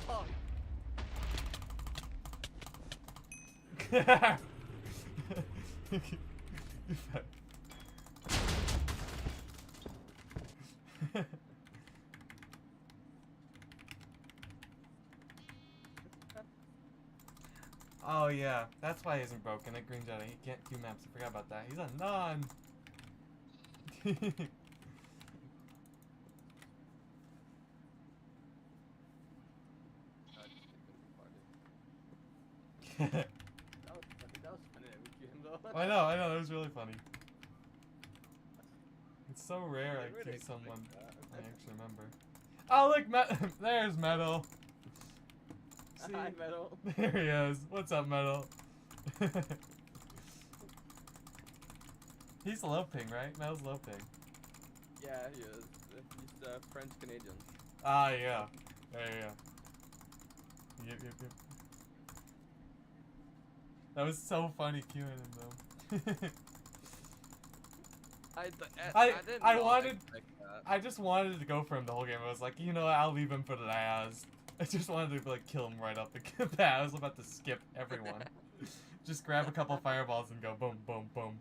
Oh yeah, that's why he isn't broken at Green Jedi. He can't queue maps. I forgot about that. He's a nun. That was funny that we queued him though. I know, that was really funny. It's so rare I really queue someone like that. I actually remember. Oh look, there's Metal. See? Hi, Metal. There he is. What's up, Metal? He's low ping, right? Metal's low ping. Yeah, he is. He's French Canadian. Ah, yeah. Yeah. Yep. That was so funny queuing him though. I wanted. expect that. I just wanted to go for him the whole game. I was like, you know what? I'll leave him for the last. I just wanted to like kill him right off the bat. I was about to skip everyone. Just grab a couple fireballs and go boom, boom, boom.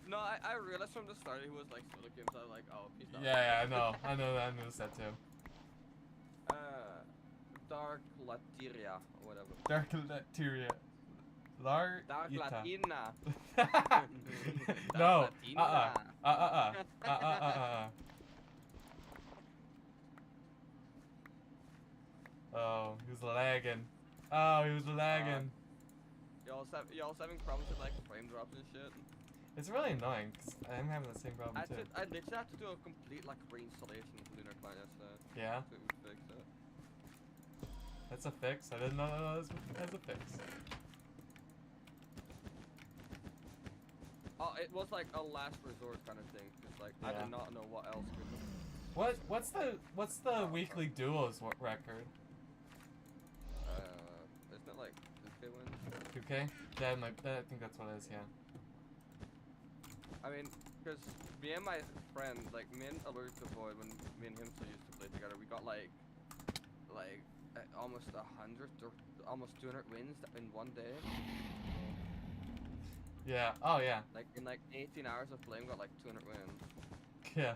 No, I realized from the start he was like solo games. I was like, oh, he's not. Yeah, I know. I noticed that too. Dark Latiria or whatever. Dark Latiria. Dark Latina. No. Latina. Oh, he was lagging. Oh, he was lagging. Y'all having problems with like frame drops and shit? It's really annoying because I'm having the same problem too. I literally had to do a complete like reinstallation of Lunar Client yesterday. Yeah? So it would fix it. That's a fix? I didn't know that was a fix. Oh, it was like a last resort kind of thing. Cause like I Yeah. did not know what else could. What's the weekly duos record? Isn't it like 2K wins? 2K? Yeah, I think that's what it is. Yeah. I mean, because me and my friend, like me and Allergic to Void, when me and him still used to play together, we got like almost 100 or almost 200 wins in one day. Yeah. Oh yeah. Like in like 18 hours of playing, we got like 200 wins. Yeah.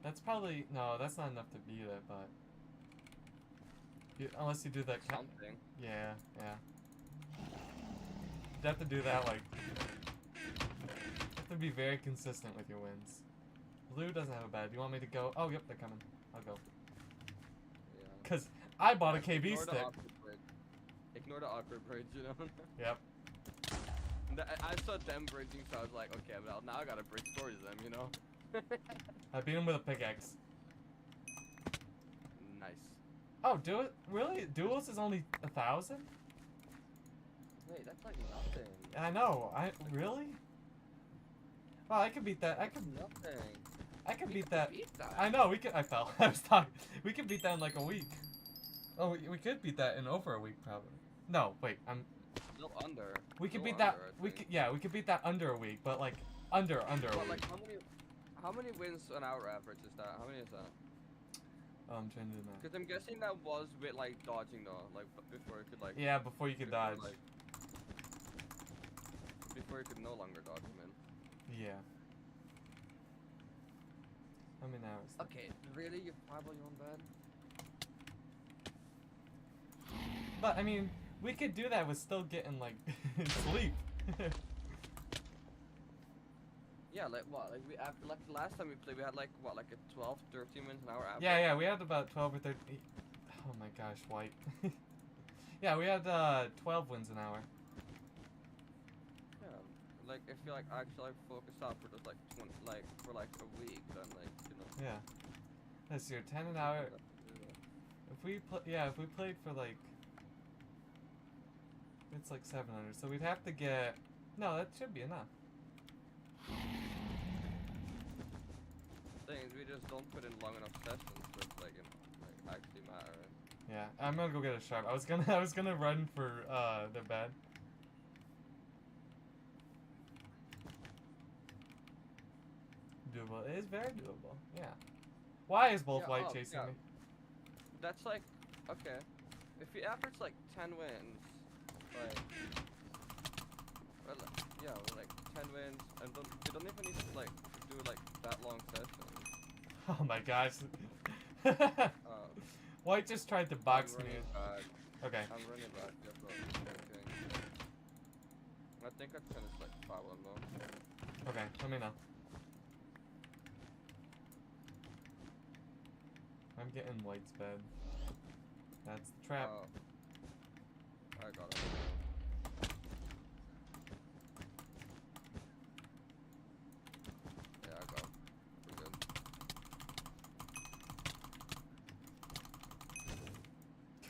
That's probably that's not enough to beat it, but unless you do that. Something. Yeah. You'd have to do that like. You have to be very consistent with your wins. Blue doesn't have a bad. You want me to go? Oh, yep, they're coming. I'll go. Yeah. Cause I bought a KB Ignore stick. Ignore the awkward bridge, you know. Yep. I saw them bridging, so I was like, okay, well now I gotta bridge towards them, you know. I beat him with a pickaxe. Nice. Oh, do it? Really? Duels is only 1,000? Wait, that's like nothing. I know. Really? Well, I could beat that. I could beat that. I know. I fell. I was talking. We could beat that in like a week. Oh, we could beat that in over a week, probably. No, wait. Still under. We could Still beat that. under, We could beat that under a week, but like under a Well, week. like how many wins an hour average is that? How many is that? Oh, I'm trying to do that. Because I'm guessing that was with like dodging though, like before it could like. Yeah, before you could dodge. Like, before you could no longer dodge them in. Yeah. How many hours? Okay, really? You're probably on bed? But I mean, we could do that with still getting like sleep. Yeah, like what? Like like the last time we played, we had like what, like a 12, 13 minutes an hour average. Yeah, we had about 12 or 13. Oh my gosh, White. Yeah, we had 12 wins an hour. Yeah, like if you like actually like focus up for just like for like a week, then like you know. Yeah. That's your 10 an hour. If we played for like, it's like 700. So we'd have to get. No, that should be enough. Things we just don't put in long enough sessions to like actually matter. Right? Yeah, I'm gonna go get a sharp. I was gonna run for the bed. Doable. It is very doable. Yeah. Why is both White chasing me? That's like, okay, if you average like 10 wins, like, well, yeah, like 10 wins, and you don't even need to like do like that long session. Oh my gosh. White just tried to box me. Okay. I'm running back. That's what I think I finished like 5-1 though. Okay, let me know. I'm getting White's bed. That's the trap. I got it. Yeah, I got it. We're good.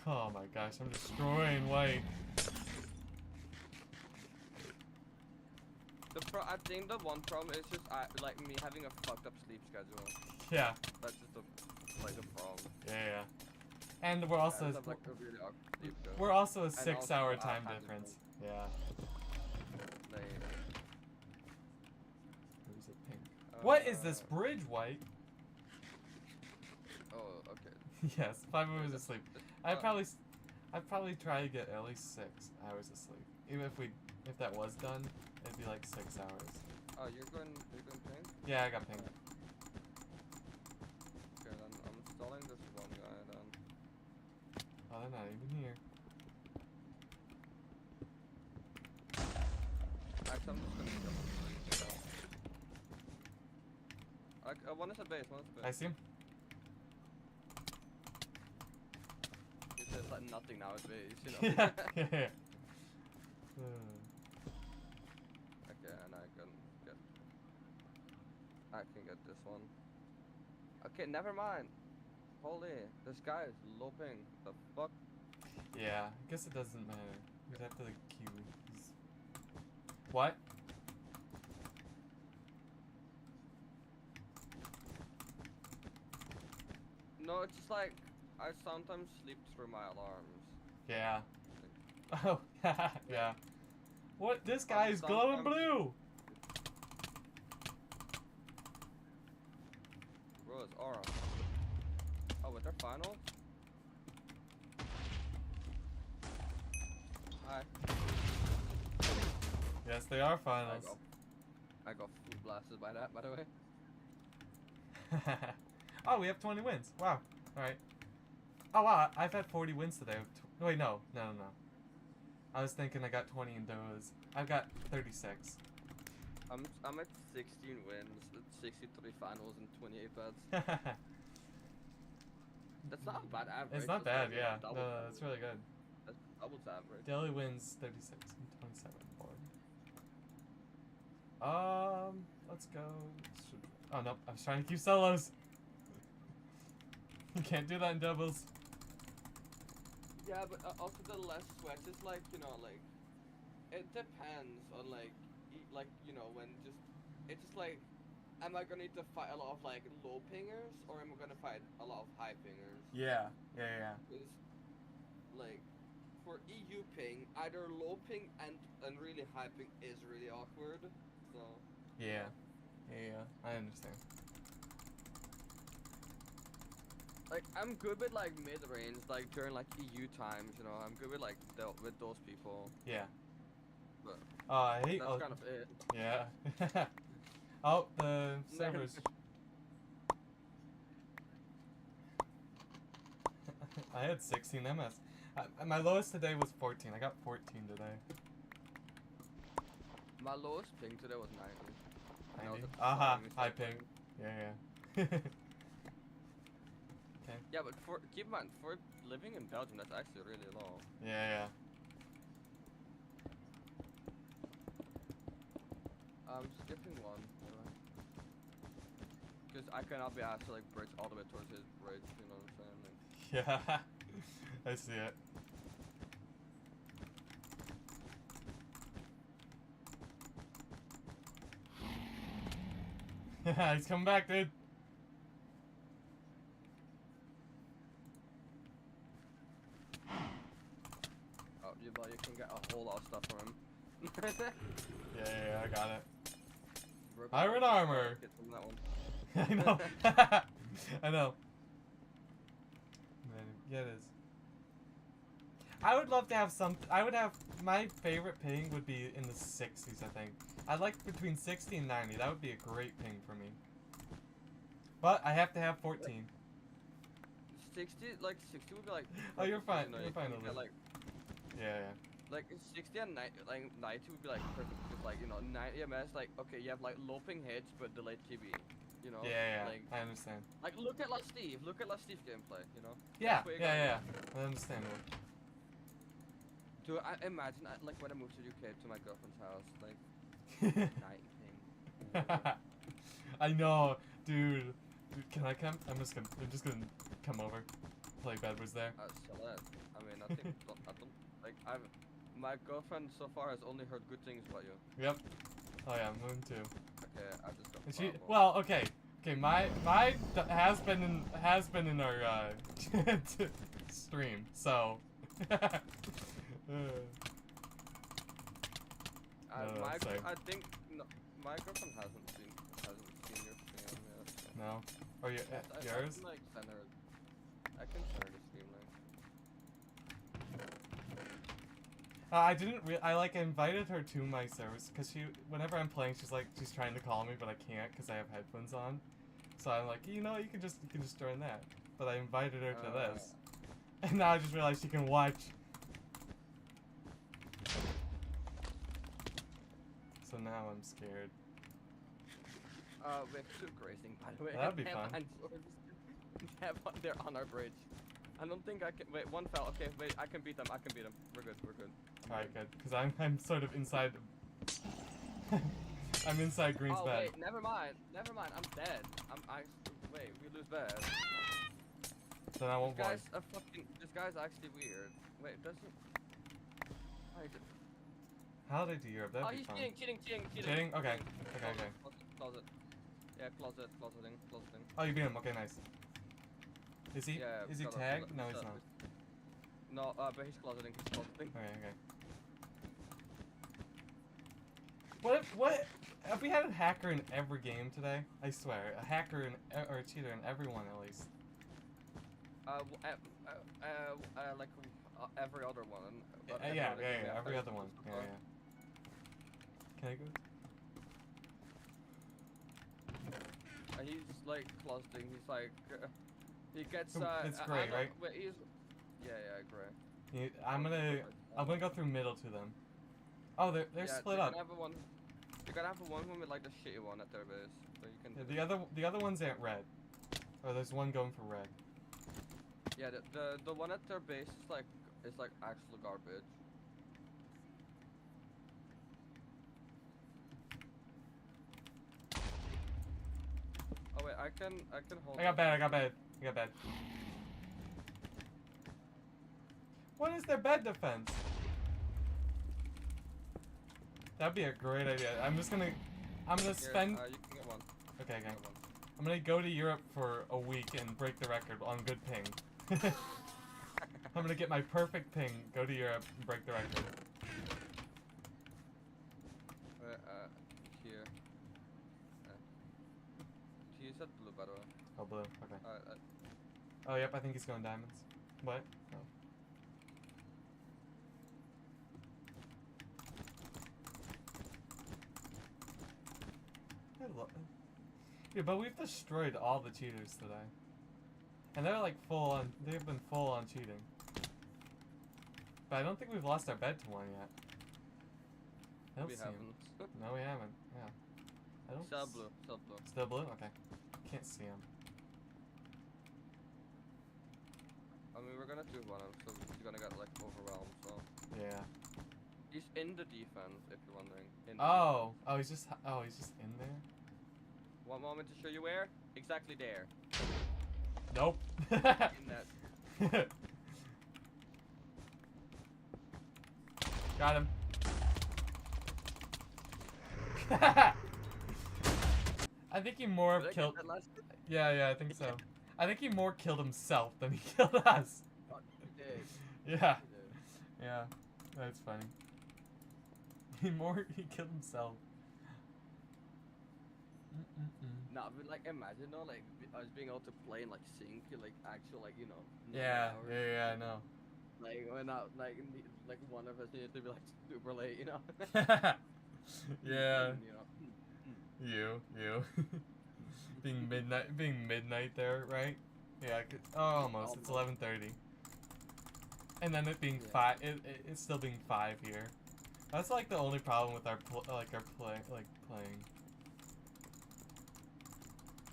Oh my gosh, I'm destroying White. I think the one problem is just like me having a fucked up sleep schedule. Yeah. That's just the problem. Yeah. And we're also Like a really awkward sleep schedule. we're also a 6-hour also, time difference. Yeah. Like, Where's it pink? What is this bridge, White? Oh, okay. Yes, 5 hours of sleep. I'd probably try to get at least 6 hours of sleep. Even if that was done, it'd be like 6 hours. Oh, you're going pink? Yeah, I got pink. Okay, then I'm installing this one guy then. Oh, they're not even here. Actually, I'm just gonna kill him. One is a base, one is a base. I see him. He's like nothing nowadays, you know. Yeah. Okay, and I can get this one. Okay, never mind. Holy, this guy is loping. The fuck? Yeah, I guess it doesn't matter. You'd have to like queue. What? No, it's just like I sometimes sleep through my alarms. Yeah. Oh, yeah. What? This guy is glowing blue! Rose, aura. Oh, with their finals? Hi. Yes, they are finals. I got food blasted by that, by the way. Oh, we have 20 wins. Wow. Alright. Oh, wow. I've had 40 wins today. Wait, no. No. I was thinking I got 20 in those. I've got 36. I'm at 16 wins, 63 finals, and 28 bets. That's not a bad average. It's not bad, yeah. No, that's really good. That's double average. Daily wins 36 and 27 board. Let's go. Oh, no. I was trying to keep solos. You can't do that in doubles. Yeah, but also the less sweat is like, you know, like, it depends on like, you know, when it's just like, am I gonna need to fight a lot of like low pingers, or am I gonna fight a lot of high pingers? Yeah. Because, like, for EU ping, either low ping and really high ping is really awkward, so. Yeah, I understand. Like, I'm good with like mid-range, like during like EU times, you know, I'm good with like with those people. Yeah. But I hate. that's kind of it. Yeah. Oh, the servers. I had 16 MS. My lowest today was 14. I got 14 today. My lowest ping today was 90. 90? Aha, high ping. Yeah. Okay. Yeah, but keep in mind, for living in Belgium, that's actually really low. Yeah. I'm skipping one, because I cannot be asked to like bridge all the way towards his bridge. You know what I'm saying? Like, Yeah. I see it. Yeah, he's coming back, dude. oh, you can get a whole lot of stuff from him. Yeah, I got it. Rip Iron armor. Get from that one. I know. I know. Yeah, it is. I would love to have I would have, my favorite ping would be in the 60s, I think. I'd like between 60 and 90. That would be a great ping for me. But I have to have 14. 60 would be like. Oh, you're fine. You know, You're fine, you get, like, yeah. like 60 and 90, like 90 would be like perfect because like, you know, 90 MS, like, okay, you have like low ping hits but delayed TB. You know? Yeah, Like, I understand. like look at Last Steve. Look at Last Steve gameplay. You know? Yeah, That's what you gotta yeah. do. I understand it. Dude, I imagine like when I moved to UK to my girlfriend's house, like 90 ping. I know, dude. Can I come? I'm just gonna come over, play Bedwars there. So that, I mean, I think I don't like my girlfriend so far has only heard good things about you. Yep. Oh yeah, Moon too. Okay, I just got. And she, well, okay. My has been in our stream, so. I think no, my girlfriend hasn't seen your stream yet. No. Oh, yours? I can like send her. I can send her the stream link. I didn't. I like invited her to my service because whenever I'm playing, she's trying to call me, but I can't because I have headphones on. So I'm like, you know, you can just join that. But I invited her to this, and now I just realized she can watch. So now I'm scared. We have Super Racing, by the way. That'd be fun. They're on our bridge. I don't think I can. Wait, one fell. Okay, wait, I can beat them. I can beat them. We're good. We're good. Alright, good. Because I'm sort of inside. I'm inside Green's Oh bed. wait, never mind. Never mind. I'm dead. Wait, we lose bed. Then I won't This blind. guy's a fucking. This guy's actually weird. Wait, doesn't. Oh, he did. How did I do Europe? That'd Oh, be he's fun. cheating. Cheating? Okay. Okay. Closet. Yeah, closeting. Oh, you beat him. Okay, nice. Is he? Yeah, Is he got a- tagged? No, he's got- not. No, but he's closeting. Okay. What? Have we had a hacker in every game today? I swear, a hacker or a cheater in every one at least. Like every other one. Yeah, every other one. Yeah. Can I go? And he's like closeting. He's like, he gets. It's gray, right? Wait, yeah, gray. I'm gonna go through middle to them. Oh, they're split up. You're gonna have one with like the shitty one at their base, but you can. Yeah, the other one's at red. Or there's one going for red. Yeah, the one at their base is like actual garbage. Oh wait, I can hold. I got bed. What is their bed defense? That'd be a great idea. I'm gonna spend. You can get one. Okay. Get one. I'm gonna go to Europe for a week and break the record on good ping. I'm gonna get my perfect ping, go to Europe, and break the record. Here. You said blue, by the way. Oh, blue. Okay. Oh, yep. I think he's going diamonds. What? Oh. Yeah, but we've destroyed all the cheaters today. And they're like they've been full on cheating. But I don't think we've lost our bed to one yet. I don't We see him. haven't. No, we haven't. Yeah. I don't Still blue. Still blue. Still blue? Okay. Can't see him. I mean, we're gonna do one, so he's gonna get like overwhelmed. So Yeah. he's in the defense, if you're wondering. Oh, he's just in there. One moment to show you where. Exactly there. Nope. In that. Got him. I think he more Did I get killed. that last? Yeah, I think so. I think he more killed himself than he killed us. Oh, he did. Yeah, He did. yeah, that's funny. He killed himself. Nah, but like imagine though, like us being able to play in like sync, like actual, like 9 Yeah, hours. yeah, I know. Like when not like one of us needed to be like super late, you know. Yeah. You know. You. being midnight there, right? Yeah. Almost. It's 11:30. And then it being 5. It's still being 5 here. That's like the only problem with our playing.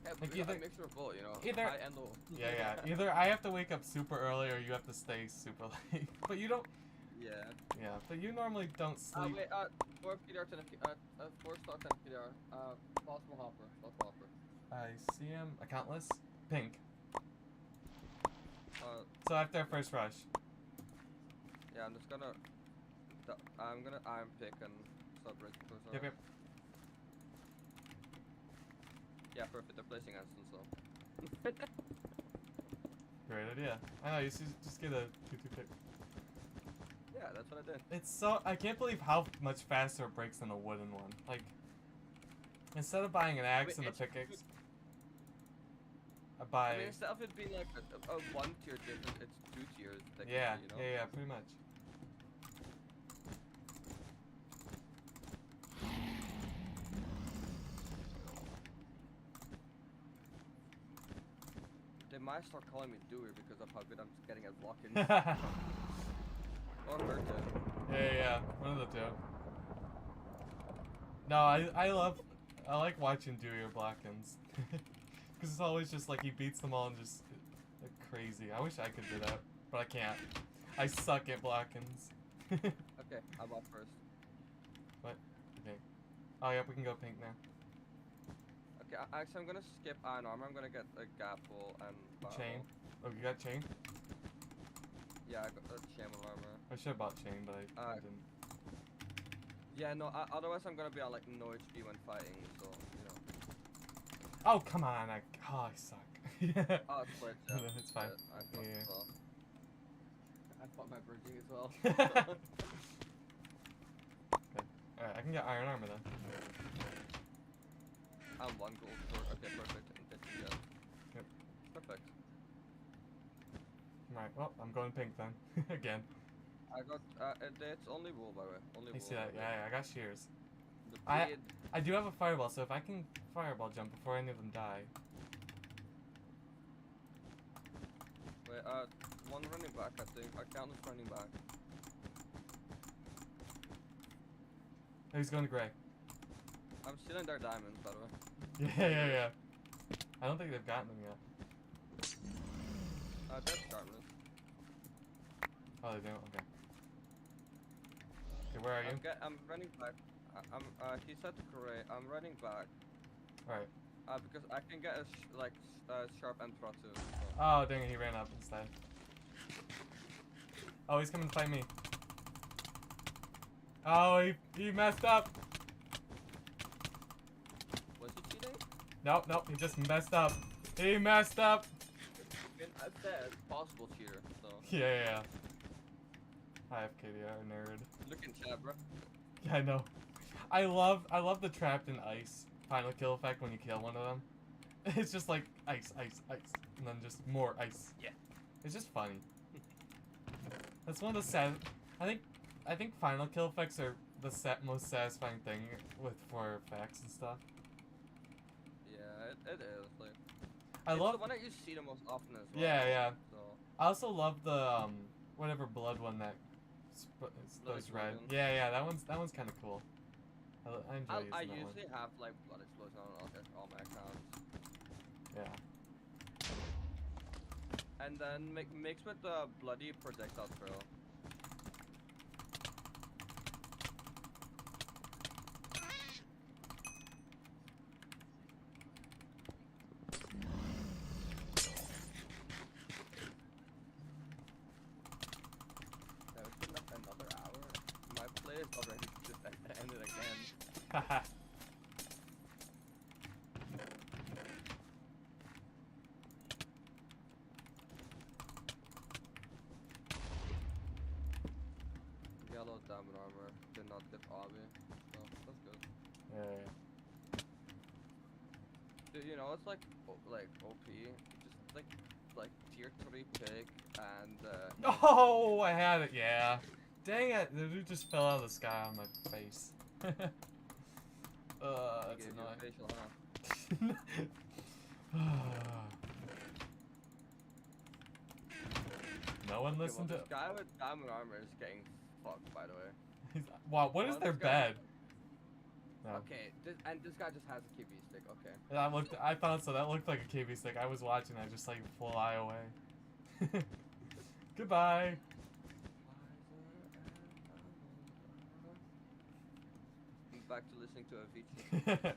Yeah, Like we got either- a mixture of both, you know. either- High and low. Yeah. Either I have to wake up super early or you have to stay super late. But you don't. Yeah. Yeah. But you normally don't sleep. Wait, 4 PDR, 10 4 stock 10 PDR. Possible hopper. I see him. Accountless. Pink. Uh, So after our first rush. yeah, I'm just gonna. I'm picking sub-bridge. Yep. Yeah, perfect. They're placing Anson, so. Great idea. I know. You should just get a 2-2 pick. Yeah, that's what I did. It's so I can't believe how much faster it breaks than a wooden one. Like instead of buying an axe and a pickaxe, I buy. I mean, instead of it being like a 1 tier difference, it's 2 tiers. Yeah, You know? yeah, pretty much. They might start calling me Dewey because of how good I'm getting at blocking. Yeah, Or hurt it. yeah, one of the two. No, I like watching Dewey or Blackens. Because it's always just like he beats them all and just crazy. I wish I could do that, but I can't. I suck at blockings. Okay, I bought first. What? Okay. Oh, yeah, we can go pink now. Okay, actually, I'm gonna skip iron armor. I'm gonna get a gapple and Chain. Oh, you got chain? Yeah, I got chain armor. I should have bought chain, but I didn't. Yeah, no. Otherwise, I'm gonna be on like no HP when fighting. So you know. Oh, come on! I suck. Yeah. Oh, it's fine. No, it's fine. I fought Yeah. as well. I fought my bridging as well. Alright, I can get iron armor then. I'm 1 gold for. Okay, perfect. Yeah. Yep. Perfect. Alright, well, I'm going pink then. Again. I got. It's only wool, by the way. Only You wool. see that? Yeah, I got shears. The I blade- I do have a fireball, so if I can fireball jump before any of them die. Wait, one running back, I think. I count as running back. Oh, he's going to gray. I'm stealing their diamonds, by the way. Yeah. I don't think they've gotten them yet. That's sharpness. Oh, they don't? Okay. Okay, where are you? I'm running back. He said gray. I'm running back. Alright. Because I can get a sharp and throw too. So. Oh, dang it, he ran up instead. Oh, he's coming to fight me. Oh, he messed up. Was he cheating? Nope, he just messed up. He messed up. I said possible cheater, so. Yeah. Hi, FKDR nerd. Look in chat, bro. Yeah, I know. I love the trapped in ice final kill effect when you kill one of them. It's just like ice, and then just more ice. Yeah. It's just funny. That's one of the sad. I think final kill effects are the most satisfying thing for facts and stuff. Yeah, it is. Like. I it's love the one that you see the most often as well. Yeah. So. I also love the whatever blood one that goes red. Explosion. Yeah, that one's kind of cool. I enjoy using I that usually have like blood explosion on all my accounts. one. Yeah. And then mix with the bloody projectile throw. That was been like another hour. My play is already just ended again. Haha. Yellow diamond armor did not get obby, so that's good. Yeah. Dude, you know it's like OP, just like tier 3 pick and Oh, I had it. Yeah. Dang it! The dude just fell out of the sky on my face. That's gave you a annoying. facial, huh? No one Okay, listened well, to. this guy with diamond armor is getting fucked, by the way. Wow, what is Well, their this guy- bed? No. Okay, this guy just has a KB stick. Okay. I thought so. That looked like a KB stick. I was watching. I just like fly away. Goodbye. I'm back to listening to Avicii.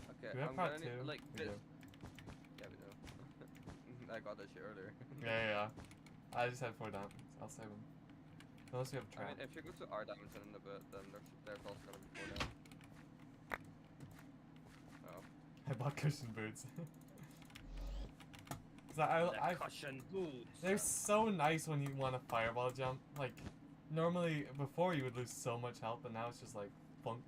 Okay, Do we have I'm part gonna need, two? like We this. do. Yeah, we do. I got that shit earlier. Yeah. I just had 4 diamonds. I'll save them. Unless you have a I trap. mean, if you go to our diamonds in a bit, then there's also gonna be 4 down. Oh. I bought cushion boots. So Cushion boots. they're so nice when you want a fireball jump. Like, normally, before you would lose so much health, but now it's just like, funk.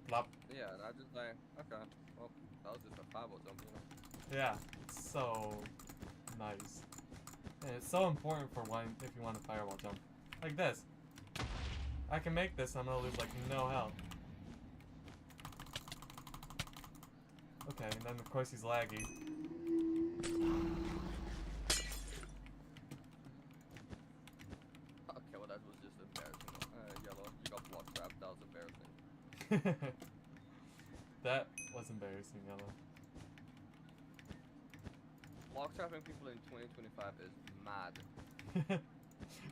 Plop. Yeah, and I just like, okay, well, that was just a fireball jump, you know. Yeah, it's so nice. And it's so important for one if you want a fireball jump. Like this. I can make this and I'm gonna lose like no health. Okay, and then of course he's laggy. Okay, well that was just embarrassing. Yellow, you got block trapped, that was embarrassing. That was embarrassing, Yellow. Block trapping people in 2025 is mad.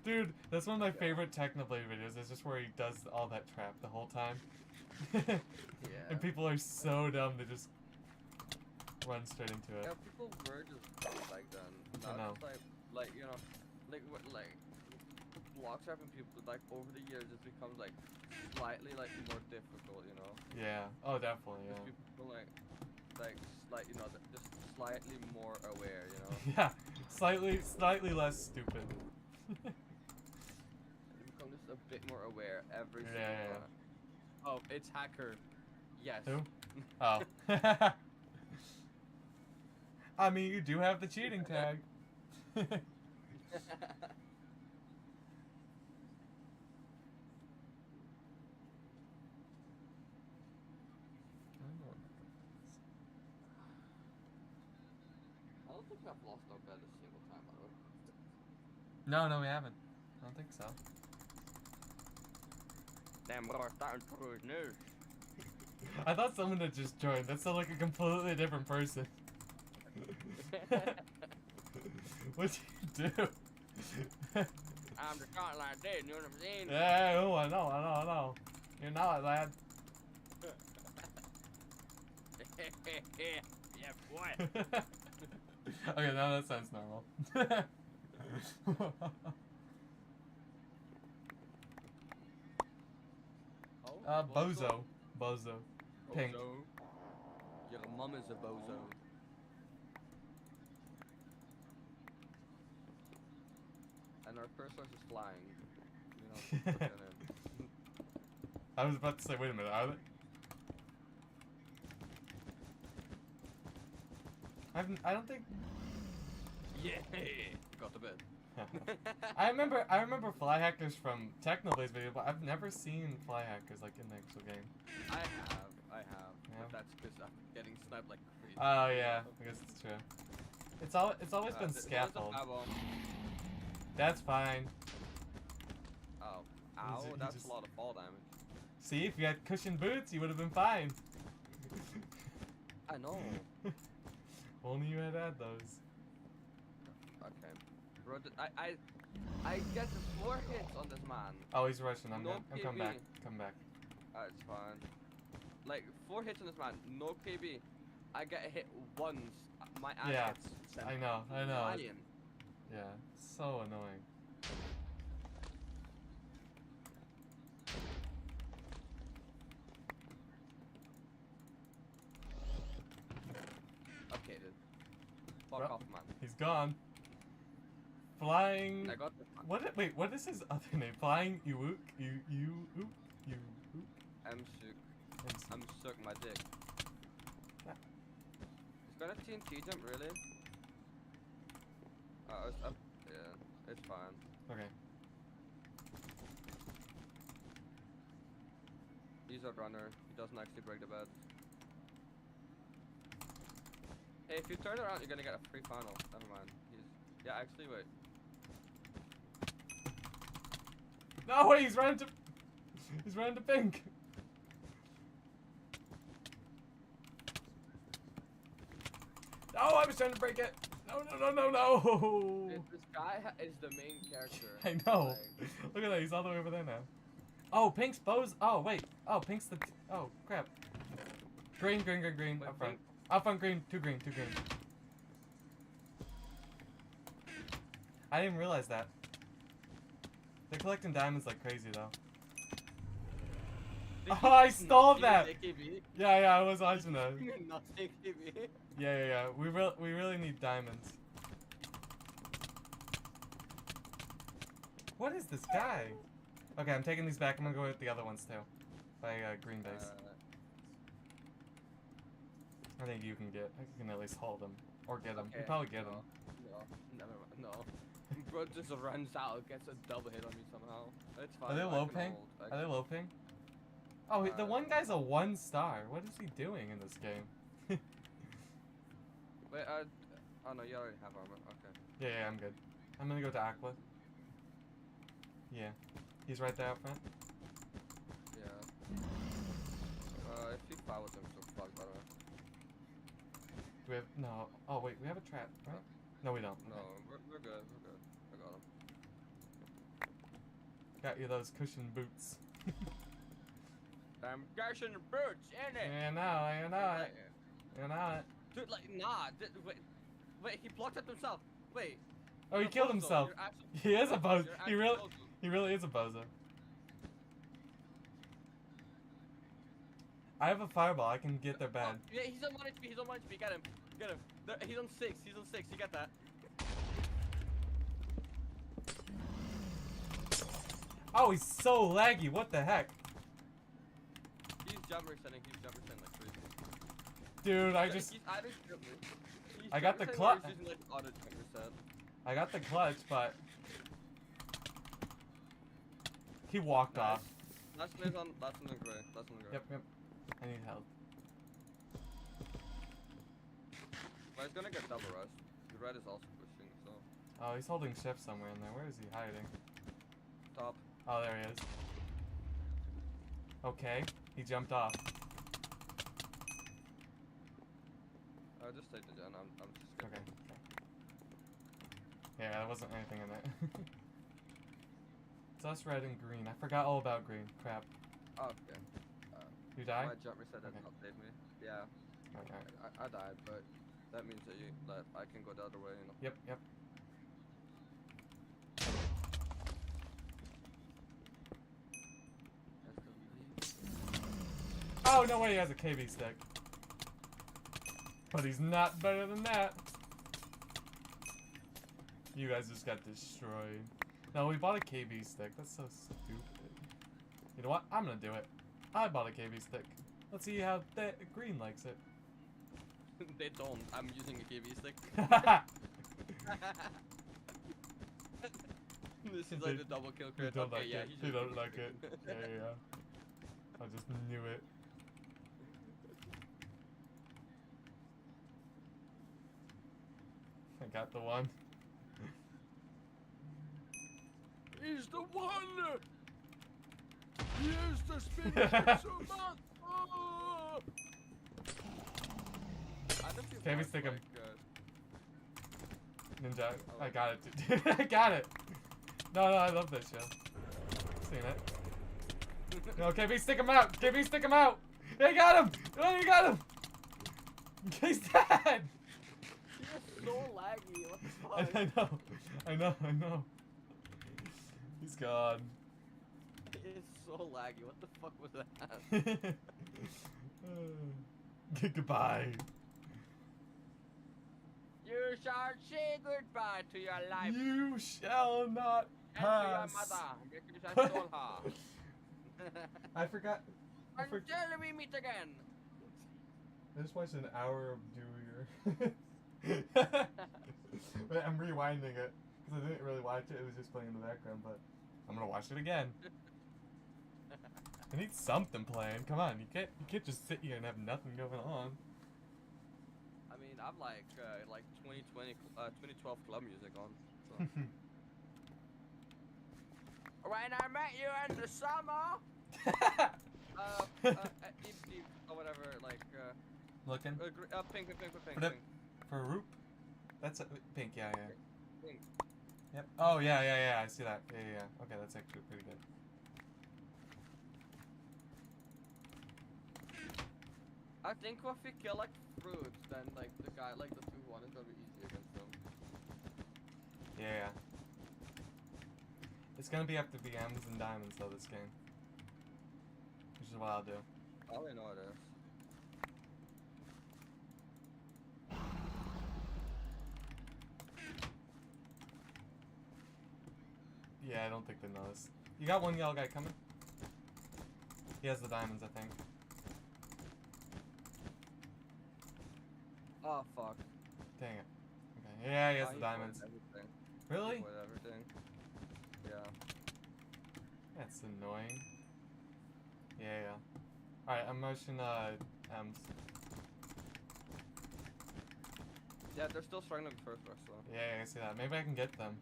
Dude, that's one of my favorite Technoblade videos. It's just where he does all that trap the whole time. Yeah. And people are so dumb, they just run straight into it. Yeah, people were just dumb back then. I know. Now it's like you know, like block trapping people, like over the years it becomes like slightly like more difficult, you know. Yeah. Oh, definitely. Yeah. People like you know, just slightly more aware, you know. Yeah. Slightly less stupid. They become just a bit more aware every single Yeah. time. Oh, it's hacker. Yes. Who? Oh. I mean, you do have the cheating tag. I don't think I've lost our bed a single time, by the way. No, we haven't. I don't think so. Damn, we're starting to lose news. I thought someone had just joined. That sounded like a completely different person. What'd you do? I'm just not like this, you know what I'm saying? Yeah, oh, I know. You know it, lad. Yeah, boy. Okay, now that sounds normal. Bozo. Pink. Bozo. Your mum is a bozo. And our cursors is flying. You know, put that in. I was about to say, wait a minute, are they? I don't think. Yeah, got the bed. I remember fly hackers from Technoblade's video, but I've never seen fly hackers like in the actual game. I have. Yeah. But that's because I'm getting sniped like crazy. Oh yeah, I guess it's true. It's always been scaffold. That's fine. Oh, ow! He That's just- a lot of fall damage. See, if you had cushioned boots, you would have been fine. I know. Only you had those. Okay. Bro, I get 4 hits on this man. Oh, he's rushing. I'm No come KB. back. Come back. It's fine. Like 4 hits on this man, no KB. I get hit once. My ass Yeah, gets sent I know. flying. Yeah, so annoying. Okay, dude. Fuck Well, off, man. He's gone. Flying. I got this man. Wait, what is his other name? Flying Uwook? I'm shook. I'm shook my dick. Yeah. He's gonna TNT jump, really? It's up. Yeah, it's fine. Okay. He's a runner. He doesn't actually break the bed. Hey, if you turn around, you're gonna get a free final. Never mind. Yeah, actually, wait. No, wait, he's running to pink. No, I was trying to break it. No. This guy is the main character. I know. Like, Look at that, he's all the way over there now. Oh, pink's bows. Oh, wait. Oh, pink's the. Oh, crap. Green. Wait, Up front. pink? Up front, green. Two green. I didn't realize that. They're collecting diamonds like crazy, though. Oh, I stole that! Yeah, I was watching that. Nothing KB. Yeah. We really need diamonds. What is this guy? Okay, I'm taking these back. I'm gonna go with the other ones too. By green base. I think you can at least hold them. Or get them. Okay, You probably get them. No. Bro just runs out, gets a double hit on me somehow. It's fine. Are they I low can ping? hold. Are they low ping? Oh, the one guy's a 1 star. What is he doing in this game? Wait, oh no, you already have armor. Okay. Yeah, I'm good. I'm gonna go to Aqua. Yeah. He's right there up front. Yeah. If you foul with him, so fuck, by the way. we have no? Oh wait, we have a trap, right? No, we don't. No, Okay. we're good. We're good. I got him. Got you those cushion boots. I'm gushing boots in it. You know it. You know it. Dude, like, nah. Wait, he blocked it himself. Wait. Oh, he you're a killed bozo. himself. You're actually- He is a bozo. you're He actually really, bozo. he really is a bozo. I have a fireball. I can get their bed. Oh, yeah, he's on 1 HP. He's on 1 HP. Get him. Get him. He's on 6. He's on 6. You get that? Oh, he's so laggy. What the heck? He's jump resetting. He's jump resetting like crazy. Dude, I He's just... either jump- he's I got jump the resetting or clock. he's using like auto jump reset. I got the clutch, but... He walked Nice. off. That's on gray. That's on gray. Yep. I need help. But he's gonna get double rush. The red is also pushing, so. Oh, he's holding shift somewhere in there. Where is he hiding? Top. Oh, there he is. Okay, he jumped off. Just take the gen. I'm just Okay. skipping. Yeah, there wasn't anything in it. It's us, red, and green. I forgot all about green. Crap. Oh, okay. You die? My jump reset did Okay. not save me. Yeah, Alright. I died, but that means that I can go the other way, you know. Yep. Oh, no way he has a KB stick. But he's not better than that. You guys just got destroyed. No, we bought a KB stick. That's so stupid. You know what? I'm gonna do it. I bought a KB stick. Let's see how green likes it. They don't. I'm using a KB stick. This is like the double kill They crit. don't Okay, like yeah, it. he's They using don't a like KB it. stick. Yeah. I just knew it. I got the one. He's the one! He is the spinach so much! Oh! I don't feel KB bad, stick him. like, Ninja, I got it, dude. I got it. No, I love this show. Seen it. No, KB, stick him out. KB, stick him out. They got him. Oh, you got him. He's dead. He was so laggy. What the fuck? I know. He's gone. It's so laggy. What the fuck was that? Goodbye. You shall say goodbye to your life You shall not and to your pass. mother because I stole her. I forgot. Until we meet again. I just watched an hour of Dewey. But I'm rewinding it because I didn't really watch it. It was just playing in the background, but I'm gonna watch it again. I need something playing. Come on, you can't just sit here and have nothing going on. I mean, I'm like 2012 club music on. So. When I met you in the summer. Deep, or whatever, like. Looking Pink. for Roop. That's pink. Yeah. Pink. Yep. Oh yeah. I see that. Yeah. Okay, that's actually pretty good. I think if we kill like fruits, then like the guy, like the 2-1 is gonna be easy against them. Yeah. It's gonna have to be M's and diamonds though this game. Which is what I'll do. I already know it is. Yeah, I don't think they know this. You got one yellow guy coming? He has the diamonds, I think. Oh fuck. Dang it. Okay. Yeah, he has the He diamonds. voided everything. Really? He voided everything. Yeah. That's annoying. Yeah. Alright, I'm motion M's. Yeah, they're still struggling with first rush though. Yeah, I see that. Maybe I can get them.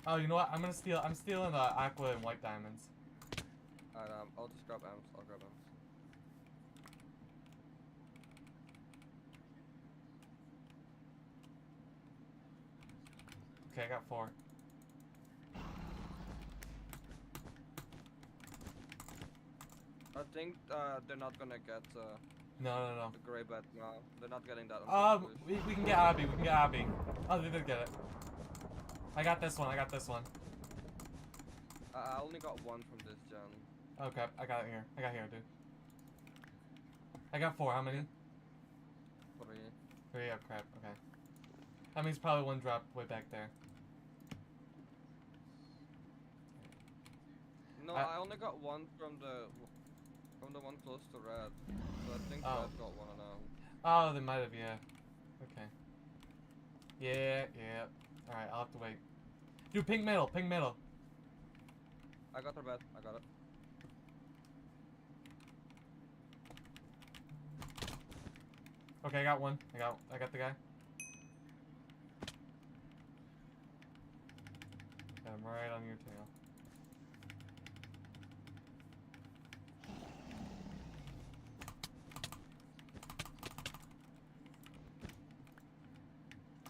Oh, you know what? I'm stealing the aqua and white diamonds. Alright, I'll just grab M's. I'll grab M's. Okay, I got 4. I think they're not gonna get No. the gray bet now. They're not getting that on first push. We can get Abby. We can get Abby. Oh, they did get it. I got this one. I got this one. I only got 1 from this gen. Oh crap! I got it here. I got here, dude. I got 4. How many? 3. 3. Oh crap. Okay. That means probably 1 drop way back there. No, I only got 1 from the one close to red. So I think red got 1 now. Oh, they might have. Yeah. Okay. Yeah. All right. I'll have to wait. Dude, pink middle. Pink middle. I got the red. I got it. Okay, I got 1. I got the guy. Got him right on your tail.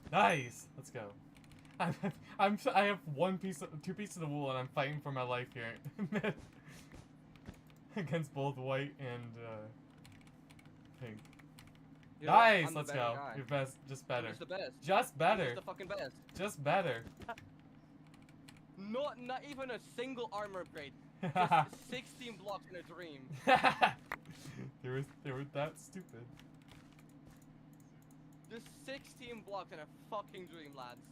Nice. Let's go. I have 2 pieces of wool, and I'm fighting for my life here against both white and pink. You know what? Nice. I'm the Let's better go. guy. You're best. Just better. Who's the best? Just better. Who's the fucking best? Just better. Not even a single armor upgrade. Just 16 blocks in a dream. they were that stupid. Just 16 blocks in a fucking dream, lads.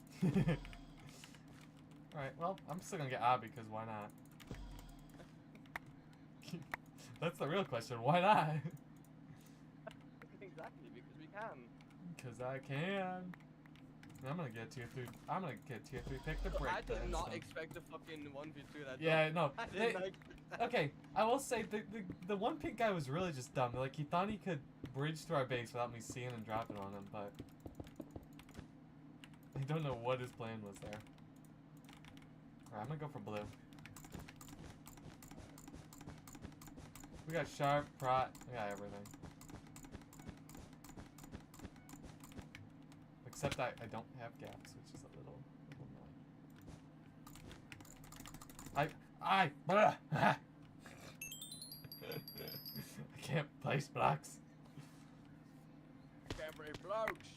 Alright, well, I'm still gonna get Abby, because why not? That's the real question, why not? Exactly, because we can. Because I can. And I'm gonna get tier 3. I'm gonna get tier 3 pick to break I did this, not so. expect the fucking 1v2 that. Yeah, no. I did not expect that. Okay, I will say the one pink guy was really just dumb. Like, he thought he could bridge through our base without me seeing and dropping on him, but I don't know what his plan was there. Alright, I'm gonna go for blue. We got sharp, prot, we got everything. Except I don't have gaps, which is a little annoying. I can't place blocks. Can't break blocks.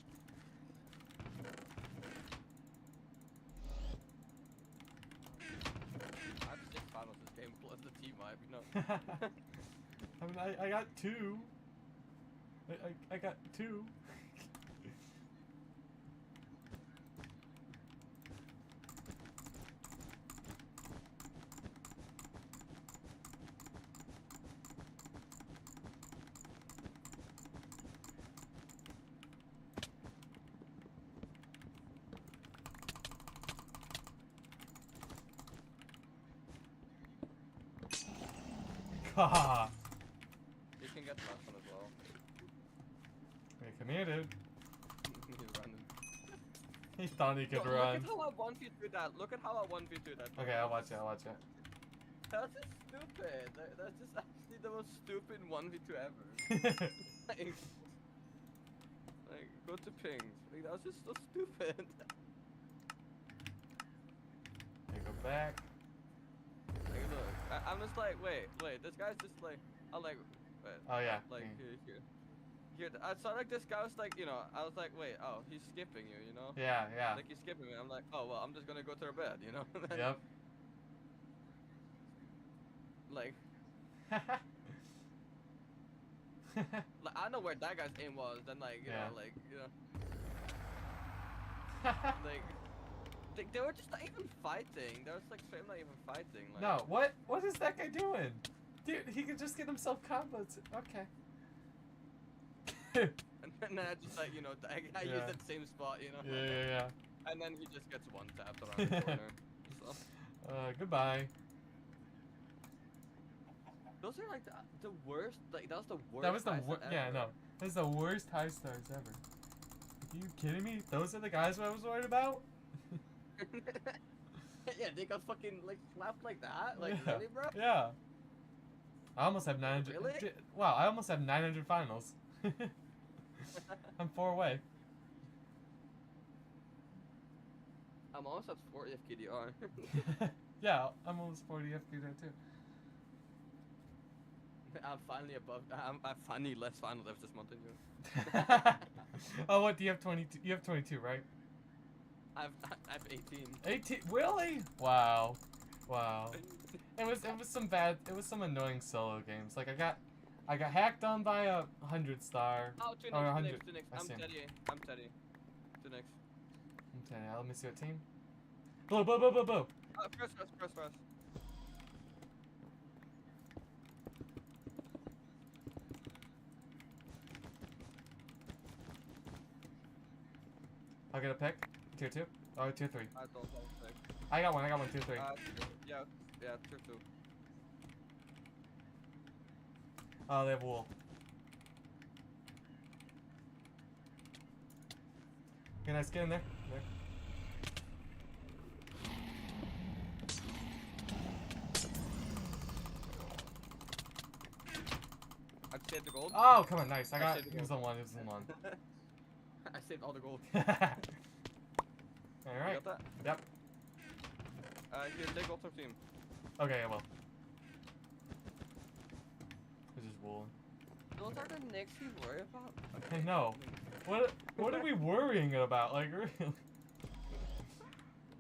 I have 6 finals this game plus the team wipe, you know. I mean, I got 2. I got 2. Haha. You can get the last one as well. Okay, come here, dude. He's running. He thought he could Look run. at how I 1v2 that. Look at how I 1v2 that. Okay, I'll watch it. I'll watch it. That's just stupid. That's just actually the most stupid 1v2 ever. like, go to ping. Like, that was just so stupid. Okay, go back. Like, look, I'm just like, wait, this guy's just like, I'm like, wait, Oh yeah. like, here, I saw like this guy was like, you know, I was like, wait, oh, he's skipping you know? Yeah. Like, he's skipping me. I'm like, oh, well, I'm just gonna go to her bed, you know? Yep. Like, like, I know where that guy's aim was, then like, you know, like, you know, like, they were just not even fighting. They were just like straight not even fighting. Like, No, what is that guy doing? Dude, he could just get himself combos. Okay. And then I just like, you know, I use that same spot, you know. Yeah. And then he just gets one tapped around the corner. So. Goodbye. Those are like the worst. Like that was the worst. That was the worst. Yeah, no. That was the worst high stars ever. Are you kidding me? Those are the guys I was worried about? Yeah, they got fucking like slapped like that. Like really, bro? Yeah. I almost have 900. Really? Wow, I almost have 900 finals. I'm 4 away. I'm almost at 40 FKDR. Yeah, I'm almost 40 FPD too. I'm finally above. I'm finally less final left this month than you. Oh, what do you have? 22. You have 22, right? I've 18. 18. Really? Wow. Wow. It was some annoying solo games. Like I got hacked on by a 100-star. Oh, two Or next, 100. two next. I I'm see him. Teddy. I'm Teddy. Two next. Okay, let me see what team. Blue, blue, blue, blue, blue. First. I'll get a pick. Tier 2. Oh, tier 3. I don't think. I got one, tier 3. Yeah, tier 2. Oh, they have wool. Okay, nice, get in there. There. I saved the gold. Oh, come on, nice. I It saved the was gold. on one, it was on one. I saved all the gold. Alright. You got that? Yep. Here, take gold from team. Okay, I will. It's just wool. Those are the Knicks we worry about? I know. What are we worrying about? Like, really?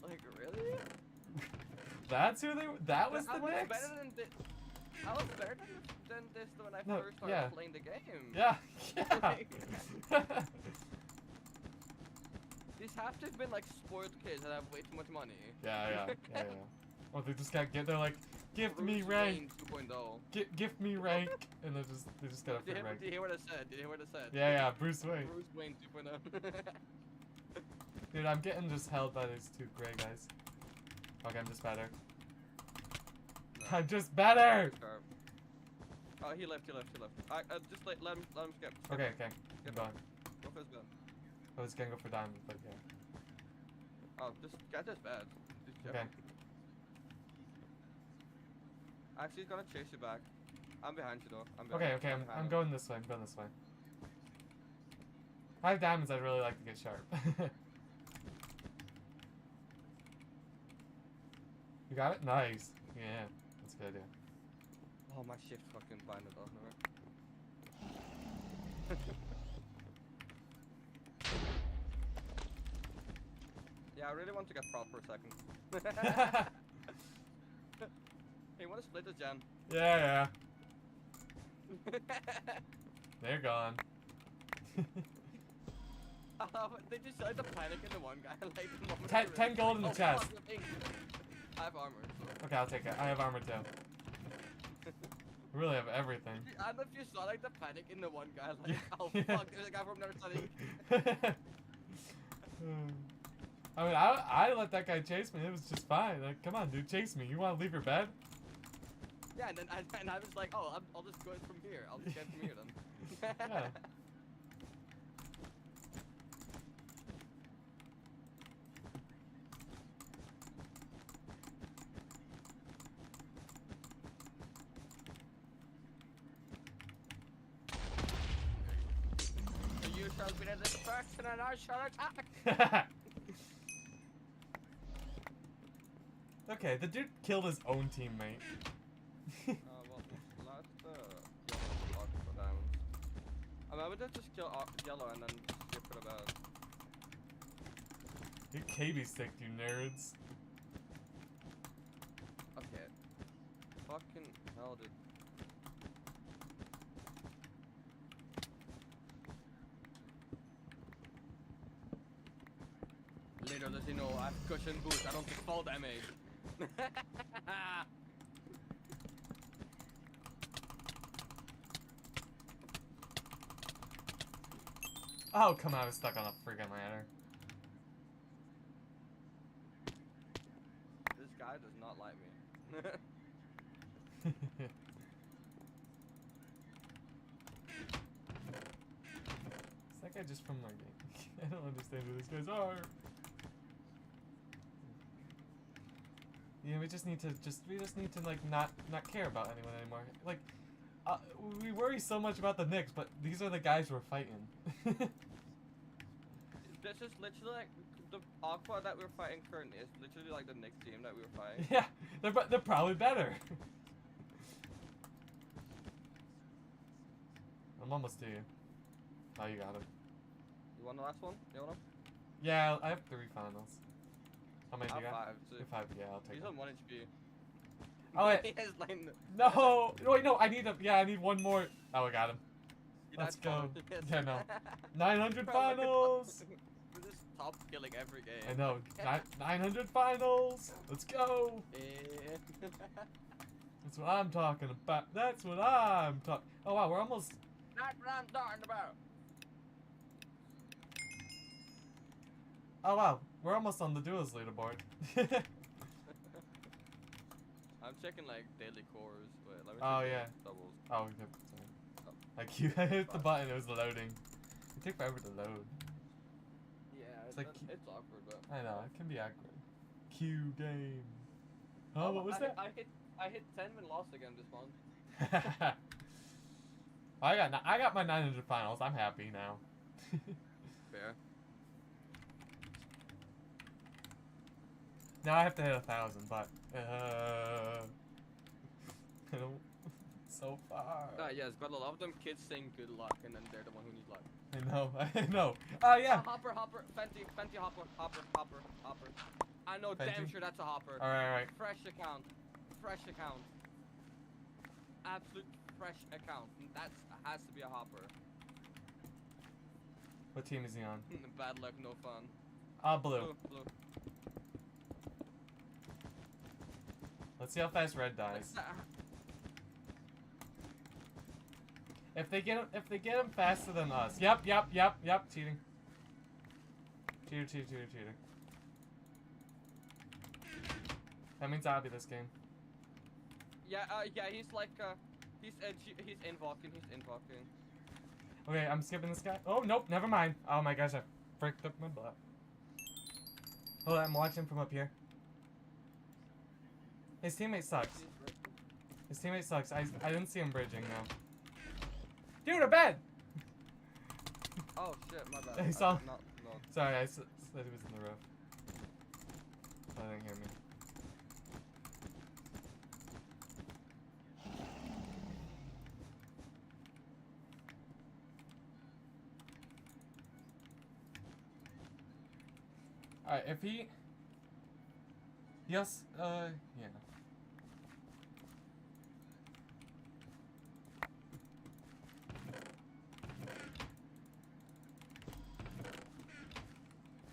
Like, really? That was the I was Knicks? better than this. I was better than this when I No, first started yeah. playing the game. Yeah, yeah. These have to have been like spoiled kids that have way too much money. Yeah. Well, they just gotta they're like, gift me Bruce rank, Wayne 2.0. gift me rank, and they just gotta Did fit rank. you hear what I said? Did you hear what I said? Yeah, Bruce Wayne. Bruce Wayne 2.0. Dude, I'm getting just held by these two gray guys. Okay, I'm just better. I'm just better! Oh, he left. I just let him skip. Okay. I'm Skip. going. Go for his bed. I was gonna go for diamond, but yeah. Oh, just get this bad. Okay. Actually, he's gonna chase you back. I'm behind you though. Okay, behind I'm him. going this way. If I have diamonds, I'd really like to get sharp. You got it? Nice. Yeah, that's a good idea. Oh, my shift fucking blinded off. Yeah, I really want to get proud for a second. Hey, you wanna split this, Jan? Yeah. They're gone. They just like the panic in the one guy, like the moment. 10 gold in the chest. Fuck, I have armor. So. Okay, I'll take it. I have armor too. I really have everything. I don't know if you saw like the panic in the one guy, like, oh fuck, there's a guy from another study. I mean, I let that guy chase me. It was just fine. Like, come on, dude, chase me. You want to leave your bed? Yeah, and then I was like, oh, I'll just go from here. I'll just get from here then. Yeah. You shall be the distraction and I shall attack. Okay, the dude killed his own teammate. Well, let's block for diamonds. I mean, I would just kill yellow and then skip for the bad. You KB sticked, you nerds. Okay. Fucking hell, dude. Little does he know, I have cushion boost, I don't take fall damage. Oh, come on, I was stuck on a friggin' ladder. This guy does not like me. Is that guy just from my game? I don't understand who these guys are. Yeah, we just need to like not care about anyone anymore. Like, we worry so much about the Knicks, but these are the guys we're fighting. This is literally like the Aqua that we're fighting currently is literally like the next team that we were fighting. Yeah, they're probably better. I'm almost to you. Oh, you got him. You want the last one? You want him? Yeah, I have 3 finals. How many I do you have got? 5. So You have 5. Yeah, I'll take he's it. on 1 HP. Oh wait. He has like No. Wait, no. I need a. Yeah, I need one more. Oh, I got him. Let's go. Yes. Yeah, no. 900 Bro, finals. We're just top killing every game. I know. 900 finals. Let's go. That's what I'm talking about. That's what I'm talking. Oh wow, we're almost. That's what I'm talking about. Oh wow, we're almost on the duos leaderboard. I'm checking like daily cores. Wait, let me Oh, check yeah. doubles. Oh, okay. Sorry. Like you hit the button, it was loading. It took forever to load. Yeah, It's like it's awkward, but I know it can be awkward. Q game. Oh, what was that? I hit 10 and lost again this month. I got my 900 finals. I'm happy now. Fair. Now I have to hit 1,000, but I don't. So far. Yes, but a lot of them kids saying good luck, and then they're the one who need luck. I know. I know. Oh yeah. Hopper, Fenty, Hopper. I know damn Fenty? sure that's a Hopper. All right. Fresh account. Absolute fresh account. That has to be a Hopper. What team is he on? Bad luck, no fun. Blue. Blue. Let's see how fast red dies. If they get him faster than us. Yep. Cheating. Cheater. That means I'll be this game. Yeah, he's like, he's invoking. Okay, I'm skipping this guy. Oh, nope, never mind. Oh my gosh, I fricked up my butt. Hold on, I'm watching from up here. His teammate sucks. I didn't see him bridging, no. Dude, a bed! Oh shit, my bad. He saw. No. Sorry, I said he was in the roof. So I didn't hear me. Alright, if he... Yes, yeah.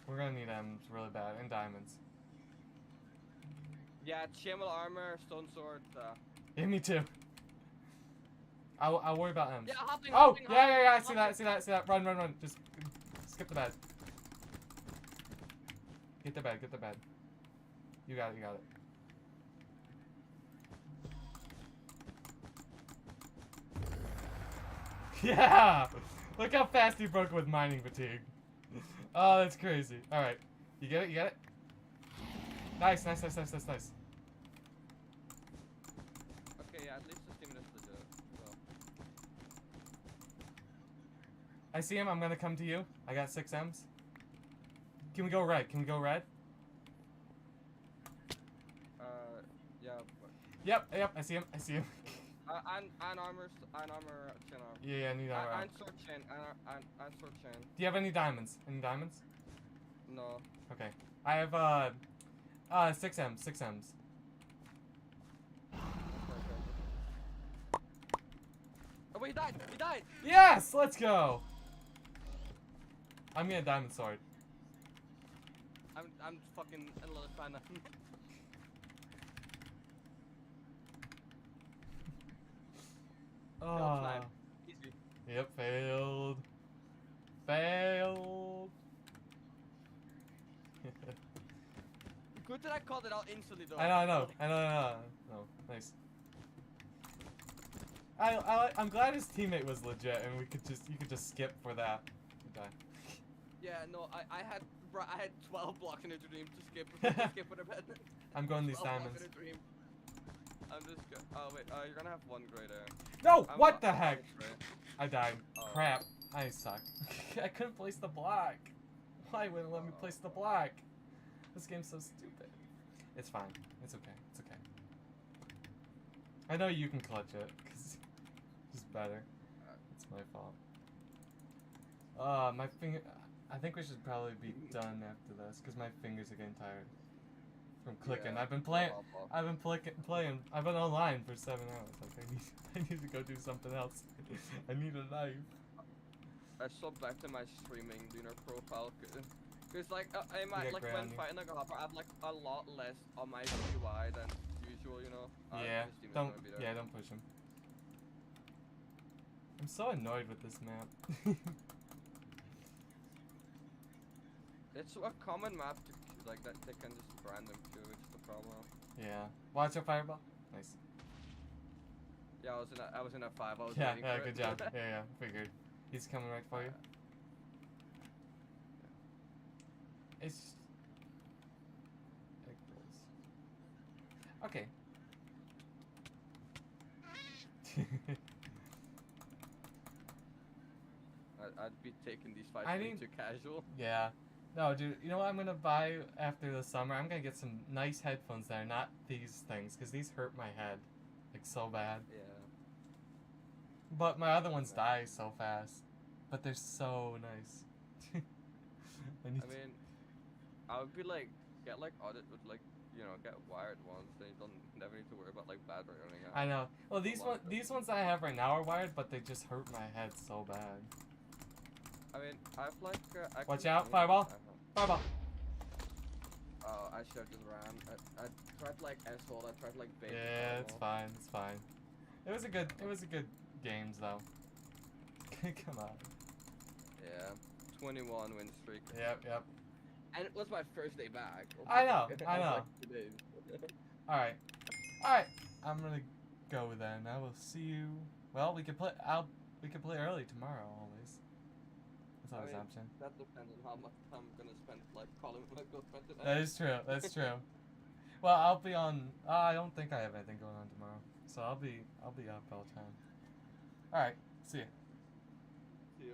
We're gonna need M's really bad, and diamonds. Yeah, Chimmel armor, stone sword. Yeah, me too. I'll worry about M's. Yeah, hopping. Yeah, I see that. Run. Just skip the bed. Get the bed. You got it. Yeah! Look how fast he broke with mining fatigue. Oh, that's crazy. Alright. You get it? Nice. Okay, yeah, at least this team is legit. So. I see him. I'm gonna come to you. I got 6 M's. Can we go red? Yeah. Yep. I see him. And armor, chin armor. Yeah, I need armor. And sword chain, and sword chain. Do you have any diamonds? No. Okay. I have 6 M's. Oh wait, he died! Yes! Let's go! I'm getting a diamond sword. I'm fucking a little fan of Oh. Easy. Yep, failed. Good that I called it out instantly though. I know. No, nice. I'm glad his teammate was legit and you could just skip for that. You die. Yeah, no, I had 12 blocks in a dream to skip for the bed. I'm going these 12 blocks diamonds. in a dream. I'm just oh wait, you're gonna have 1 gray there. No! What the I'm heck? gray. I died. Oh. Crap. I suck. I couldn't place the block. Why wouldn't it let me place the block? This game's so stupid. It's fine. It's okay. It's okay. I know you can clutch it, because it's just better. It's my fault. My finger... I think we should probably be done after this, because my fingers are getting tired from clicking. Yeah, I've been playing... I'll- I've been playing... I've been online for 7 hours. Like, I need to go do something else. I need a knife. I swapped back to my streaming dinner profile because like I might get like when grounded. fighting a hopper I have like a lot less on my UI than usual, you know. Yeah, his team is don't... gonna be there. Yeah, don't push him. I'm so annoyed with this map. It's a common map to like that they can just random queue, which is the problem. Yeah. Watch your fireball. Nice. Yeah, I was in a 5. I was Yeah, waiting yeah, for good it. job. Yeah, figured. He's coming right for you. It's just... Okay. I'd be taking these fights I way mean- too casual. Yeah. No, dude, you know what I'm gonna buy after the summer? I'm gonna get some nice headphones that are not these things, because these hurt my head. Like, so bad. Yeah. But my other ones die so fast. But they're so nice. I mean, I would be like, get like audit with like, you know, get wired ones. Then you don't never need to worry about like battery running out. I know. Well, these ones that I have right now are wired, but they just hurt my head so bad. I mean, I've like. I Watch can out, change- fireball. I know. Fireball. Oh, I should have just ran. I tried like S-hold. I tried like bait. Yeah, it's fine. It's fine. It was a good games though. Come on. Yeah, 21 win streak. Yep. And it was my first day back. I know, was I know. like 2 days. All right. I'm gonna go then. I will see you. Well, we could play. We could play early tomorrow. Always. That's always an option. That depends on how much time I'm gonna spend like calling my girlfriend tonight. That is true. That's true. Well, I'll be on. I don't think I have anything going on tomorrow, so I'll be up all the time. All right. See ya. See ya.